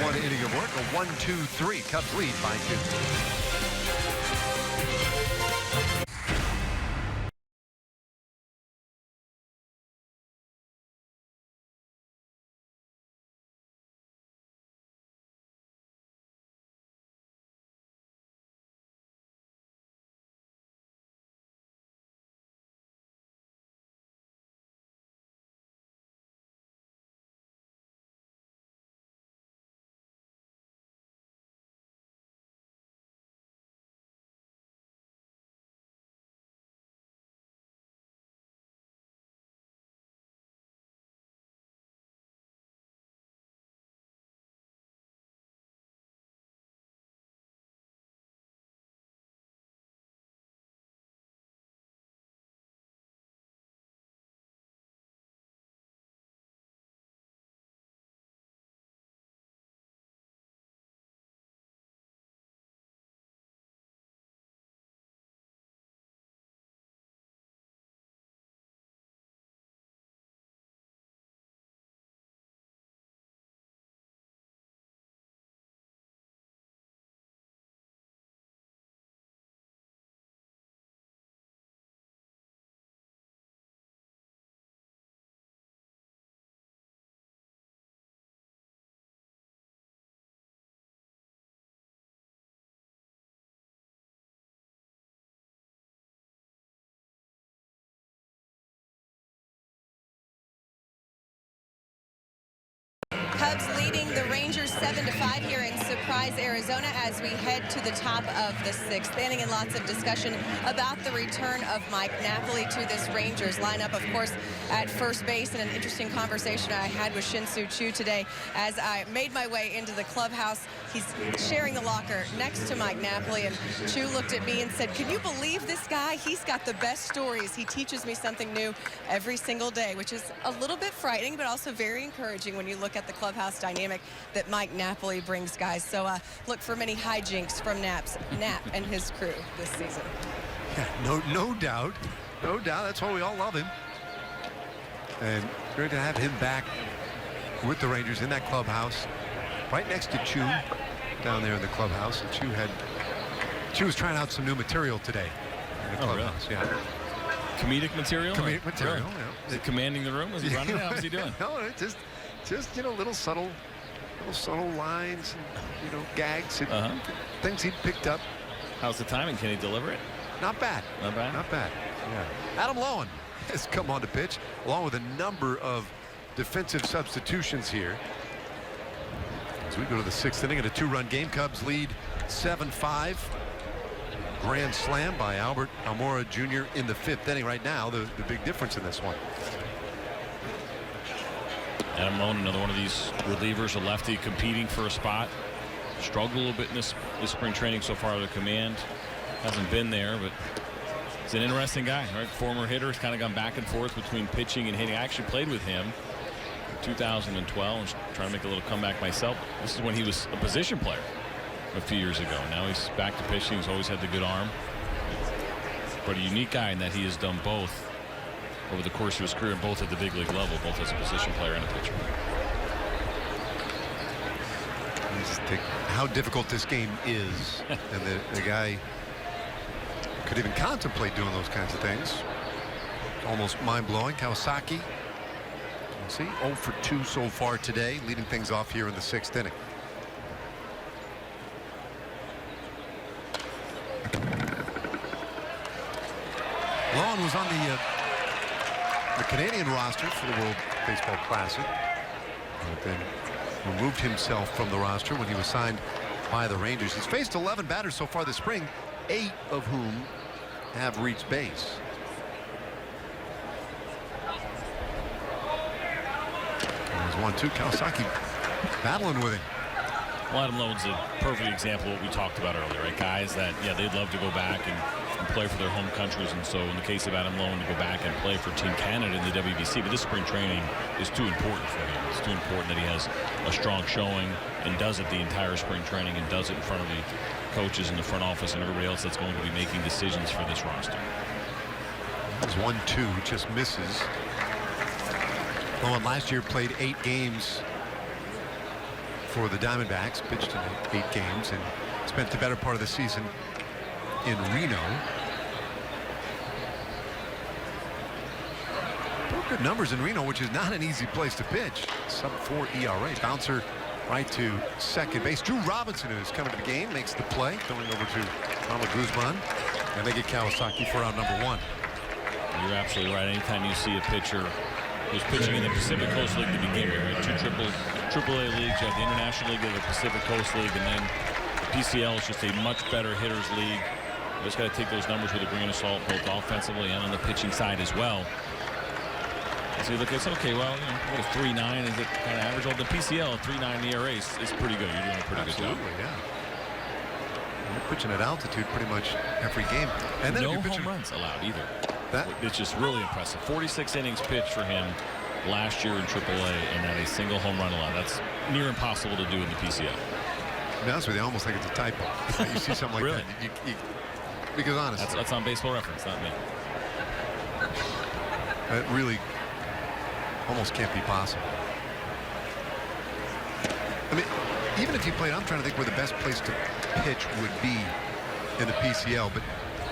one inning of work. A 1-2-3 Cubs lead by 2. 7-5 here in Surprise, Arizona, as we head to the top of the 6th inning, and lots of discussion about the return of Mike Napoli to this Rangers lineup. Of course, at first base, and an interesting conversation I had with Shin-Soo Choo today as I made my way into the clubhouse. He's sharing the locker next to Mike Napoli, and Choo looked at me and said, "Can you believe this guy? He's got the best stories. He teaches me something new every single day," which is a little bit frightening, but also very encouraging when you look at the clubhouse dynamic that Mike Napoli brings, guys. So look for many hijinks from Nap and his crew this season. Yeah, no doubt. No doubt. That's why we all love him. And great to have him back with the Rangers in that clubhouse, right next to Choo down there in the clubhouse. And Choo was trying out some new material today in the clubhouse. Really? Yeah. Comedic material? Comedic material, really? yeah. Is it commanding the room? Is he running? How's he doing? No, it's just little subtle lines and gags and things he'd picked up. How's the timing? Can he deliver it? Not bad. Not bad? Not bad. Yeah. Adam Lowen has come on to pitch, along with a number of defensive substitutions here. As we go to the 6th inning in a 2-run game, Cubs lead 7-5. Grand slam by Albert Almora Jr. in the 5th inning. Right now, the big difference in this one. Adam Lowen, another one of these relievers, a lefty competing for a spot. Struggled a little bit in this spring training so far. The command hasn't been there, but he's an interesting guy, right? Former hitter, has kind of gone back and forth between pitching and hitting. I actually played with him in 2012. I was trying to make a little comeback myself. This is when he was a position player a few years ago. Now he's back to pitching. He's always had the good arm, but a unique guy in that he has done both over the course of his career, both at the big league level, both as a position player and a pitcher. Just think how difficult this game is, and the guy could even contemplate doing those kinds of things. Almost mind-blowing. Kawasaki, let's see, 0 for 2 so far today, leading things off here in the 6th inning. Lowen was on the Canadian roster for the World Baseball Classic, but then removed himself from the roster when he was signed by the Rangers. He's faced 11 batters so far this spring, 8 of whom have reached base. There's 1-2. Kawasaki battling with him. Well, Adam Lowen's a perfect example of what we talked about earlier, right? Guys that, yeah, they'd love to go back and play for their home countries, and so in the case of Adam Lowen, to go back and play for Team Canada in the WBC, but this spring training is too important for him. It's too important that he has a strong showing and does it the entire spring training, and does it in front of the coaches in the front office and everybody else that's going to be making decisions for this roster. There's 1-2, just misses. Lowen last year played 8 games for the Diamondbacks, pitched in 8 games, and spent the better part of the season in Reno. Good numbers in Reno, which is not an easy place to pitch. Sub-4 ERA. Bouncer right to second base. Drew Robinson, who's coming to the game, makes the play, going over to Ronald Guzman, and they get Kawasaki for out number 1. You're absolutely right. Anytime you see a pitcher who's pitching in the Pacific Coast League to begin with, right? 2 AAA leagues. You have the International League and the Pacific Coast League, and then the PCL is just a much better hitters league. You just got to take those numbers with a grain of salt, both offensively and on the pitching side as well. So you look at it, okay, well, what a 3.9 is it kind of average? Well, the PCL 3.9 ERA is pretty good. You're doing a pretty good job. Absolutely, yeah. You're pitching at altitude pretty much every game. And then no home runs allowed either. That, it's just really impressive. 46 innings pitched for him last year in AAA, and not a single home run allowed. That's near impossible to do in the PCL. To be honest with you, I almost think it's a typo. You see something like really? that. Because honestly, that's on Baseball Reference, not me. It really almost can't be possible. I mean, even if you played, I'm trying to think where the best place to pitch would be in the PCL, but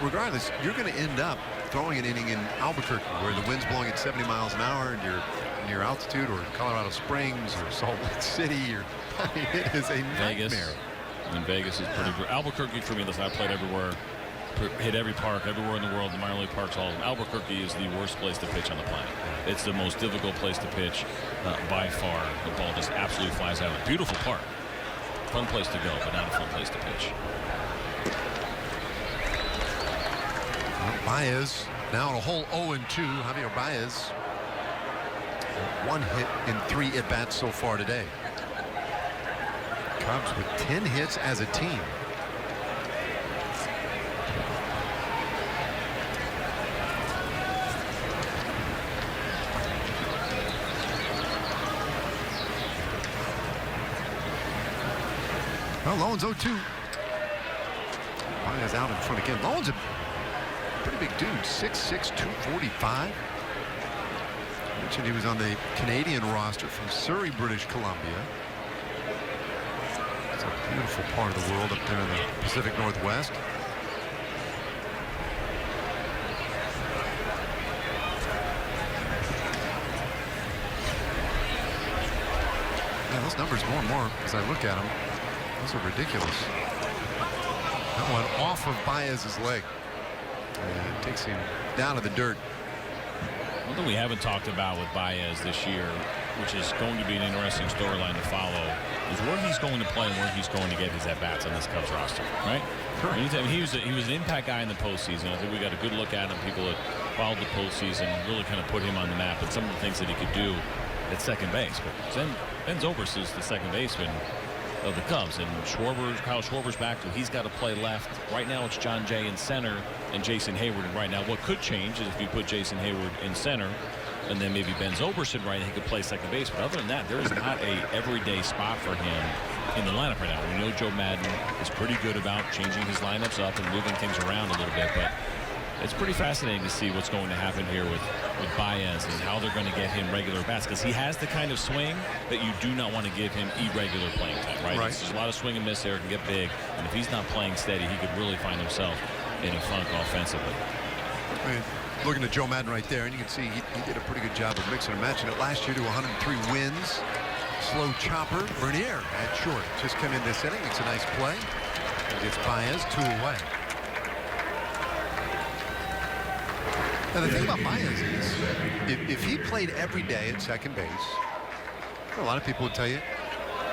regardless, you're going to end up throwing an inning in Albuquerque where the wind's blowing at 70 miles an hour and you're near altitude, or Colorado Springs or Salt Lake City, or I mean, it is a Vegas. nightmare. And Vegas is pretty good. Albuquerque for me, listen, I played everywhere, hit every park everywhere in the world, the minor league parks, all of them. Albuquerque is the worst place to pitch on the planet. It's the most difficult place to pitch by far. The ball just absolutely flies out. Beautiful park, Fun place to go, but not a fun place to pitch. Baez now on a whole 0-2. Javier Baez, 1 hit in 3 at-bats so far today. Cubs with 10 hits as a team. Well, Lowen's 0-2. Baez out in front again. Lowen's a pretty big dude, 6'6", 245. I mentioned he was on the Canadian roster from Surrey, British Columbia. It's a beautiful part of the world up there in the Pacific Northwest. Yeah, those numbers more and more as I look at them, those are ridiculous. That one off of Baez's leg. And takes him down to the dirt. One thing we haven't talked about with Baez this year, which is going to be an interesting storyline to follow, is where he's going to play and where he's going to get his at-bats on this Cubs roster, right? Correct. Anytime he was an impact guy in the postseason. I think we got a good look at him. People that followed the postseason really kind of put him on the map, and some of the things that he could do at second base. But Ben Zobrist is the second baseman of the Cubs, and Kyle Schwarber's back, so he's got to play left. Right now it's John Jay in center and Jason Hayward in right. Now what could change is if you put Jason Hayward in center and then maybe Ben Zobrist in right, he could play second base. But other than that, there is not a everyday spot for him in the lineup right now. We know Joe Madden is pretty good about changing his lineups up and moving things around a little bit, but it's pretty fascinating to see what's going to happen here with Baez and how they're going to get him regular bats, because he has the kind of swing that you do not want to give him irregular playing time, right? There's a lot of swing and miss there, can get big, and if he's not playing steady, he could really find himself in a funk offensively. I mean, looking at Joe Madden right there, and you can see he did a pretty good job of mixing and matching it last year to 103 wins. Slow chopper, Bernier at short. Just come in this inning, makes a nice play. And gets Baez 2 away. Now, the thing about Baez is, if he played every day at second base, a lot of people would tell you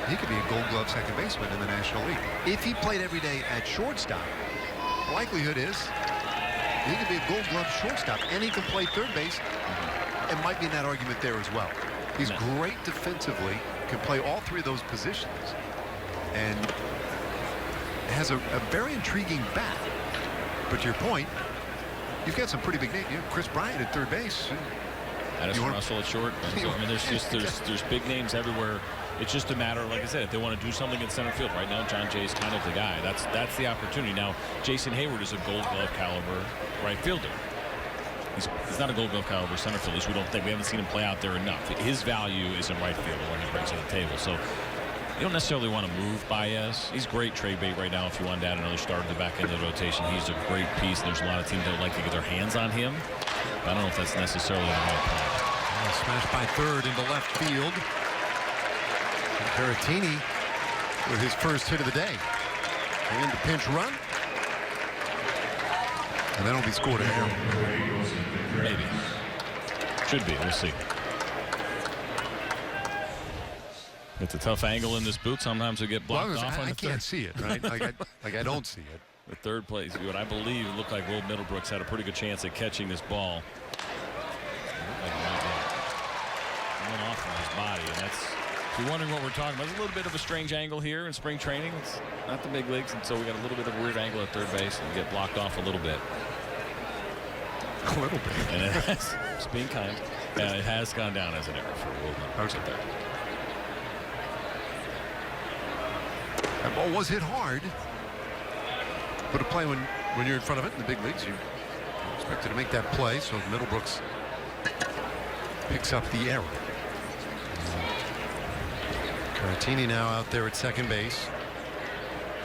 he could be a Gold Glove second baseman in the National League. If he played every day at shortstop, the likelihood is he could be a Gold Glove shortstop, and he can play third base. It might be in that argument there as well. He's great defensively, can play all 3 of those positions, and has a very intriguing bat. But to your point, you've got some pretty big names. You have Chris Bryant at third base. Addison Russell at short. So, I mean, there's big names everywhere. It's just a matter, like I said, if they want to do something in center field. Right now, John Jay's kind of the guy. That's the opportunity. Now, Jason Hayward is a Gold Glove caliber right fielder. He's not a Gold Glove caliber center fielder. We haven't seen him play out there enough. His value is in right field, what he brings to the table. So you don't necessarily want to move Baez. He's great trade bait right now if you want to add another starter to the back end of the rotation. He's a great piece. There's a lot of teams that would like to get their hands on him. But I don't know if that's necessarily the right plan. Smashed by third into left field. Caratini with his first hit of the day. And the pinch run. And that'll be scored at him. Maybe. Should be. We'll see. It's a tough angle in this boot. Sometimes we get blocked off on the third. I can't see it, right? like I don't see it. The third place, what I believe it looked like Will Middlebrooks had a pretty good chance at catching this ball. Like it went off from his body, and that's, if you're wondering what we're talking about, it's a little bit of a strange angle here in spring training. It's not the big leagues, and so we got a little bit of a weird angle at third base and get blocked off a little bit. A little bit. And it has, just being kind, it has gone down as an error for Will Middlebrooks there. That ball was hit hard. But a play when you're in front of it in the big leagues, you expected to make that play. So Middlebrooks picks up the error. Caratini now out there at second base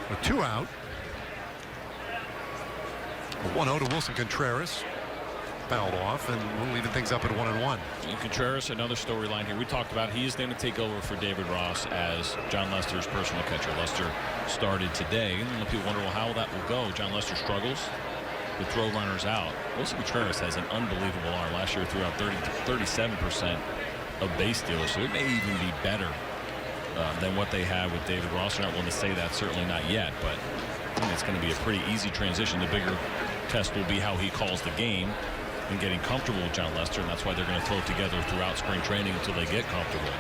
with 2 out. A 1-0 to Wilson Contreras. Fouled off, and we'll even things up at 1-1. And Contreras, another storyline here. We talked about he is going to take over for David Ross as John Lester's personal catcher. Lester started today, and people wonder, well, how that will go. John Lester struggles to throw runners out. Wilson Contreras has an unbelievable arm. Last year threw out 37% of base stealers, so it may even be better than what they have with David Ross. They're not willing to say that, certainly not yet, but I think it's going to be a pretty easy transition. The bigger test will be how he calls the game and getting comfortable with John Lester, and that's why they're going to throw it together throughout spring training until they get comfortable.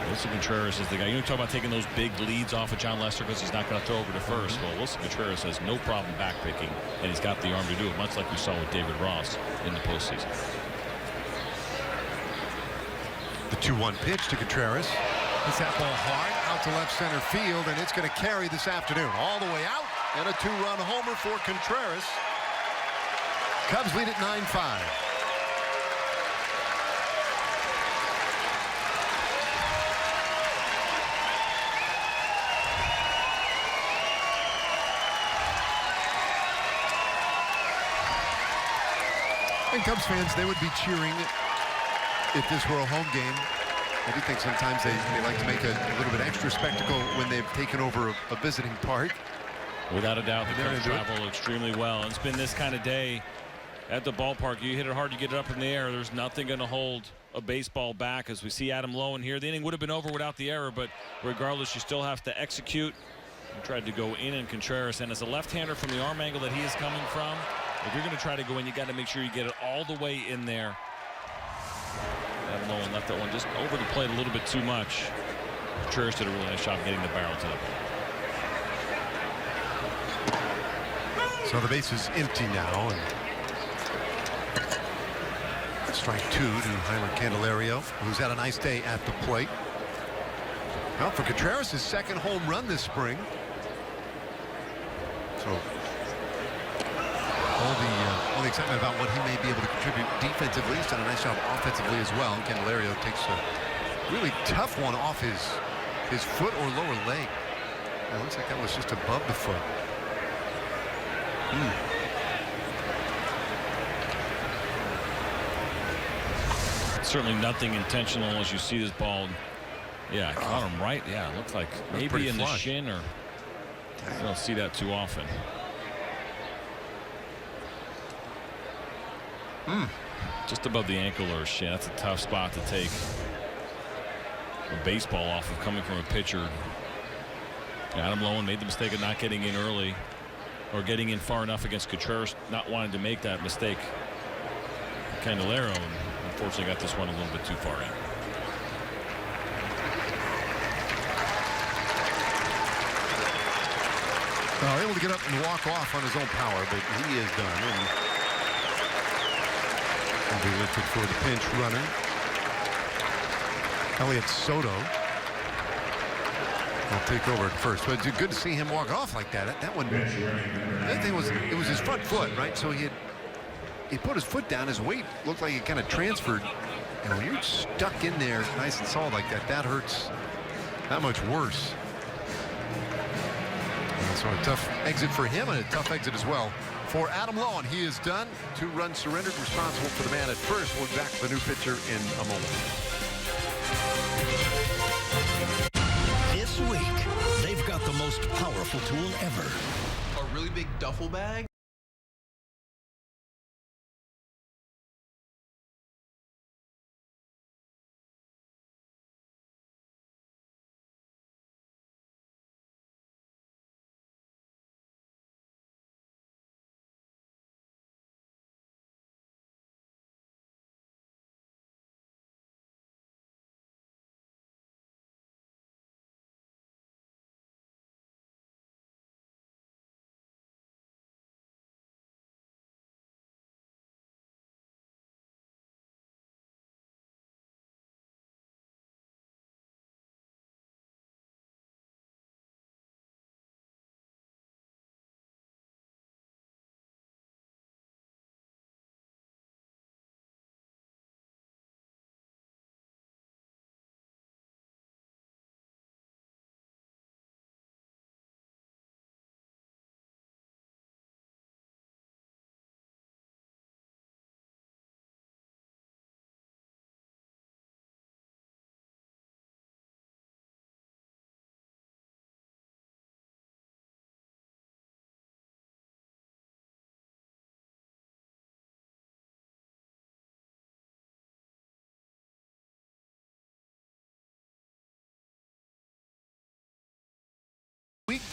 Wilson Contreras is the guy. You talk about taking those big leads off of John Lester because he's not going to throw over to first. Well, Wilson Contreras has no problem backpicking, and he's got the arm to do it, much like we saw with David Ross in the postseason. The 2-1 pitch to Contreras. Hits that ball hard out to left center field, and it's going to carry this afternoon all the way out, and a 2-run homer for Contreras. Cubs lead at 9-5. And Cubs fans, they would be cheering if this were a home game. I do think sometimes they like to make a little bit extra spectacle when they've taken over a visiting park. Without a doubt, the Cubs travel extremely well. And it's been this kind of day at the ballpark. You hit it hard, you get it up in the air. There's nothing going to hold a baseball back. As we see Adam Loewen here, the inning would have been over without the error, but regardless, you still have to execute. He tried to go in, and Contreras, and as a left-hander from the arm angle that he is coming from, if you're going to try to go in, you got to make sure you get it all the way in there. Adam Loewen left that one just over the plate a little bit too much. Contreras did a really nice job getting the barrel to the ball. So the base is empty now, and strike 2 to Hyler Candelario, who's had a nice day at the plate. Well, for Contreras, his second home run this spring. So all the excitement about what he may be able to contribute defensively. He's done a nice job offensively as well. And Candelario takes a really tough one off his foot or lower leg. It looks like that was just above the foot. Certainly nothing intentional as you see this ball. Yeah, caught him right. Yeah, it looks like maybe in the shin, or you don't see that too often. Just above the ankle or shin. That's a tough spot to take a baseball off of, coming from a pitcher. Adam Loewen made the mistake of not getting in early, or getting in far enough against Contreras, not wanting to make that mistake. Candelario, unfortunately, got this one a little bit too far in. Able to get up and walk off on his own power, but he is done. And will be lifted for the pinch runner. Elliott Soto will take over at first. But it's good to see him walk off like that. That one, that thing was, it was his front foot, right? So he put his foot down. His weight looked like it kind of transferred. And when you're stuck in there nice and solid like that, that hurts that much worse. So a tough exit for him, and a tough exit as well for Adam Loewen. He is done. 2 runs surrendered, responsible for the man at first. We'll be back with a new pitcher in a moment. This week, they've got the most powerful tool ever. A really big duffel bag?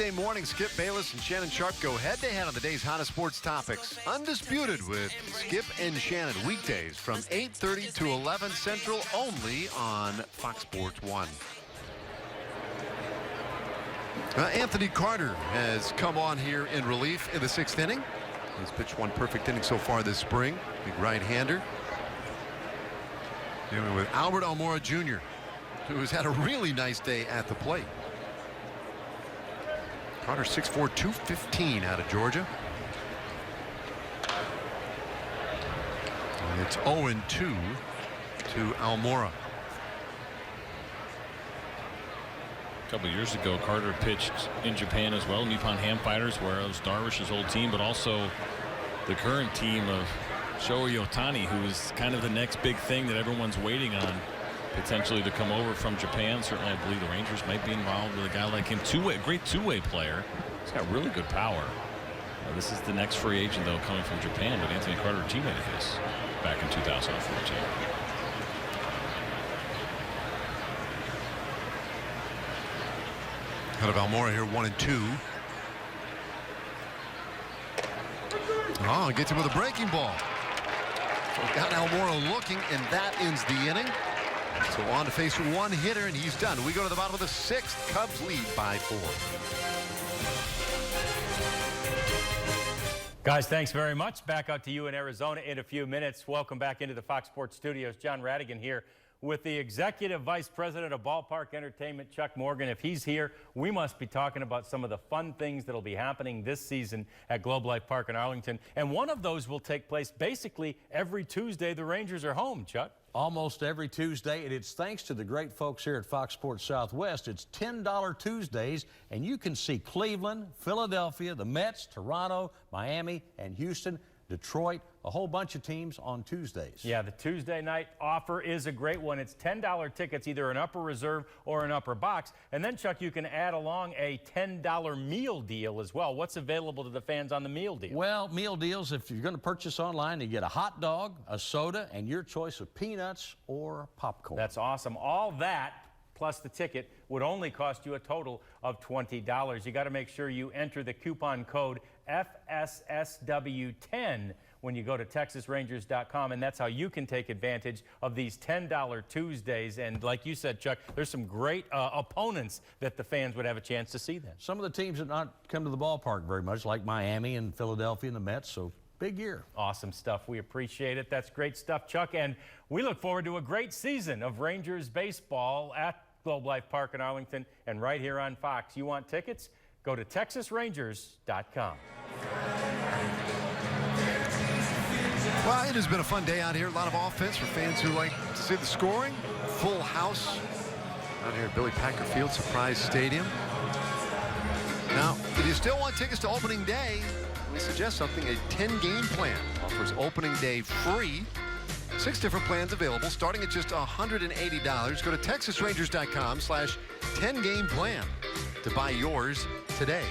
weekday morning, Skip Bayless and Shannon Sharp go head-to-head on the day's hottest sports topics. Undisputed with Skip and Shannon weekdays from 8:30 to 11 Central only on Fox Sports 1. Anthony Carter has come on here in relief in the 6th inning. He's pitched one perfect inning so far this spring. Big right-hander. Dealing with Albert Almora Jr., who has had a really nice day at the plate. Carter 6'4", 215 out of Georgia. And it's 0-2 to Almora. A couple of years ago, Carter pitched in Japan as well, Nippon Ham Fighters, where it was Darvish's old team, but also the current team of Shohei Ohtani, who is kind of the next big thing that everyone's waiting on, potentially to come over from Japan. Certainly, I believe the Rangers might be involved with a guy like him. Great two-way player. He's got really good power. This is the next free agent, though, coming from Japan, but Anthony Carter, a teammate of his back in 2014. Out of Almora here, 1-2. Oh, gets him with a breaking ball. So got Almora looking, and that ends the inning. So on to face one hitter, and he's done. We go to the bottom of the 6th. Cubs lead by 4. Guys, thanks very much. Back out to you in Arizona in a few minutes. Welcome back into the Fox Sports Studios. John Radigan here with the Executive Vice President of Ballpark Entertainment, Chuck Morgan. If he's here, we must be talking about some of the fun things that will be happening this season at Globe Life Park in Arlington. And one of those will take place basically every Tuesday the Rangers are home, Chuck. Almost every Tuesday, and it's thanks to the great folks here at Fox Sports Southwest. It's $10 Tuesdays, and you can see Cleveland, Philadelphia, the Mets, Toronto, Miami, and Houston, Detroit, a whole bunch of teams on Tuesdays. Yeah, the Tuesday night offer is a great one. It's $10 tickets, either an upper reserve or an upper box. And then, Chuck, you can add along a $10 meal deal as well. What's available to the fans on the meal deal? Well, meal deals, if you're going to purchase online, you get a hot dog, a soda, and your choice of peanuts or popcorn. That's awesome. All that plus the ticket would only cost you a total of $20. You got to make sure you enter the coupon code FSSW10 when you go to TexasRangers.com, and that's how you can take advantage of these $10 Tuesdays. And like you said, Chuck, there's some great opponents that the fans would have a chance to see then. Some of the teams that not come to the ballpark very much, like Miami and Philadelphia and the Mets, so big year. Awesome stuff. We appreciate it. That's great stuff, Chuck, and we look forward to a great season of Rangers baseball at Globe Life Park in Arlington and right here on Fox. You want tickets? Go to TexasRangers.com. Well, it has been a fun day out here. A lot of offense for fans who like to see the scoring. Full house out here at Billy Packer Field, Surprise Stadium. Now, if you still want tickets to opening day, we suggest something. A 10-game plan offers opening day free. 6 different plans available, starting at just $180. Go to TexasRangers.com/10-game plan to buy yours today.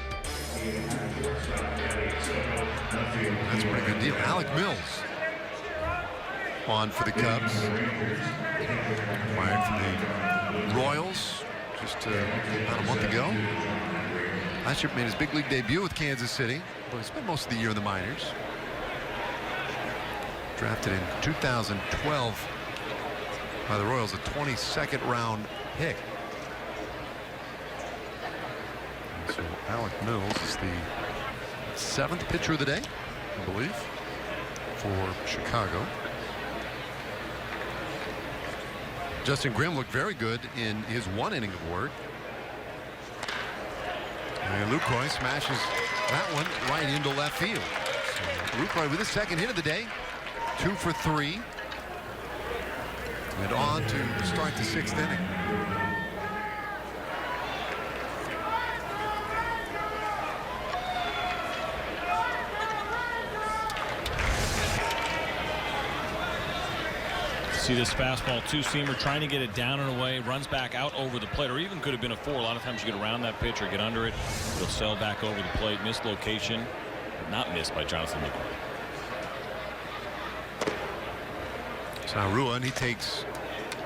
That's a pretty good deal. Alec Mills on for the Cubs. Acquired from the Royals just about a month ago. Last year made his big league debut with Kansas City, but he spent most of the year in the minors. Drafted in 2012 by the Royals, a 22nd round pick. And so Alec Mills is the 7th pitcher of the day, I believe, for Chicago. Justin Grimm looked very good in his 1 inning of work. And Lucroy smashes that one right into left field. So Lucroy with his 2nd hit of the day. 2 for 3. And on to start the 6th inning. See this fastball two-seamer trying to get it down and away, runs back out over the plate, or even could have been a 4. A lot of times you get around that pitch or get under it. It'll sail back over the plate. Missed location, but not missed by Jonathan Lucroy. So now Rua, and he takes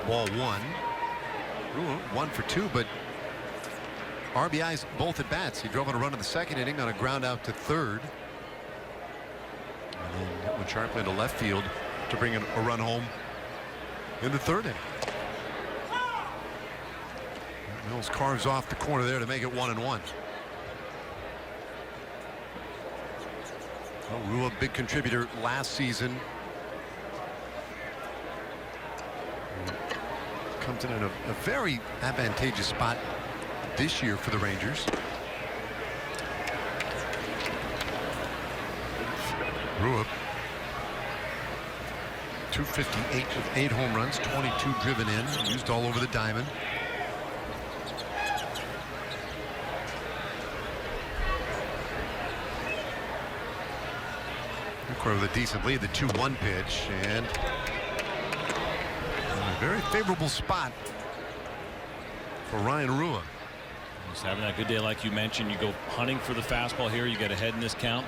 ball 1. Rua 1 for 2, but RBIs both at bats. He drove on a run in the second inning on a ground out to third. And then that went sharply into left field to bring in a run home in the third inning. Mills carves off the corner there to make it 1-1. Well, Rua, big contributor last season. Comes in a very advantageous spot this year for the Rangers. Rua, 258 with 8 home runs, 22 driven in, used all over the diamond. With a decent lead, the 2-1 pitch, and a very favorable spot for Ryan Rua. He's having that good day like you mentioned. You go hunting for the fastball here. You get ahead in this count.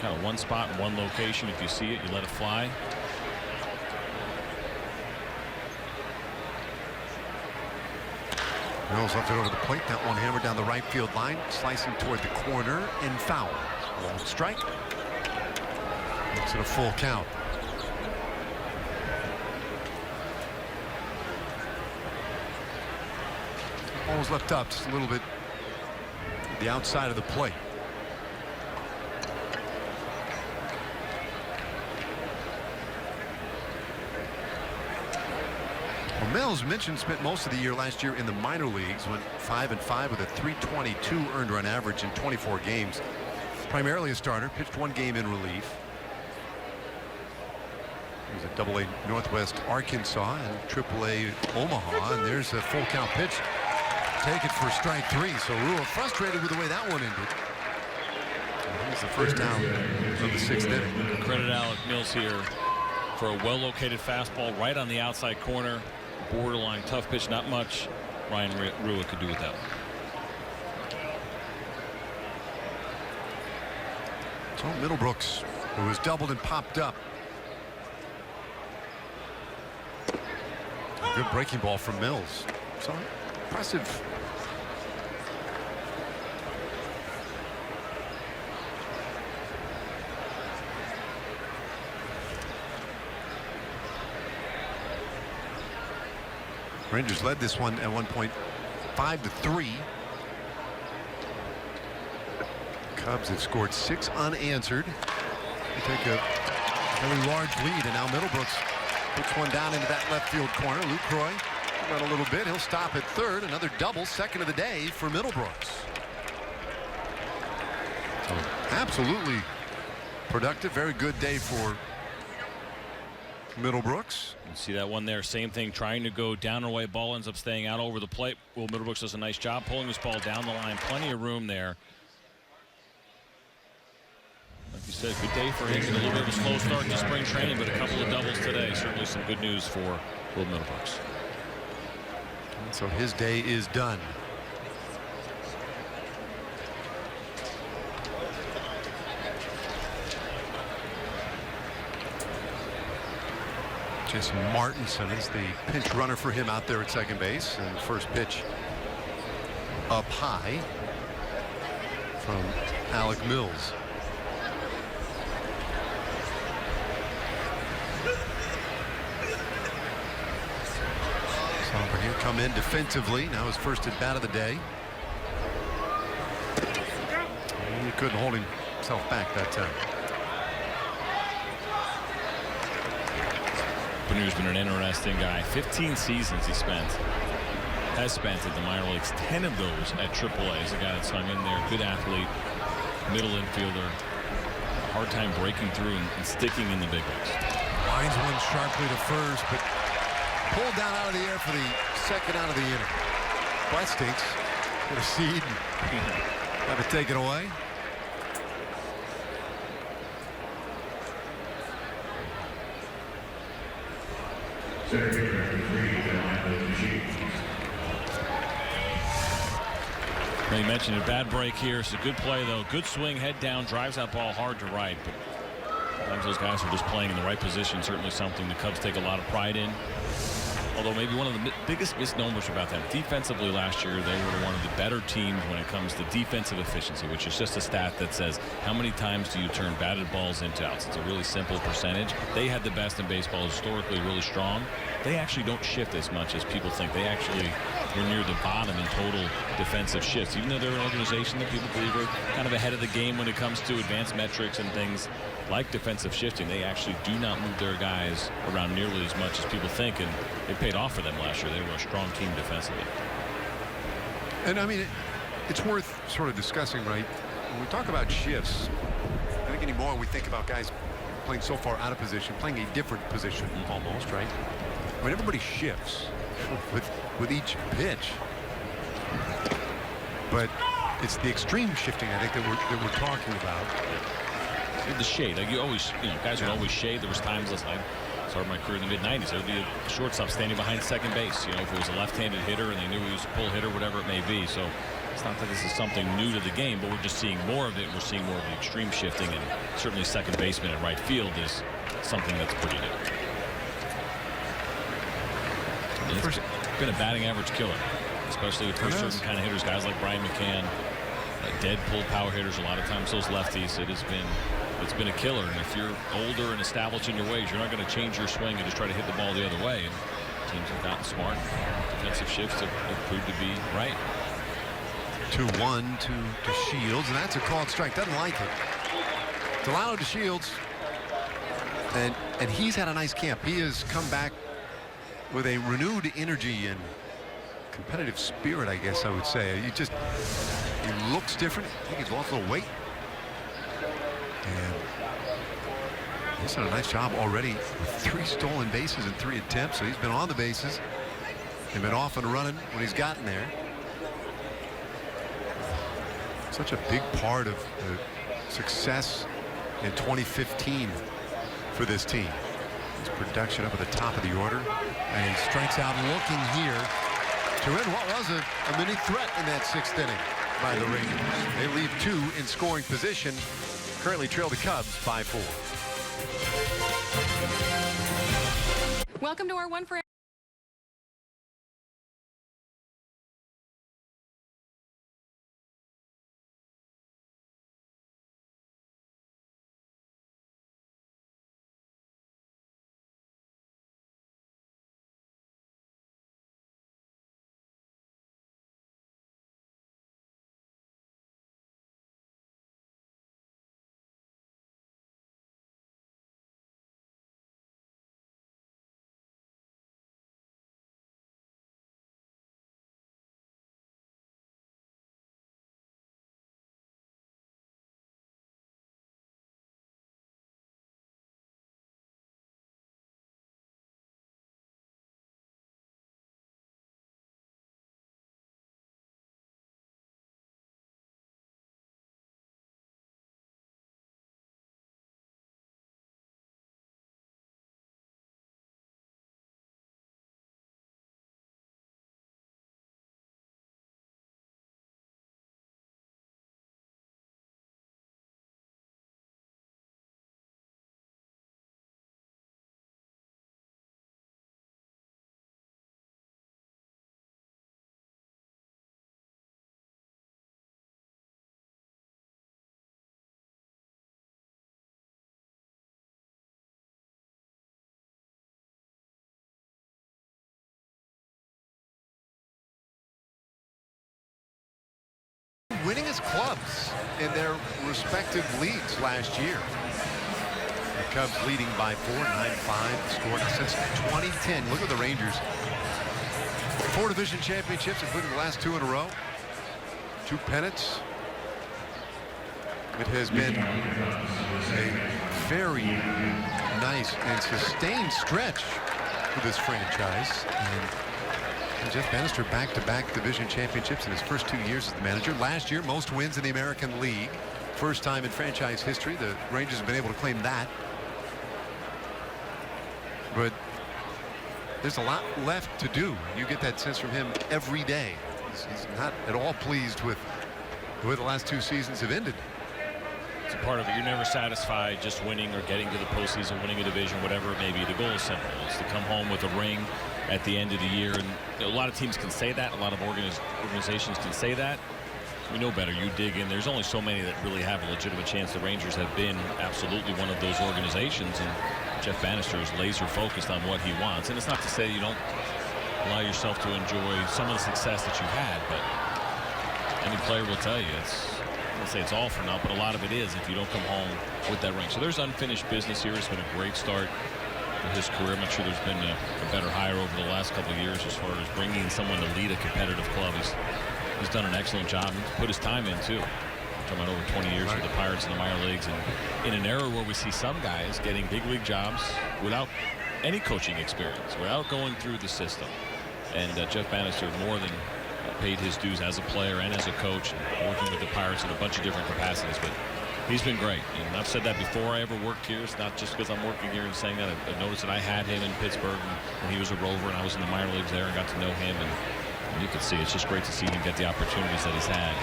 Kind of one spot in one location. If you see it, you let it fly. Mills left it over the plate. That one hammered down the right field line, slicing toward the corner and foul. Long strike. Makes it a full count. Ball was left up just a little bit the outside of the plate. Well, Mills mentioned spent most of the year last year in the minor leagues, went 5-5 with a .322 earned run average in 24 games. Primarily a starter, pitched 1 game in relief. He was at AA Northwest Arkansas and AAA Omaha, and there's a full count pitch. Take it for strike 3. So Rua frustrated with the way that one ended. He's the first down of the 6th inning. Credit Alec Mills here for a well-located fastball right on the outside corner. Borderline tough pitch, not much Ryan Rua could do with that one. So Middlebrooks, who was doubled and popped up. A good breaking ball from Mills. So impressive. Rangers led this one at one point 5-3. Cubs have scored 6 unanswered. They take a very large lead, and now Middlebrooks puts one down into that left field corner. Lucroy run a little bit. He'll stop at third. Another double, second of the day for Middlebrooks. So absolutely productive. Very good day for Middlebrooks. You see that one there, same thing, trying to go down and away. Ball ends up staying out over the plate. Will Middlebrooks does a nice job pulling this ball down the line. Plenty of room there. Like you said, good day for him. A little bit of a slow start to spring training, but a couple of doubles today. Certainly some good news for Will Middlebrooks. And so his day is done. Jason Martinson is the pinch runner for him out there at second base, and the first pitch up high from Alec Mills. So here come in defensively. Now his first at bat of the day. And he couldn't hold himself back that time. Panu's been an interesting guy. 15 seasons has spent at the minor leagues. 10 of those at AAA. He's a guy that's hung in there. Good athlete, middle infielder. Hard time breaking through and sticking in the big leagues. Lines one sharply to first, but pulled down out of the air for the second out of the inning. That stinks. Get a seed. Have it taken away. You mentioned a bad break here. It's a good play, though. Good swing, head down, drives that ball hard to right. But sometimes those guys are just playing in the right position. Certainly something the Cubs take a lot of pride in. Although maybe one of the biggest misnomers about them, defensively last year, they were one of the better teams when it comes to defensive efficiency, which is just a stat that says how many times do you turn batted balls into outs. It's a really simple percentage. They had the best in baseball, historically really strong. They actually don't shift as much as people think. They actually were near the bottom in total defensive shifts, even though they're an organization that people believe are kind of ahead of the game when it comes to advanced metrics and things like defensive shifting. They actually do not move their guys around nearly as much as people think, and it paid off for them last year. They were a strong team defensively. And I mean, it's worth sort of discussing, right? When we talk about shifts, I think anymore we think about guys playing so far out of position, playing a different position almost, right? I mean, everybody shifts with each pitch, but it's the extreme shifting, I think, that we're talking about. The shade, like you always, guys would always shade. There was times last night, started my career in the mid-90s, there would be a shortstop standing behind second base, if it was a left-handed hitter and they knew he was a pull hitter, whatever it may be. So it's not that this is something new to the game, but we're just seeing more of it. We're seeing more of the extreme shifting, and certainly second baseman and right field is something that's pretty new. It's been a batting average killer, especially for certain kind of hitters, guys like Brian McCann, dead pull power hitters. A lot of times those lefties, it's been a killer. And if you're older and established in your ways, you're not going to change your swing and just try to hit the ball the other way. And teams have gotten smart. Defensive shifts have proved to be right. 2-1 to Shields, and that's a called strike. Doesn't like it. Delano to Shields, and he's had a nice camp. He has come back with a renewed energy and competitive spirit, I guess I would say. He looks different. I think he's lost a little weight. And he's done a nice job already with 3 stolen bases in 3 attempts. So he's been on the bases and been off and running when he's gotten there. Such a big part of the success in 2015 for this team. His production up at the top of the order, and he strikes out looking here to end what was a mini threat in that 6th inning by the Rangers. They leave 2 in scoring position, currently trail the Cubs 5-4. Welcome to our One for winningest clubs in their respective leagues last year. The Cubs leading by 4, 9-5, scored since 2010. Look at the Rangers. 4 division championships, including the last 2 in a row. 2 pennants. It has been a very nice and sustained stretch for this franchise. And Jeff Bannister back-to-back division championships in his first 2 years as the manager. Last year, most wins in the American League. First time in franchise history. The Rangers have been able to claim that. But there's a lot left to do. You get that sense from him every day. He's not at all pleased with the way the last 2 seasons have ended. It's a part of it. You're never satisfied just winning or getting to the postseason, winning a division, whatever it may be. The goal is simple. It's to come home with a ring at the end of the year. And a lot of teams can say that. A lot of organizations can say that. We know better. You dig in. There's only so many that really have a legitimate chance. The Rangers have been absolutely one of those organizations, and Jeff Bannister is laser focused on what he wants. And it's not to say you don't allow yourself to enjoy some of the success that you've had, but any player will tell you I won't say it's all for naught, but a lot of it is if you don't come home with that ring. So there's unfinished business here. It's been a great start to his career. I'm not sure there's been a better hire over the last couple of years as far as bringing someone to lead a competitive club. He's done an excellent job and put his time in too. Talking about over 20 years with the Pirates in the minor leagues, and in an era where we see some guys getting big league jobs without any coaching experience, without going through the system. And Jeff Bannister more than paid his dues as a player and as a coach, and working with the Pirates in a bunch of different capacities. But he's been great. And I've said that before I ever worked here. It's not just because I'm working here and saying that. I noticed that I had him in Pittsburgh when he was a Rover, and I was in the minor leagues there and got to know him. And you can see it's just great to see him get the opportunities that he's had,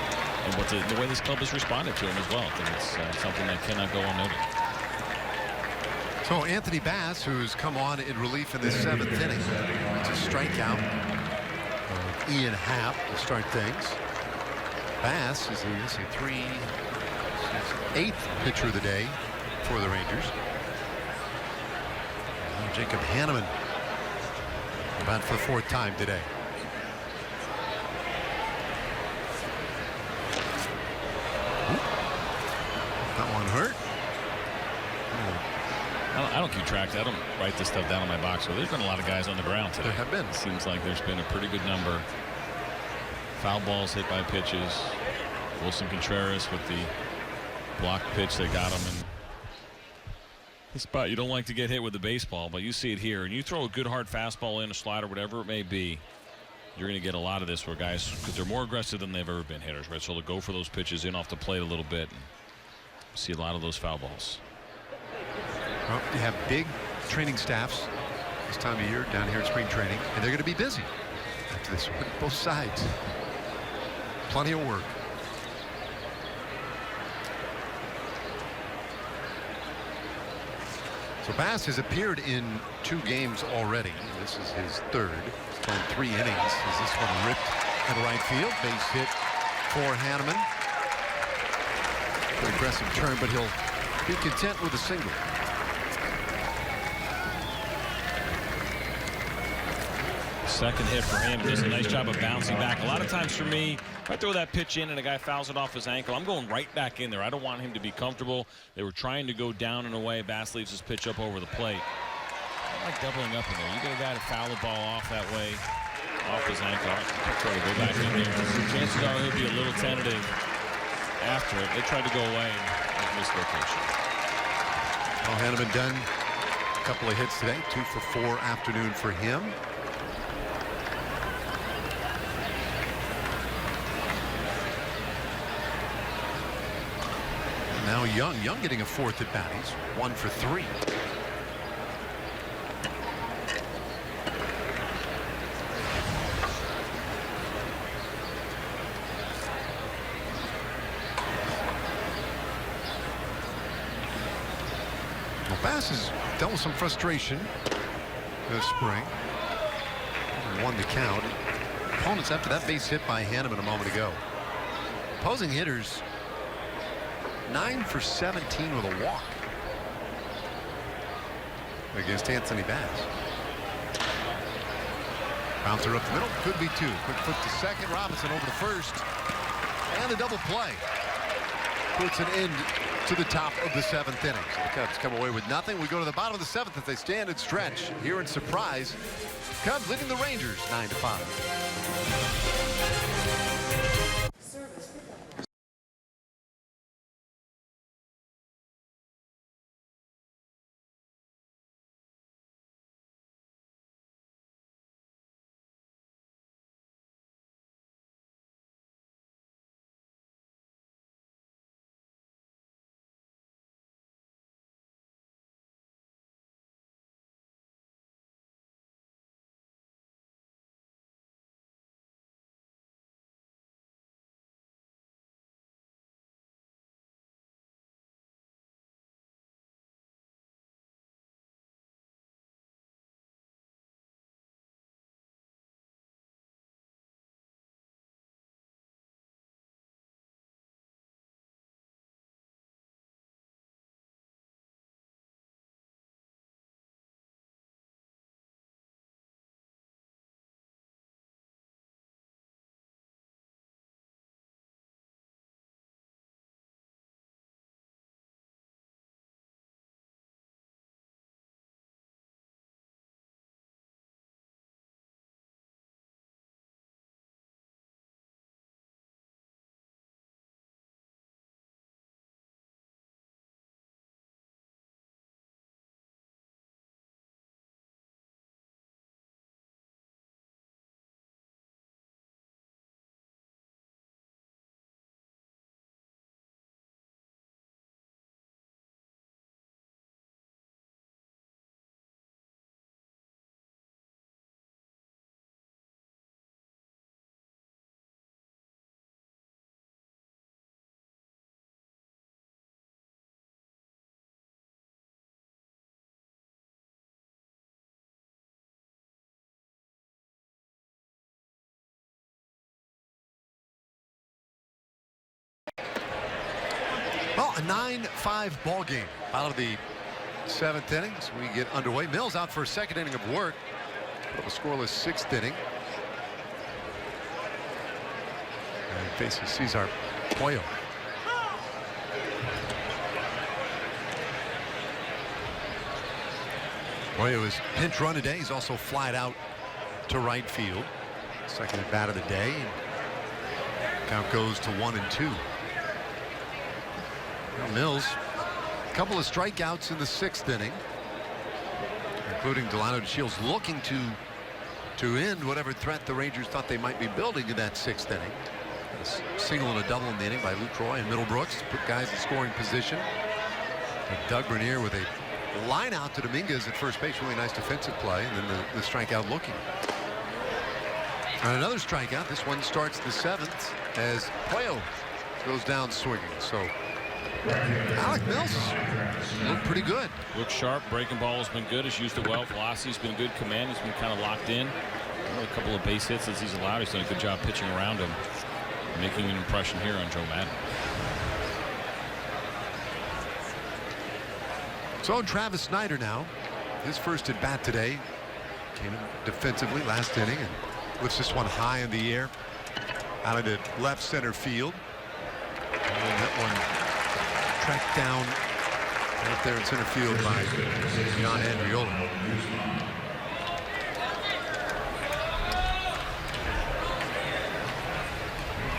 and the way this club has responded to him as well. I think it's something that cannot go unnoted. So Anthony Bass, who's come on in relief in the 7th inning, it's a strikeout. Ian Happ to start things. Bass is the 8th pitcher of the day for the Rangers. Jacob Hanneman about for the 4th time today. That one hurt. I don't keep track. I don't write this stuff down on my box. So there's been a lot of guys on the ground today. There have been. It seems like there's been a pretty good number. Foul balls hit by pitches. Wilson Contreras with the blocked pitch that got him in the spot you don't like to get hit with the baseball, but you see it here. And you throw a good hard fastball in, a slider, whatever it may be, you're going to get a lot of this where guys, because they're more aggressive than they've ever been, hitters, right? So they'll go for those pitches in off the plate a little bit. And see a lot of those foul balls. Well, you have big training staffs this time of year down here at spring training, and they're going to be busy after this. Both sides. Plenty of work. So Bass has appeared in 2 games already. This is his 3rd. He's thrown 3 innings. As this one ripped at right field. Base hit for Hanneman. Very aggressive turn, but he'll be content with a single. Second hit for him. Does a nice job of bouncing back. A lot of times for me, if I throw that pitch in and a guy fouls it off his ankle, I'm going right back in there. I don't want him to be comfortable. They were trying to go down and away. Bass leaves his pitch up over the plate. I like doubling up in there. You get a guy to foul the ball off that way, off his ankle. Try to go back in there. Chances are he'll be a little tentative after it. They tried to go away and missed location. Well, Hanneman done a couple of hits today. 2 for 4 afternoon for him. Now Young getting a 4th at bat. He's 1 for 3. Well, Bass has dealt with some frustration this spring. 1 to count. Opponents after that base hit by Hanneman a moment ago. Opposing hitters 9 for 17 with a walk against Anthony Bass. Bouncer up the middle, could be 2. Quick foot to second. Robinson over to first, and a double play puts an end to the top of the 7th inning. So the Cubs come away with nothing. We go to the bottom of the 7th as they stand and stretch here in surprise. Cubs leading the Rangers 9-5. a 9-5 ball game out of the 7th inning. So we get underway. Mills out for a 2nd inning of work. Put up a scoreless 6th inning. And faces Cesar Pollo. Pollo is pinch run today. He's also flied out to right field. 2nd at bat of the day. Count goes to 1-2. Well, Mills, a couple of strikeouts in the 6th inning, including Delano DeShields looking to end whatever threat the Rangers thought they might be building in that 6th inning. A single and a double in the inning by Luke Roy and Middlebrooks to put guys in scoring position. And Doug Bernier with a line out to Dominguez at first base. Really nice defensive play, and then the strikeout looking. And another strikeout. This one starts the 7th as Pollo goes down swinging. So Alec Mills looked pretty good. Looks sharp. Breaking ball has been good. He's used it well. Velocity's been good. Command has been kind of locked in. A couple of base hits as he's allowed. He's done a good job pitching around him, making an impression here on Joe Madden. So Travis Snyder now, his first at bat today, came in defensively last inning and lifts this one high in the air out into left center field. And then that one tracked down right there in center field by John Andriola.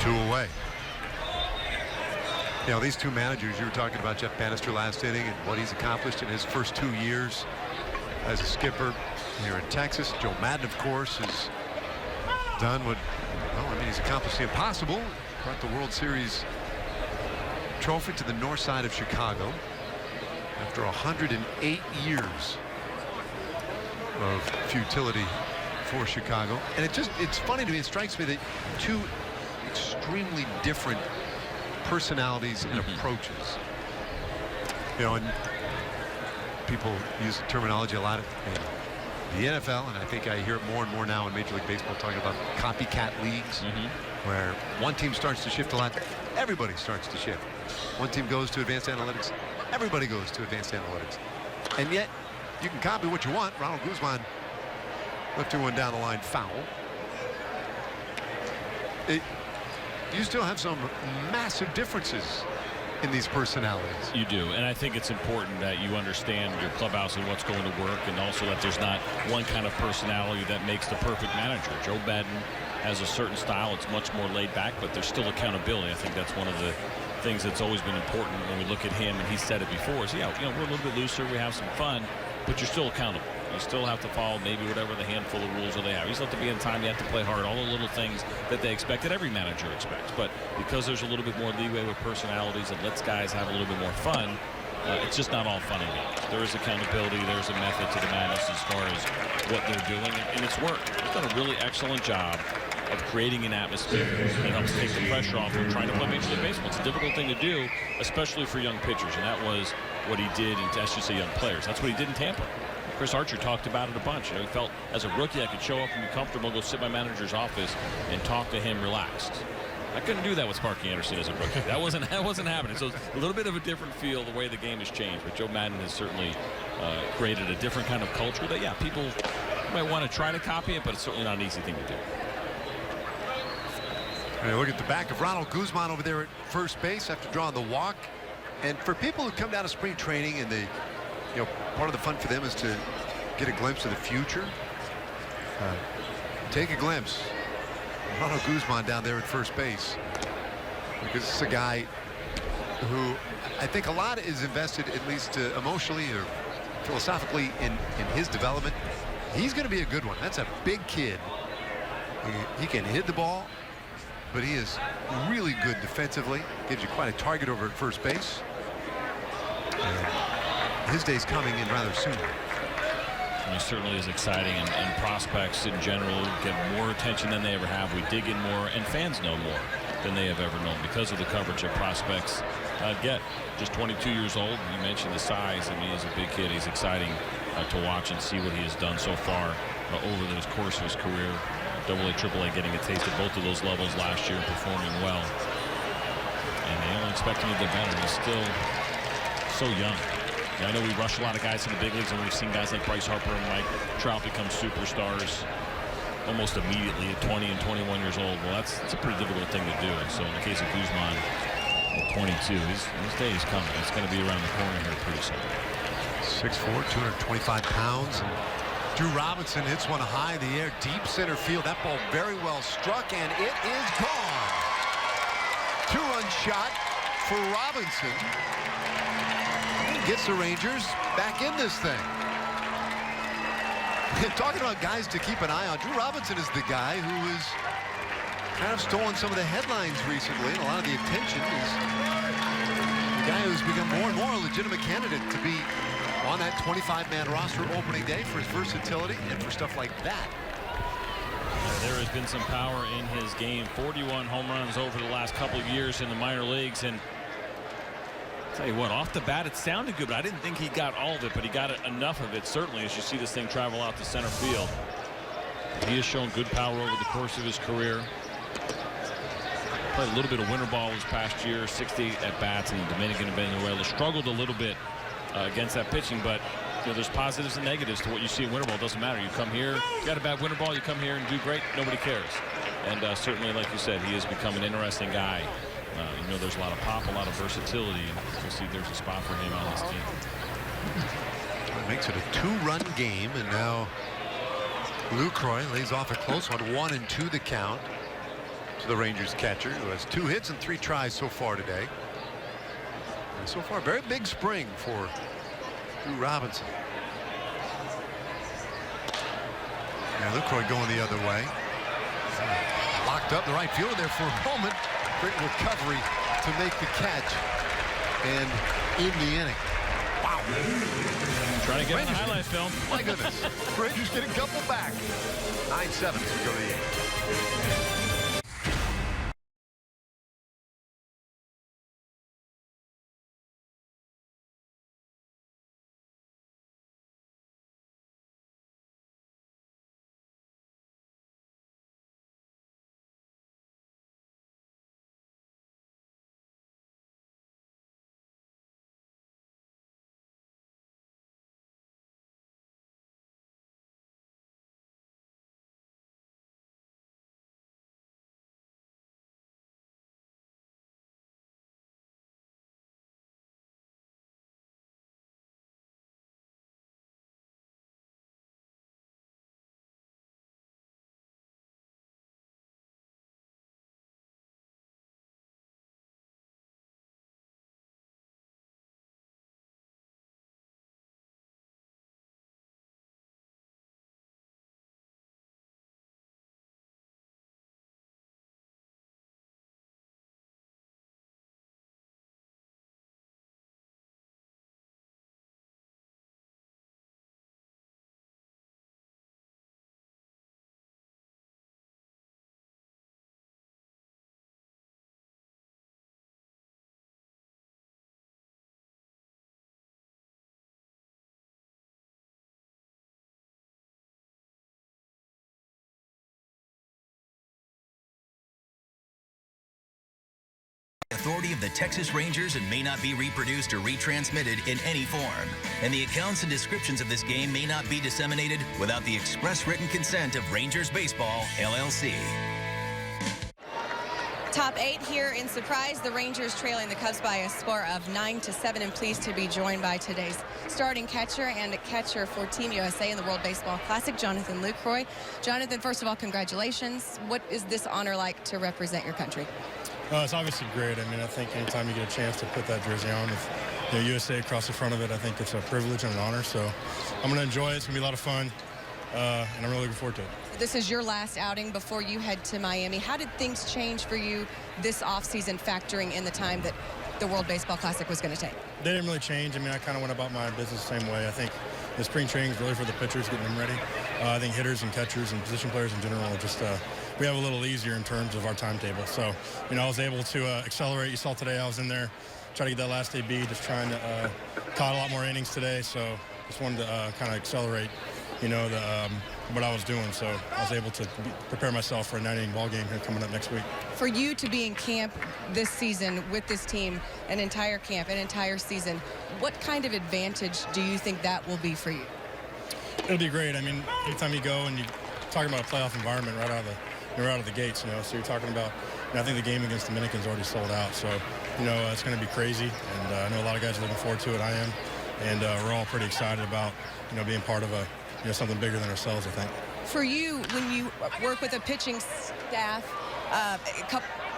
Two away. You know, these two managers, you were talking about Jeff Bannister last inning and what he's accomplished in his first 2 years as a skipper here in Texas. Joe Madden, of course, has done what, well, I mean, he's accomplished the impossible. Brought the World Series trophy to the north side of Chicago after 108 years of futility for Chicago. And it's funny to me, it strikes me that two extremely different personalities and approaches. You know, and people use the terminology a lot in the NFL, and I think I hear it more and more now in Major League Baseball, talking about copycat leagues, where one team starts to shift a lot, everybody starts to shift. One team goes to advanced analytics, everybody goes to advanced analytics. And yet, you can copy what you want. Ronald Guzman lifting one down the line, foul. You still have some massive differences in these personalities. You do, and I think it's important that you understand your clubhouse and what's going to work, and also that there's not one kind of personality that makes the perfect manager. Joe Madden has a certain style. It's much more laid back, but there's still accountability. I think that's one of the things that's always been important when we look at him, and he said it before. So, yeah, you know, we're a little bit looser. We have some fun, but you're still accountable. You still have to follow maybe whatever the handful of rules that they have. You still have to be in time. You have to play hard. All the little things that they expect, that every manager expects. But because there's a little bit more leeway with personalities and lets guys have a little bit more fun, it's just not all fun and games. There is accountability. There's a method to the madness as far as what they're doing, and it's worked. He's done a really excellent job of creating an atmosphere that helps take the pressure off of trying to play Major League Baseball. It's a difficult thing to do, especially for young pitchers, and that was what he did, and I should say young players. That's what he did in Tampa. Chris Archer talked about it a bunch. You know, he felt as a rookie I could show up and be comfortable, go sit in my manager's office and talk to him relaxed. I couldn't do that with Sparky Anderson as a rookie. That wasn't happening. So it's a little bit of a different feel the way the game has changed. But Joe Madden has certainly created a different kind of culture that, yeah, people might want to try to copy it, but it's certainly not an easy thing to do. And look at the back of Ronald Guzman over there at first base after drawing the walk. And for people who come down to spring training and they, you know, part of the fun for them is to get a glimpse of the future. Take a glimpse. Ronald Guzman down there at first base, because it's a guy who I think a lot is invested, at least emotionally or philosophically, in his development. He's going to be a good one. That's a big kid. He can hit the ball, but he is really good defensively. Gives you quite a target over at first base. And his day's coming in rather soon. And he certainly is exciting, and prospects in general get more attention than they ever have. We dig in more, and fans know more than they have ever known because of the coverage that prospects get. Just 22 years old. You mentioned the size. I mean, he's a big kid. He's exciting to watch and see what he has done so far over the course of his career. AA, AAA, getting a taste of both of those levels last year and performing well. And they only expect him to get better. He's still so young. I know we rush a lot of guys in the big leagues, and we've seen guys like Bryce Harper and Mike Trout become superstars almost immediately at 20 and 21 years old. Well, that's a pretty difficult thing to do. And so in the case of Guzman, at 22, his day is coming. It's going to be around the corner here pretty soon. 6'4", 225 pounds. And Drew Robinson hits one high in the air, deep center field. That ball very well struck, and it is gone. Two-run shot for Robinson. He gets the Rangers back in this thing. Talking about guys to keep an eye on, Drew Robinson is the guy who is kind of stolen some of the headlines recently, and a lot of the attention is the guy who's become more and more a legitimate candidate to be on that 25-man roster opening day for his versatility and for stuff like that. There has been some power in his game. 41 home runs over the last couple of years in the minor leagues, and tell you what, off the bat it sounded good, but I didn't think he got all of it, but he got enough of it, certainly, as you see this thing travel out to center field. He has shown good power over the course of his career. Played a little bit of winter ball this past year, 60 at bats in Dominican and Venezuela. Struggled a little bit against that pitching, but you know, there's positives and negatives to what you see in winter ball. It doesn't matter. You come here, you got a bad winter ball, you come here and do great, nobody cares. And certainly, like you said, he has become an interesting guy. You know, there's a lot of pop, a lot of versatility, and you'll see there's a spot for him on this team. It makes it a two-run game, and now Lucroy lays off a close one. 1-2 the count to the Rangers catcher, who has 2 hits and 3 tries so far today. And so far, very big spring for Drew Robinson. Now Lucroy going the other way. Locked up the right fielder there for a moment. Great recovery to make the catch and in the inning. Wow. Trying to get on the highlight film. My goodness. Rangers get a couple back. 9-7 to go to the 8th. Authority of the Texas Rangers and may not be reproduced or retransmitted in any form. And the accounts and descriptions of this game may not be disseminated without the express written consent of Rangers Baseball, LLC. Top 8 here in Surprise. The Rangers trailing the Cubs by a score of 9-7, and pleased to be joined by today's starting catcher and catcher for Team USA in the World Baseball Classic, Jonathan Lucroy. Jonathan, first of all, congratulations. What is this honor like to represent your country? It's obviously great. I mean, I think anytime you get a chance to put that jersey on with the USA across the front of it, I think it's a privilege and an honor. So I'm going to enjoy it. It's going to be a lot of fun, and I'm really looking forward to it. This is your last outing before you head to Miami. How did things change for you this offseason, factoring in the time that the World Baseball Classic was going to take? They didn't really change. I mean, I kind of went about my business the same way. I think the spring training is really for the pitchers, getting them ready. I think hitters and catchers and position players in general are just we have a little easier in terms of our timetable. So, you know, I was able to accelerate. You saw today I was in there, try to get that last AB, just trying to caught a lot more innings today. So just wanted to kind of accelerate, you know, what I was doing. So I was able to prepare myself for a 9-inning ball game here coming up next week. For you to be in camp this season with this team, an entire camp, an entire season, what kind of advantage do you think that will be for you? It'll be great. I mean, anytime you go and you're talking about a playoff environment right out of the gates, you know, so you're talking about, I think the game against Dominicans already sold out. So, you know, it's going to be crazy. And I know a lot of guys are looking forward to it. I am. And we're all pretty excited about, you know, being part of something bigger than ourselves, I think. For you, when you work with a pitching staff,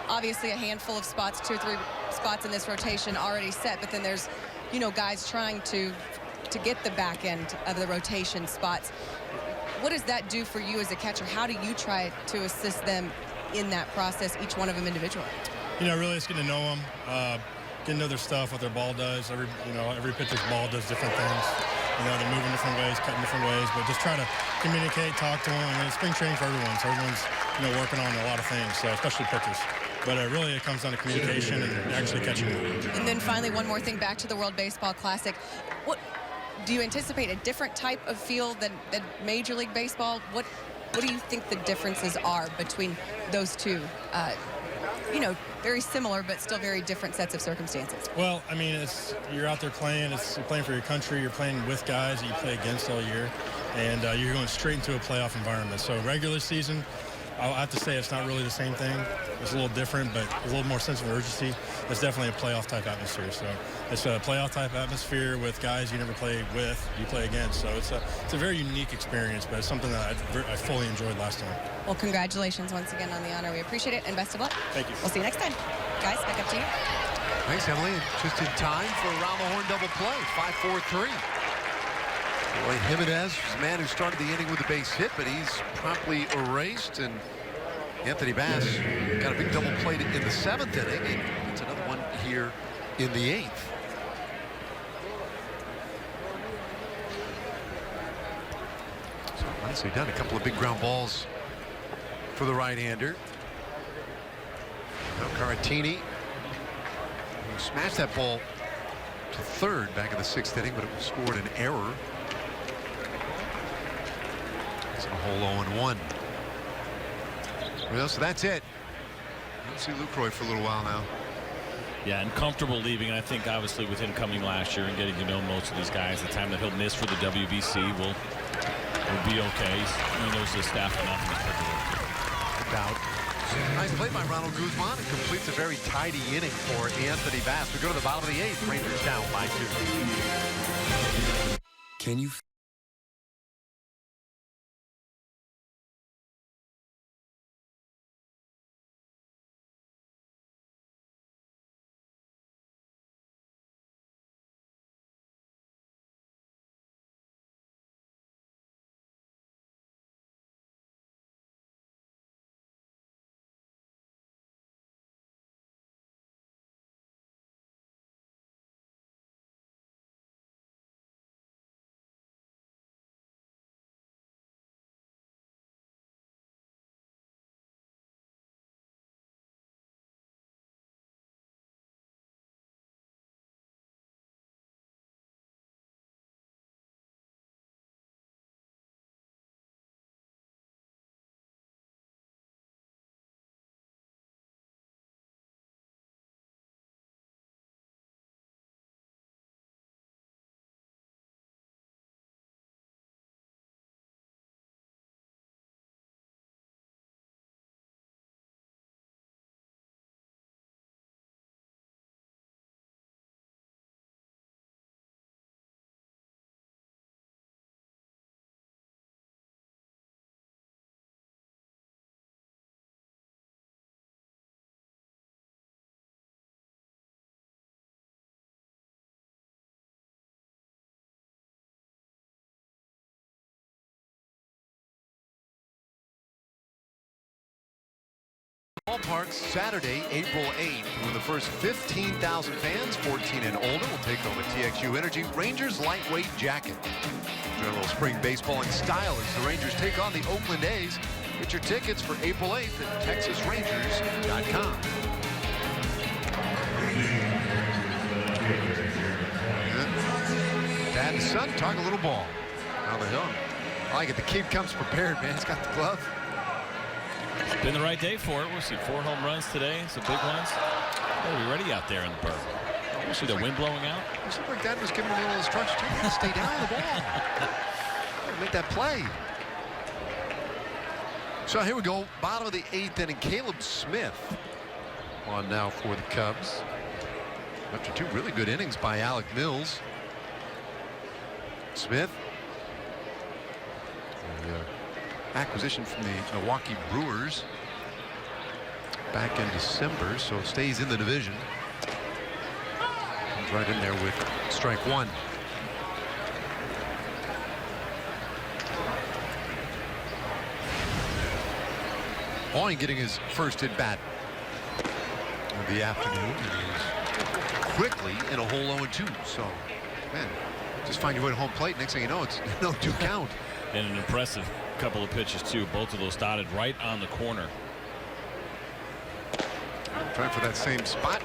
obviously a handful of spots, 2 or 3 spots in this rotation already set, but then there's, you know, guys trying to get the back end of the rotation spots. What does that do for you as a catcher? How do you try to assist them in that process, each one of them individually? You know, really just getting to know them, getting to know their stuff, what their ball does. Every pitcher's ball does different things. You know, they're moving different ways, cutting different ways, but just try to communicate, talk to them. I mean, it's spring training for everyone, so everyone's, you know, working on a lot of things, so especially pitchers. But really, it comes down to communication and actually catching them. And then finally, one more thing, back to the World Baseball Classic. What do you anticipate, a different type of field than Major League Baseball? What do you think the differences are between those two? You know, very similar, but still very different sets of circumstances. Well, I mean, you're out there playing. You're playing for your country. You're playing with guys that you play against all year, and you're going straight into a playoff environment. So regular season, I'll have to say it's not really the same thing. It's a little different, but a little more sense of urgency. It's definitely a playoff-type atmosphere. So it's a playoff-type atmosphere with guys you never play with, you play against. So it's a very unique experience, but it's something that I fully enjoyed last time. Well, congratulations once again on the honor. We appreciate it, and best of luck. Thank you. We'll see you next time. Guys, back up to you. Thanks, Emily. Just in time for a round the horn double play. 5-4-3. Boy, Jimenez is the man who started the inning with a base hit, but he's promptly erased, and Anthony Bass got a big double play in the 7th inning, and it's another one here in the 8th. So nicely done. A couple of big ground balls for the right-hander. Now Caratini, who smashed that ball to third back in the 6th inning, but it was scored an error. It's a whole 0-1. Well, so that's it. Don't see Lucroy for a little while now. Yeah, and comfortable leaving. I think obviously with him coming last year and getting to know most of these guys, the time that he'll miss for the WBC will be okay. He knows the staff enough. No doubt. Nice play by Ronald Guzman. It completes a very tidy inning for Anthony Bass. We go to the bottom of the 8th. Rangers down by 2. Can you Ballpark Saturday, April 8th, when the first 15,000 fans, 14 and older, will take home a TXU Energy Rangers lightweight jacket. Enjoy a little spring baseball in style as the Rangers take on the Oakland A's. Get your tickets for April 8th at TexasRangers.com. Dad and son talk a little ball on the hill. I like it. The kid comes prepared, man. He's got the glove. It's been the right day for it. We'll see 4 home runs today. Some big ones. They'll be ready out there in the Burgh. You see the wind blowing out? It looked like Dad was giving him a little instruction, too. You gotta stay down on the ball. Gotta make that play. So here we go. Bottom of the 8th inning. Caleb Smith on now for the Cubs. After 2 really good innings by Alec Mills. Smith. The acquisition from the Milwaukee Brewers back in December, so stays in the division. Comes right in there with strike 1. Hoying getting his first at bat of the afternoon. And he's quickly in a hole 0-2. So, man, just find your way to home plate. Next thing you know, it's no 2 count. And an impressive couple of pitches, too. Both of those started right on the corner. Trying for that same spot.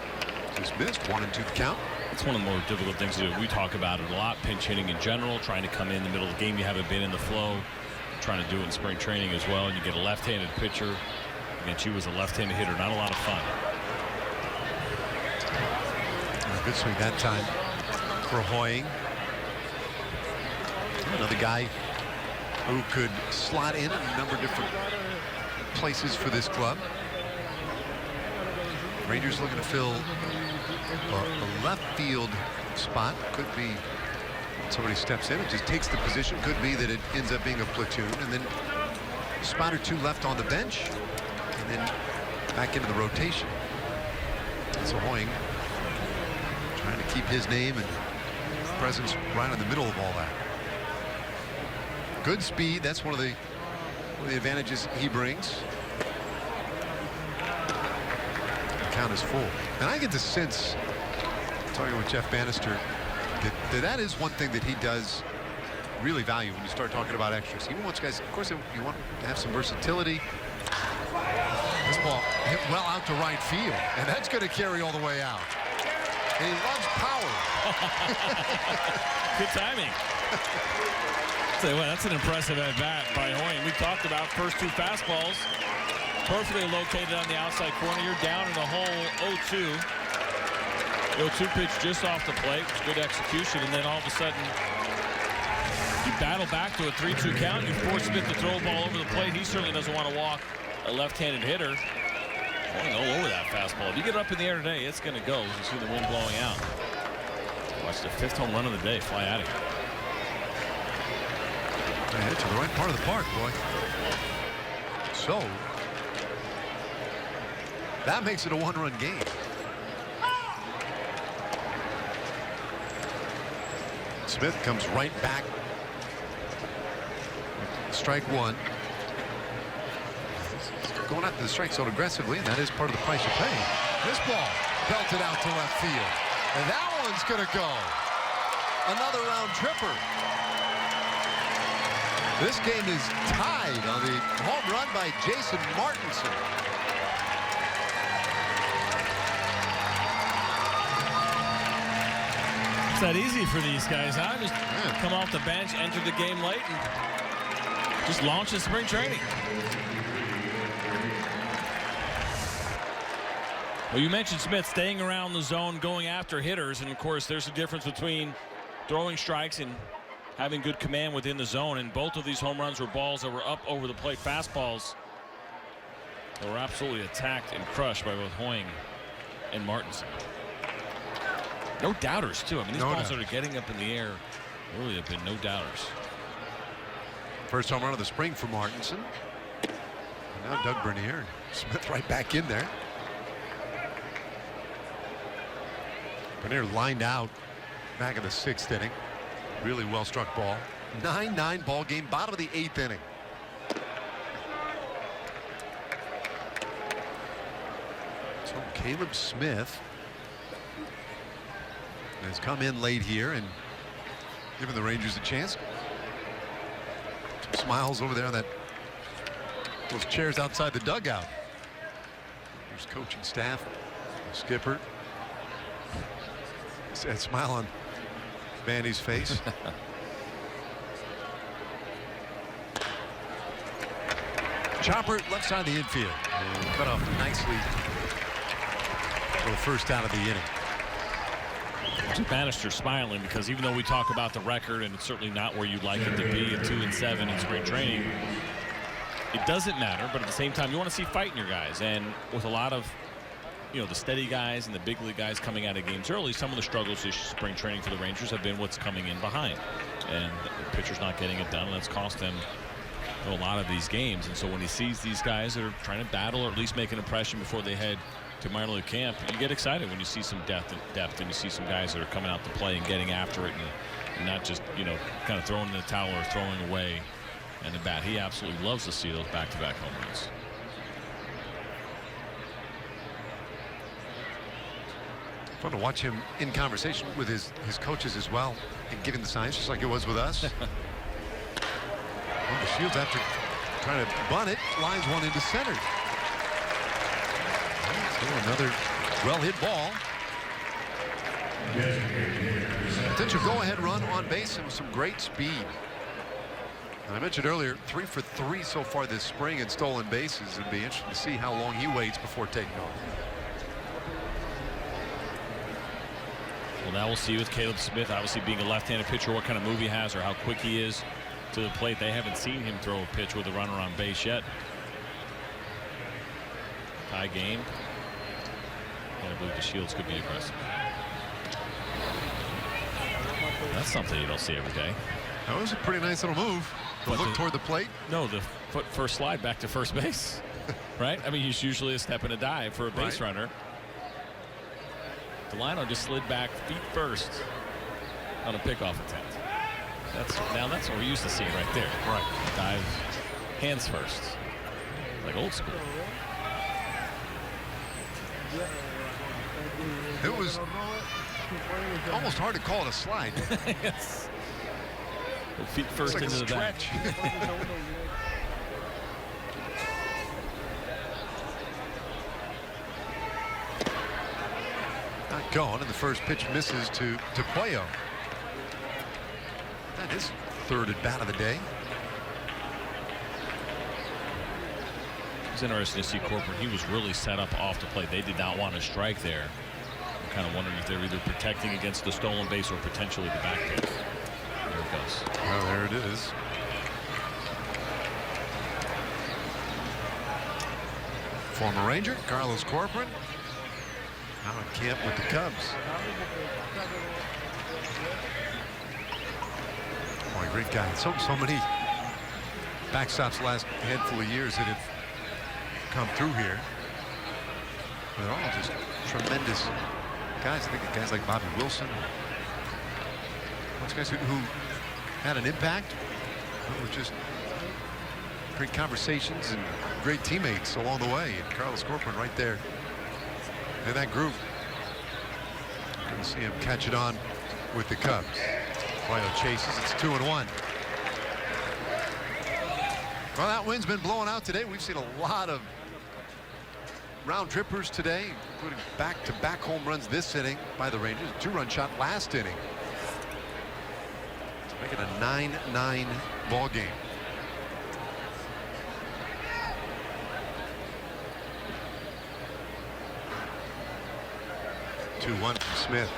Just missed 1-2 the count. It's one of the more difficult things to do. We talk about it a lot. Pinch hitting in general, trying to come in the middle of the game. You haven't been in the flow. Trying to do it in spring training as well. And you get a left-handed pitcher against you as a left-handed hitter. Not a lot of fun. Good swing that time for Hoying. Another guy who could slot in a number of different places for this club. Rangers looking to fill a left field spot. Could be somebody steps in and just takes the position. Could be that it ends up being a platoon, and then a spot or 2 left on the bench, and then back into the rotation. So Hoying trying to keep his name and presence right in the middle of all that. Good speed. That's one of the advantages he brings. The count is full. And I get the sense, talking with Jeff Bannister, that is one thing that he does really value when you start talking about extras. He wants guys, of course, you want to have some versatility. This ball hit well out to right field, and that's going to carry all the way out. And he loves power. Good timing. Tell you what, that's an impressive at bat by Hoying. We talked about first 2 fastballs perfectly located on the outside corner. You're down in the hole 0-2. The 0-2 pitch just off the plate. Good execution, and then all of a sudden you battle back to a 3-2 count. You force Smith to throw a ball over the plate. He certainly doesn't want to walk a left-handed hitter. Going all over that fastball. If you get it up in the air today, it's going to go. You see the wind blowing out. Watch the 5th home run of the day fly out of here. Hit to the right part of the park, boy. So that makes it a 1-run game. Smith comes right back. Strike 1. Going after the strike zone aggressively, and that is part of the price you pay. This ball belted out to left field, and that one's going to go. Another round tripper. This game is tied on the home run by Jason Martinson. It's not easy for these guys, huh? Just come off the bench, enter the game late, and just launch in spring training. Well, you mentioned Smith staying around the zone, going after hitters, and of course there's a difference between throwing strikes and having good command within the zone, and both of these home runs were balls that were up over the plate, fastballs that were absolutely attacked and crushed by both Hoying and Martinson. No doubters, too. I mean, these balls that are getting up in the air really have been no doubters. First home run of the spring for Martinson. And now Doug Bernier and Smith right back in there. Bernier lined out back in the 6th inning. Really well struck ball. 9-9 ball game, bottom of the 8th inning. So Caleb Smith has come in late here and given the Rangers a chance. Some smiles over there on those chairs outside the dugout. There's coaching staff, the skipper. That smile on Vandy's face. Chopper left side of the infield. And cut off nicely for the first out of the inning. Bannister smiling because even though we talk about the record and it's certainly not where you'd like it to be at 2-7 in spring training, it doesn't matter. But at the same time, you want to see fight in your guys. And with a lot of, the steady guys and the big league guys coming out of games early, some of the struggles this spring training for the Rangers have been what's coming in behind. And the pitcher's not getting it done, and that's cost them a lot of these games. And so when he sees these guys that are trying to battle or at least make an impression before they head to minor league camp, you get excited when you see some depth and you see some guys that are coming out to play and getting after it and not just kind of throwing in the towel or throwing away and the bat. He absolutely loves to see those back-to-back home runs. Fun to watch him in conversation with his coaches as well and giving the signs just like it was with us. The Shields, after trying to bunt it, lines one into center. So another well-hit ball. Potential go-ahead run on base and with some great speed. And I mentioned earlier, 3 for 3 so far this spring in stolen bases. It'd be interesting to see how long he waits before taking off. Well, now we'll see with Caleb Smith, obviously being a left-handed pitcher, what kind of move he has or how quick he is to the plate. They haven't seen him throw a pitch with a runner on base yet. Tie game. And I believe the Shields could be aggressive. That's something you don't see every day. That was a pretty nice little move. The look toward the plate. No, the foot first slide back to first base. Right? I mean, he's usually a step and a dive for a base runner. Delino just slid back feet first on a pickoff attempt. That's what we're used to seeing right there. Right. Dive hands first. Like old school. It was almost hard to call it a slide. Yes. Feet first like into the back. Not going, and the first pitch misses to Puello. That is third at bat of the day. It's interesting to see Corcoran. He was really set up off the plate. They did not want to strike there. I'm kind of wondering if they're either protecting against the stolen base or potentially the back pitch. There it goes. Oh, there it is. Former Ranger Carlos Corcoran now in camp with the Cubs. Boy, great guy. So many backstops the last handful of years that have come through here. They're all just tremendous guys. I think of guys like Bobby Wilson. Those guys who had an impact. It was just great conversations and great teammates along the way. And Carlos Corcoran right there in that group. Going to see him catch it on with the Cubs. Puello chases. It's 2-1. Well, that wind's been blowing out today. We've seen a lot of round trippers today, including back-to-back home runs this inning by the Rangers. A 2-run shot last inning to make it a 9-9 ball game. Two 1 from Smith.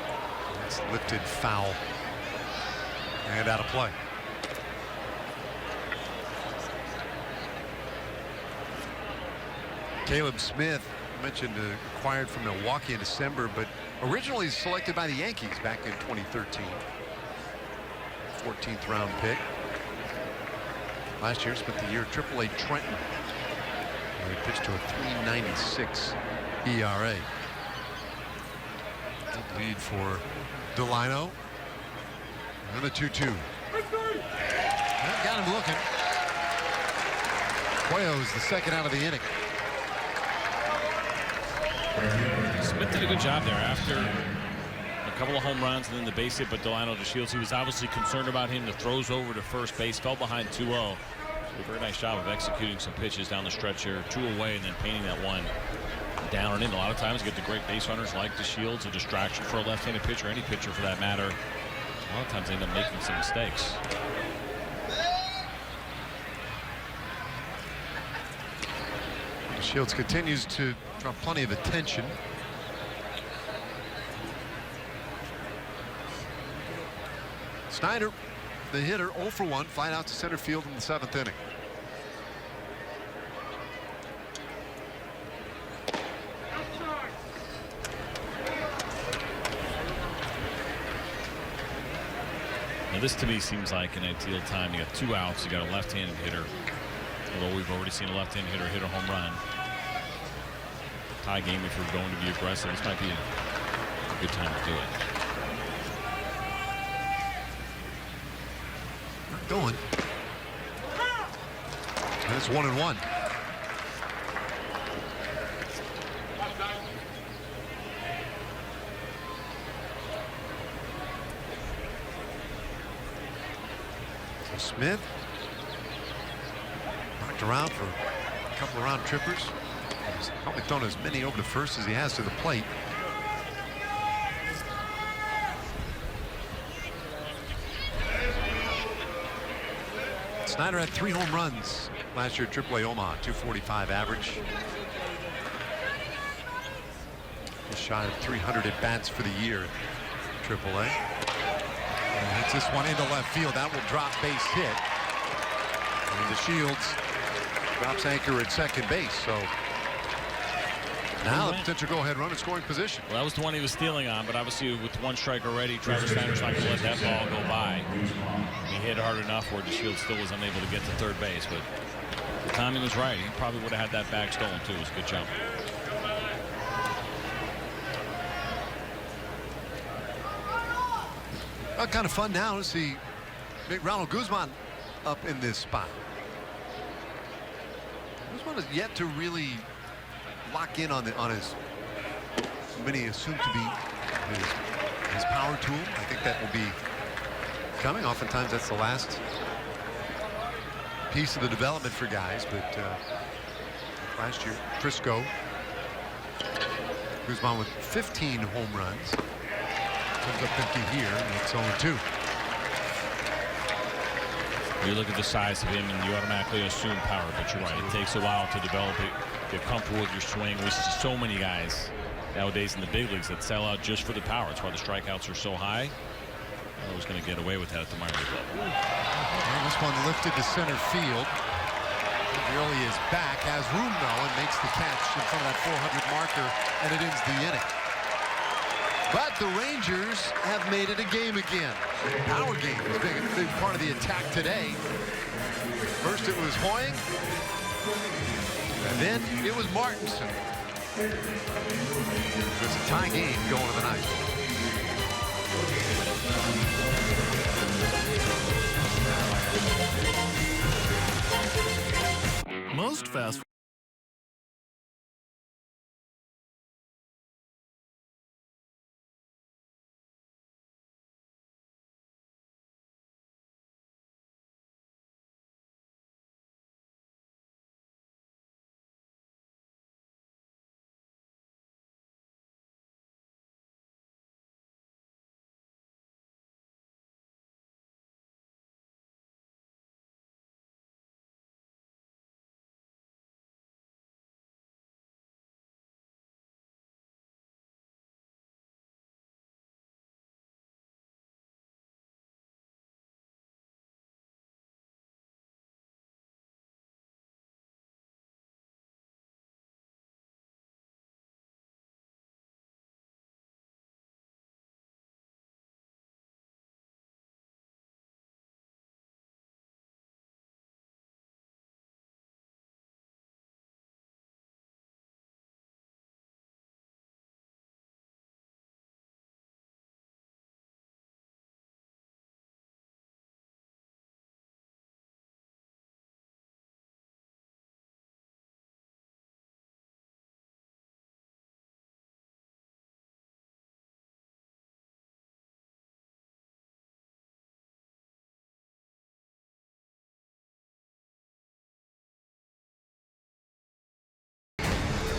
That's lifted foul and out of play. Caleb Smith, mentioned, acquired from Milwaukee in December, but originally selected by the Yankees back in 2013. 14th round pick. Last year spent the year at AAA Trenton, where he pitched to a 3.96 ERA. Good lead for Delino. And the 2-2. Got him looking. Puello is the second out of the inning. Smith did a good job there after a couple of home runs and then the base hit, but Delino to Shields. He was obviously concerned about him. The throws over to first base, fell behind 2-0. A very nice job of executing some pitches down the stretch here, 2 away, and then painting that one down and in. A lot of times you get the great base runners like the Shields, a distraction for a left-handed pitcher, any pitcher for that matter. A lot of times they end up making some mistakes. Shields continues to draw plenty of attention. Snyder, the hitter, 0 for 1, fly out to center field in the 7th inning. Now this to me seems like an ideal time. You got 2 outs. You got a left-handed hitter. Although we've already seen a left-handed hitter hit a home run. Tie game if you're going to be aggressive. This might be a good time to do it. Going. And it's 1-1. So Smith knocked around for a couple of round trippers. He's probably thrown as many over to first as he has to the plate. Snyder had 3 home runs last year at AAA Omaha, 245 average. Just shy of 300 at bats for the year at AAA. And hits this one into left field. That will drop base hit. And the Shields drops anchor at second base. So now the potential go-ahead run in scoring position. Well, that was the one he was stealing on, but obviously with 1 strike already, Travis Snyder's not going to let that ball go by. He hit hard enough where DeShields still was unable to get to third base, but the timing was right. He probably would have had that bag stolen too. It was a good jump. Well, kind of fun now to see big Ronald Guzman up in this spot. Guzman is yet to really lock in on his many assumed to be his power tool. I think that will be coming. Oftentimes that's the last piece of the development for guys, but last year Frisco, Guzman with 15 home runs, comes up empty here, and it's 0-2. You look at the size of him and you automatically assume power, but you're right, it takes a while to develop it, get comfortable with your swing. We see so many guys nowadays in the big leagues that sell out just for the power. That's why the strikeouts are so high. I was going to get away with that at the minor league level. And this one lifted to center field. Really is back, has room though, and makes the catch in front of that 400 marker, and it ends the inning. But the Rangers have made it a game again. Power game is a big part of the attack today. First it was Hoying, and then it was Martinson. It's a tie game going to the ninth. Most fast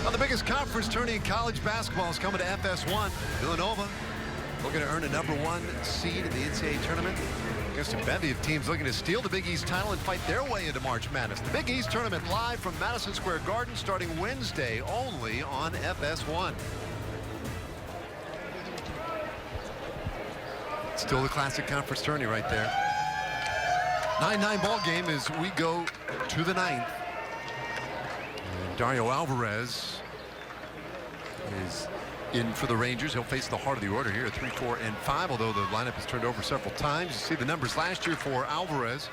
Well, the biggest conference tourney in college basketball is coming to FS1. Villanova looking to earn a #1 seed in the NCAA tournament. Against a bevy of teams looking to steal the Big East title and fight their way into March Madness. The Big East tournament live from Madison Square Garden starting Wednesday only on FS1. Still the classic conference tourney right there. 9-9 ball game as we go to the 9th. And Dario Alvarez is in for the Rangers. He'll face the heart of the order here at 3, 4, and 5, although the lineup has turned over several times. You see the numbers last year for Alvarez.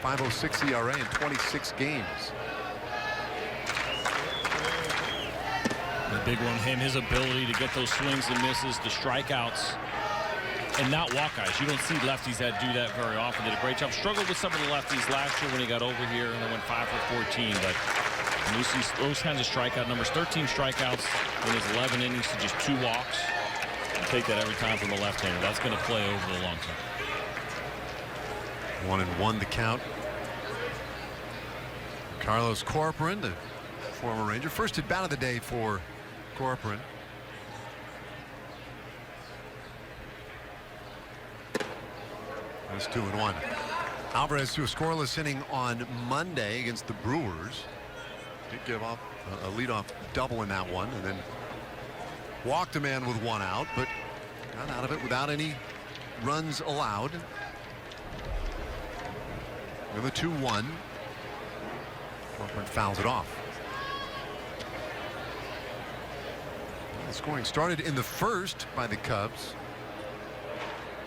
5.06 ERA in 26 games. The big one, his ability to get those swings and misses, the strikeouts, and not walk guys. You don't see lefties that do that very often. Did a great job. Struggled with some of the lefties last year when he got over here and then went 5 for 14. But when you see those kinds of strikeout numbers, 13 strikeouts in his 11 innings to just 2 walks, you take that every time from a left-hander. That's going to play over the long term. 1-1 the count. Carlos Corcoran, the former Ranger, first at bat of the day for Corcoran. That's 2-1. Alvarez threw a scoreless inning on Monday against the Brewers. Did give up a leadoff double in that one, and then walked a man with 1 out, but got out of it without any runs allowed. With a 2-1. Corcoran fouls it off. The scoring started in the first by the Cubs.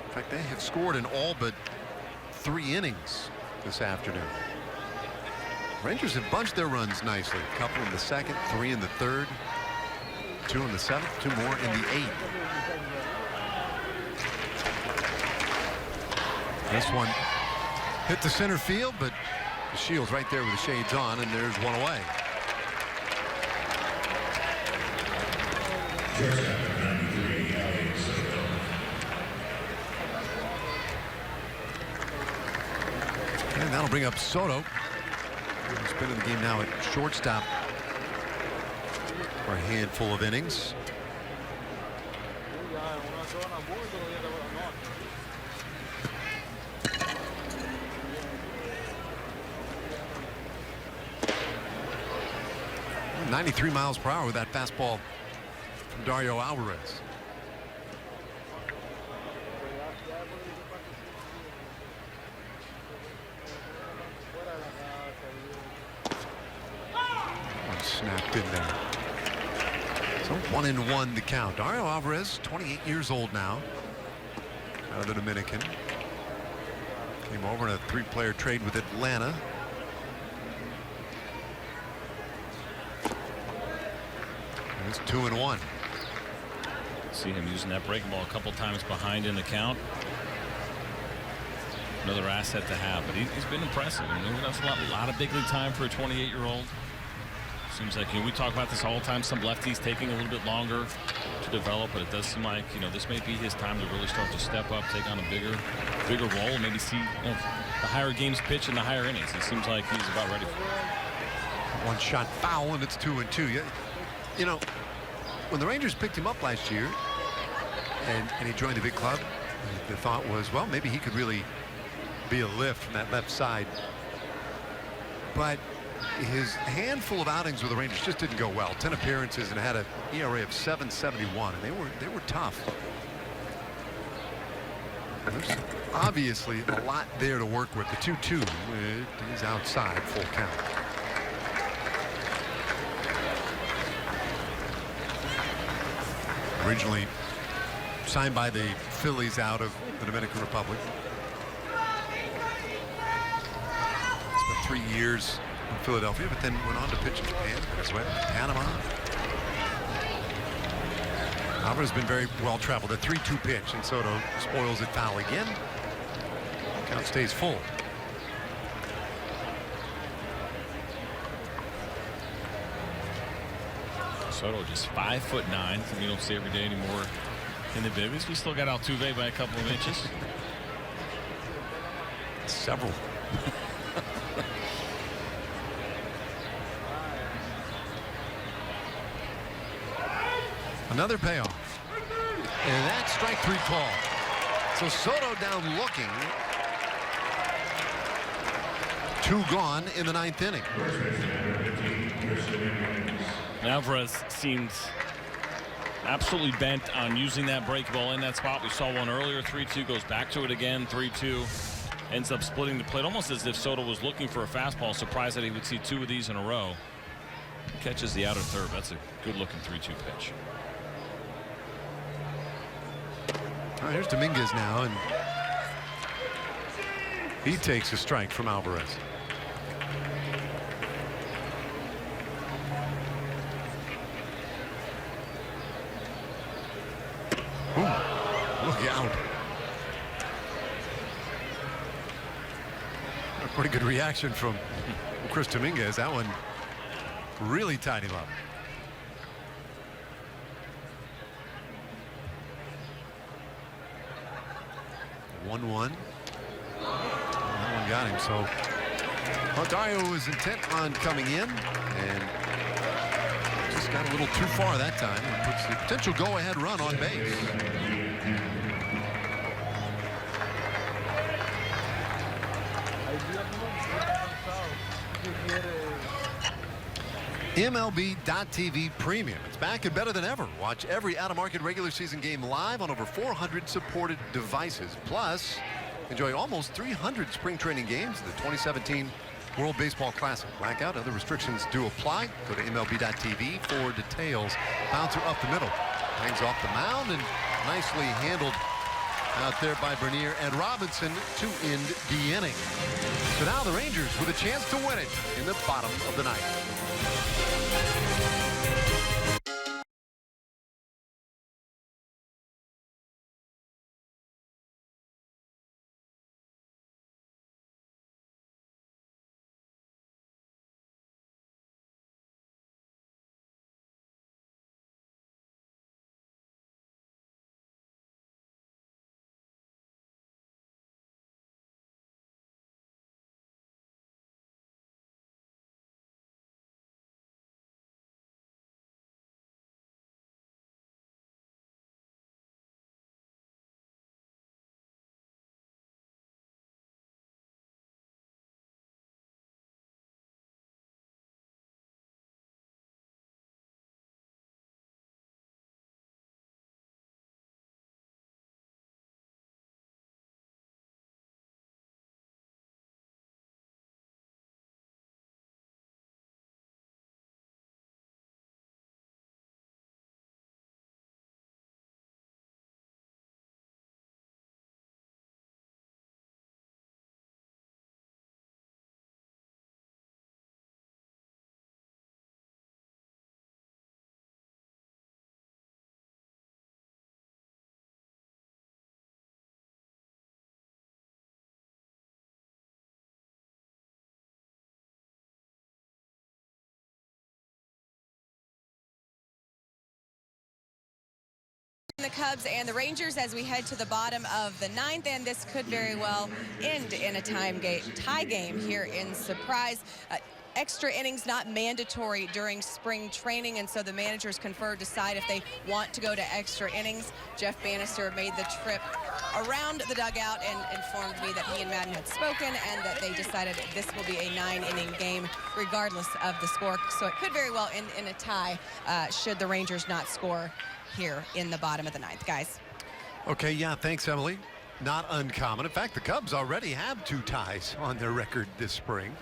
In fact, they have scored in all but 3 innings this afternoon. Rangers have bunched their runs nicely. A couple in the second, 3 in the third, 2 in the 7th, 2 more in the 8th. This one hit the center field, but the shield's right there with the shades on, and there's 1 away. And that'll bring up Soto. He's been in the game now at shortstop for a handful of innings. .93 miles per hour with that fastball from Dario Alvarez. Snapped in there. So 1-1 the count. Dario Alvarez, 28 years old now, out of the Dominican. Came over in a 3-player trade with Atlanta. And it's 2-1. See him using that breaking ball a couple times behind in the count. Another asset to have, but he's been impressive. I mean, that's a lot of big league time for a 28-year-old. Seems like, we talk about this all the time. Some lefties taking a little bit longer to develop, but it does seem like, this may be his time to really start to step up, take on a bigger role, and maybe see the higher games pitch in the higher innings. It seems like he's about ready for it. 1 shot foul, and it's 2-2. When the Rangers picked him up last year, and he joined the big club, the thought was, well, maybe he could really be a lift from that left side. But his handful of outings with the Rangers just didn't go well. 10 appearances and had an ERA of 7.71, and they were tough. There's obviously a lot there to work with. The 2-2 is outside, full count. Originally signed by the Phillies out of the Dominican Republic. Spent 3 years in Philadelphia, but then went on to pitch in Japan, Venezuela, Panama. Alvarez has been very well traveled. A 3-2 pitch, and Soto spoils it foul again. Count stays full. Soto just 5'9". You don't see every day anymore in the bigs. We still got Altuve by a couple of inches. Several. Another payoff. And that strike 3 call. So Soto down looking. 2 gone in the 9th inning. Alvarez seemed absolutely bent on using that break ball in that spot. We saw one earlier, 3-2, goes back to it again, 3-2. Ends up splitting the plate, almost as if Soto was looking for a fastball. Surprised that he would see 2 of these in a row. Catches the outer third. That's a good-looking 3-2 pitch. All right, here's Dominguez now, and he takes a strike from Alvarez. Ooh, look out. A pretty good reaction from Chris Dominguez. That one really tied him up. That one got him. So Dario was intent on coming in and just got a little too far that time and puts the potential go-ahead run on base. MLB.TV Premium. It's back and better than ever. Watch every out-of-market regular season game live on over 400 supported devices. Plus, enjoy almost 300 spring training games of the 2017 World Baseball Classic. Blackout, other restrictions do apply. Go to MLB.TV for details. Bouncer up the middle. Hangs off the mound and nicely handled out there by Bernier and Robinson to end the inning. So now the Rangers with a chance to win it in the bottom of the ninth. The Cubs and the Rangers as we head to the bottom of the ninth, and this could very well end in a tie game here in Surprise. Extra innings not mandatory during spring training, and so the managers confer, decide if they want to go to extra innings. Jeff Bannister made the trip around the dugout and informed me that he and Madden had spoken and that they decided this will be a 9-inning game regardless of the score. So it could very well end in a tie should the Rangers not score here in the bottom of the ninth, guys. Okay, yeah, thanks, Emily. Not uncommon. In fact, the Cubs already have 2 ties on their record this spring.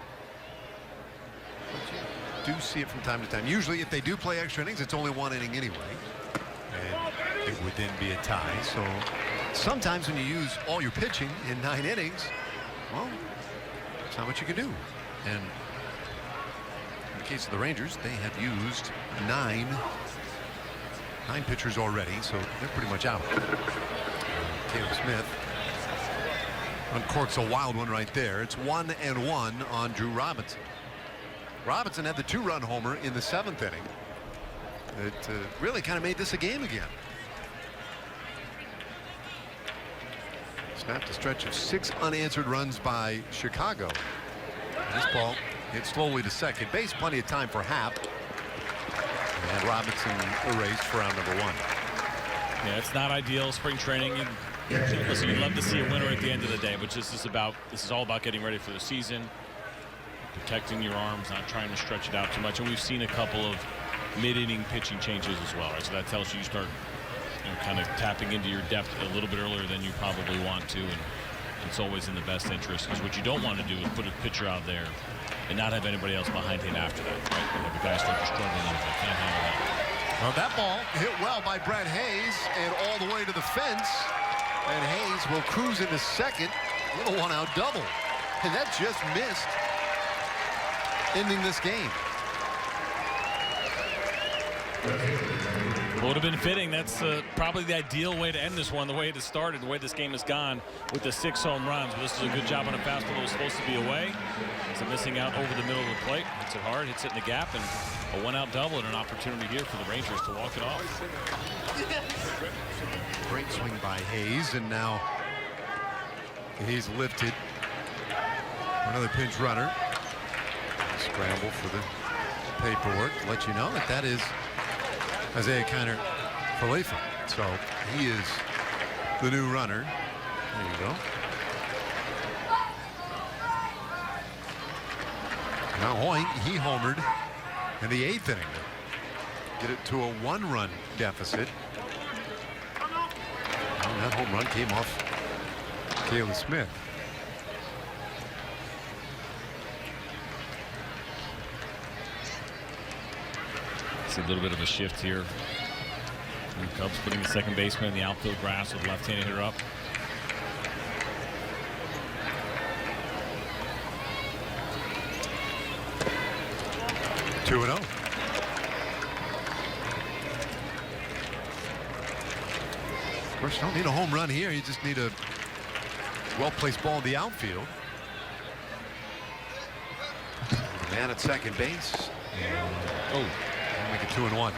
But you do see it from time to time. Usually, if they do play extra innings, it's only 1 inning anyway. And it would then be a tie. So sometimes when you use all your pitching in 9 innings, well, that's not what you can do. And in the case of the Rangers, they have used 9 pitchers already, so they're pretty much out. Caleb Smith uncorks a wild one right there. It's 1-1 on Drew Robinson. Robinson had the 2-run homer in the 7th inning. It really kind of made this a game again. Snapped a stretch of 6 unanswered runs by Chicago. This ball hit slowly to second base. Plenty of time for Happ. And Robinson erased for round number 1. Yeah, it's not ideal. Spring training, Listen, you'd love to see a winner at the end of the day, but this is all about getting ready for the season, protecting your arms, not trying to stretch it out too much. And we've seen a couple of mid-inning pitching changes as well. Right? So that tells you start kind of tapping into your depth a little bit earlier than you probably want to. And it's always in the best interest, because what you don't want to do is put a pitcher out there and not have anybody else behind him after that. Right? And the guys start to struggle a little bit. Can't handle that. Well, that ball hit well by Brett Hayes and all the way to the fence. And Hayes will cruise into second. Little one-out double. And that just missed, ending this game. Would have been fitting. That's probably the ideal way to end this one, the way it started, the way this game has gone with the 6 home runs. But this is a good job on a fastball that was supposed to be away. It's a missing out over the middle of the plate. Hits it hard, hits it in the gap, and a one-out double, and an opportunity here for the Rangers to walk it off. Great swing by Hayes, and now he's lifted. Another pinch runner. Scramble for the paperwork to let you know that that is Isaiah Kiner Falefa. So he is the new runner. There you go. Now Hoying, he homered in the 8th inning to get it to a 1-run deficit. And that home run came off Caleb Smith. See a little bit of a shift here. The Cubs putting the second baseman in the outfield grass with left-handed hitter up. Two and 0. Of course, you don't need a home run here. You just need a well-placed ball in the outfield. The man at second base. Oh, make it 2 and 1.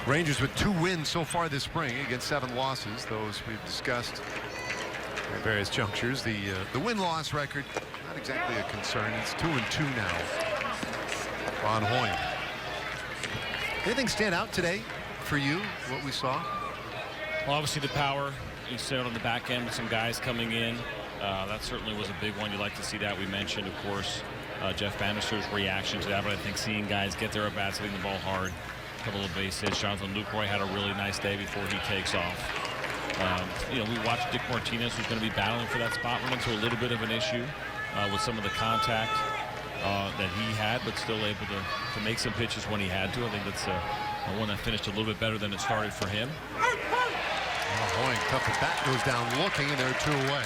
Rangers with 2 wins so far this spring against 7 losses. Those we've discussed at various junctures. The win-loss record, not exactly a concern. It's 2 and 2 now on Hoying. Anything stand out today for you, what we saw? Well, obviously the power. You said on the back end with some guys coming in. That certainly was a big one. You like to see that. We mentioned, of course, Jeff Bannister's reaction to that, but I think seeing guys get their at-bats, hitting the ball hard, a couple of base hits. Jonathan Lucroy had a really nice day before he takes off. You know, we watched Dick Martinez, who's going to be battling for that spot, run into a little bit of an issue with some of the contact that he had, but still able to make some pitches when he had to. I think that's one that finished a little bit better than it started for him. Hoying, tough at bat, goes down looking, and they're 2 away.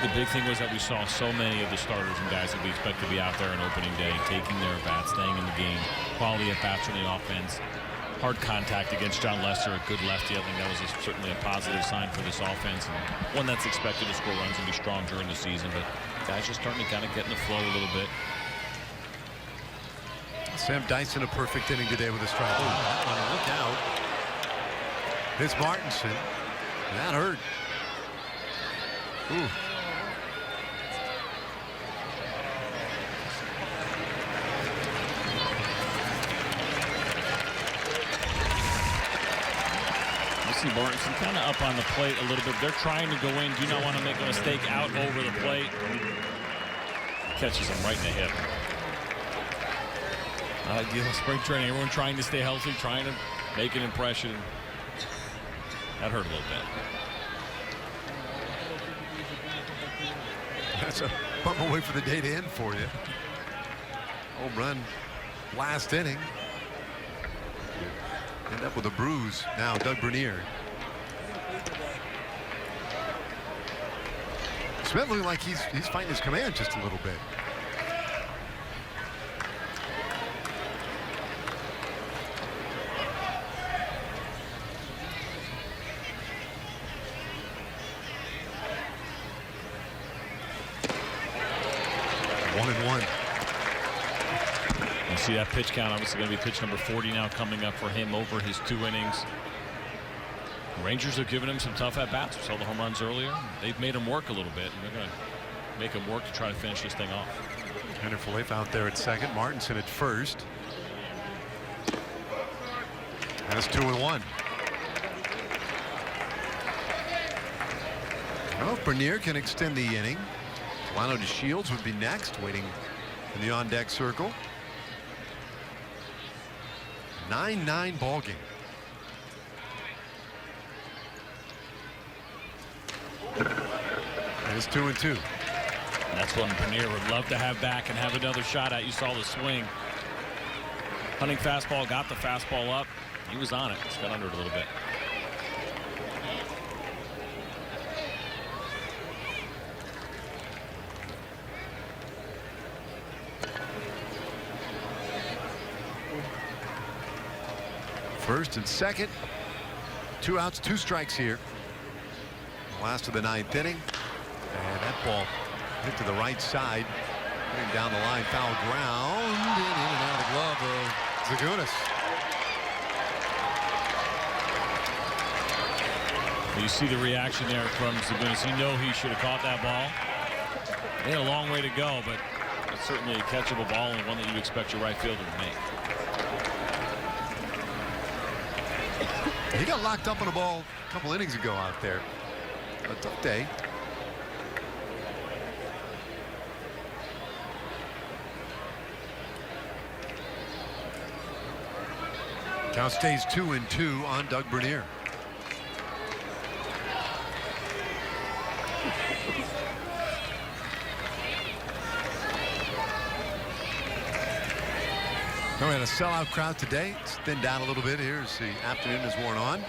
The big thing was that we saw so many of the starters and guys that we expect to be out there on opening day, taking their at-bats, staying in the game, quality at-bats from the offense. Hard contact against John Lester, a good lefty. I think that was certainly a positive sign for this offense, and one that's expected to score runs and be strong during the season. But guys are starting to kind of get in the flow a little bit. Sam Dyson, a perfect inning today with a strike. Look out. It's Martinson. That hurt. Ooh. Martinson kind of up on the plate a little bit. They're trying to go in. Do not want to make a mistake out over the plate. Catches him right in the hip. Not ideal spring training. Everyone trying to stay healthy, trying to make an impression. That hurt a little bit. That's a bump away for the day to end for you. Home run last inning. End up with a bruise now. Doug Bernier. Smith looking like he's finding his command just a little bit. One and one. You see that pitch count, obviously going to be pitch number 40 now coming up for him over his 2 innings. Rangers have given him some tough at-bats. We saw the home runs earlier. They've made him work a little bit, and they're going to make him work to try to finish this thing off. Henry Falefa out there at second. Martinson at first. That's 2-1. Well, Bernier can extend the inning. Lano DeShields would be next, waiting in the on-deck circle. 9-9 ball game. And it's 2-2. And that's one Bernier would love to have back and have another shot at. You saw the swing. Hunting fastball, got the fastball up. He was on it. Just got under it a little bit. First and second. 2 outs, 2 strikes here. The last of the 9th inning. And that ball hit to the right side. Putting down the line, foul ground. And in and out of the glove of Zagunis. You see the reaction there from Zagunis. You know he should have caught that ball. They had a long way to go, but it's certainly a catchable ball and one that you expect your right fielder to make. He got locked up on a ball a couple innings ago out there. A tough day. Count stays 2-2 on Doug Bernier. We had a sellout crowd today. It's thinned down a little bit here as the afternoon has worn on.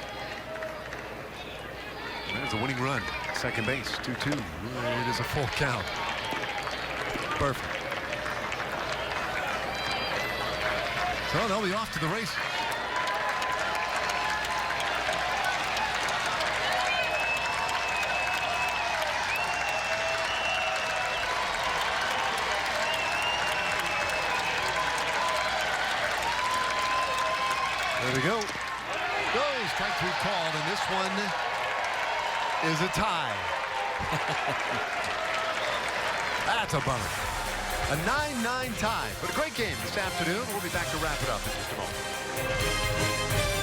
There's a winning run. Second base, 2-2. It is a full count. Perfect. So they'll be off to the races. There we go. Goes strike 3 called, and this one is a tie. That's a bummer. A 9-9 tie, but a great game this afternoon. We'll be back to wrap it up in just a moment.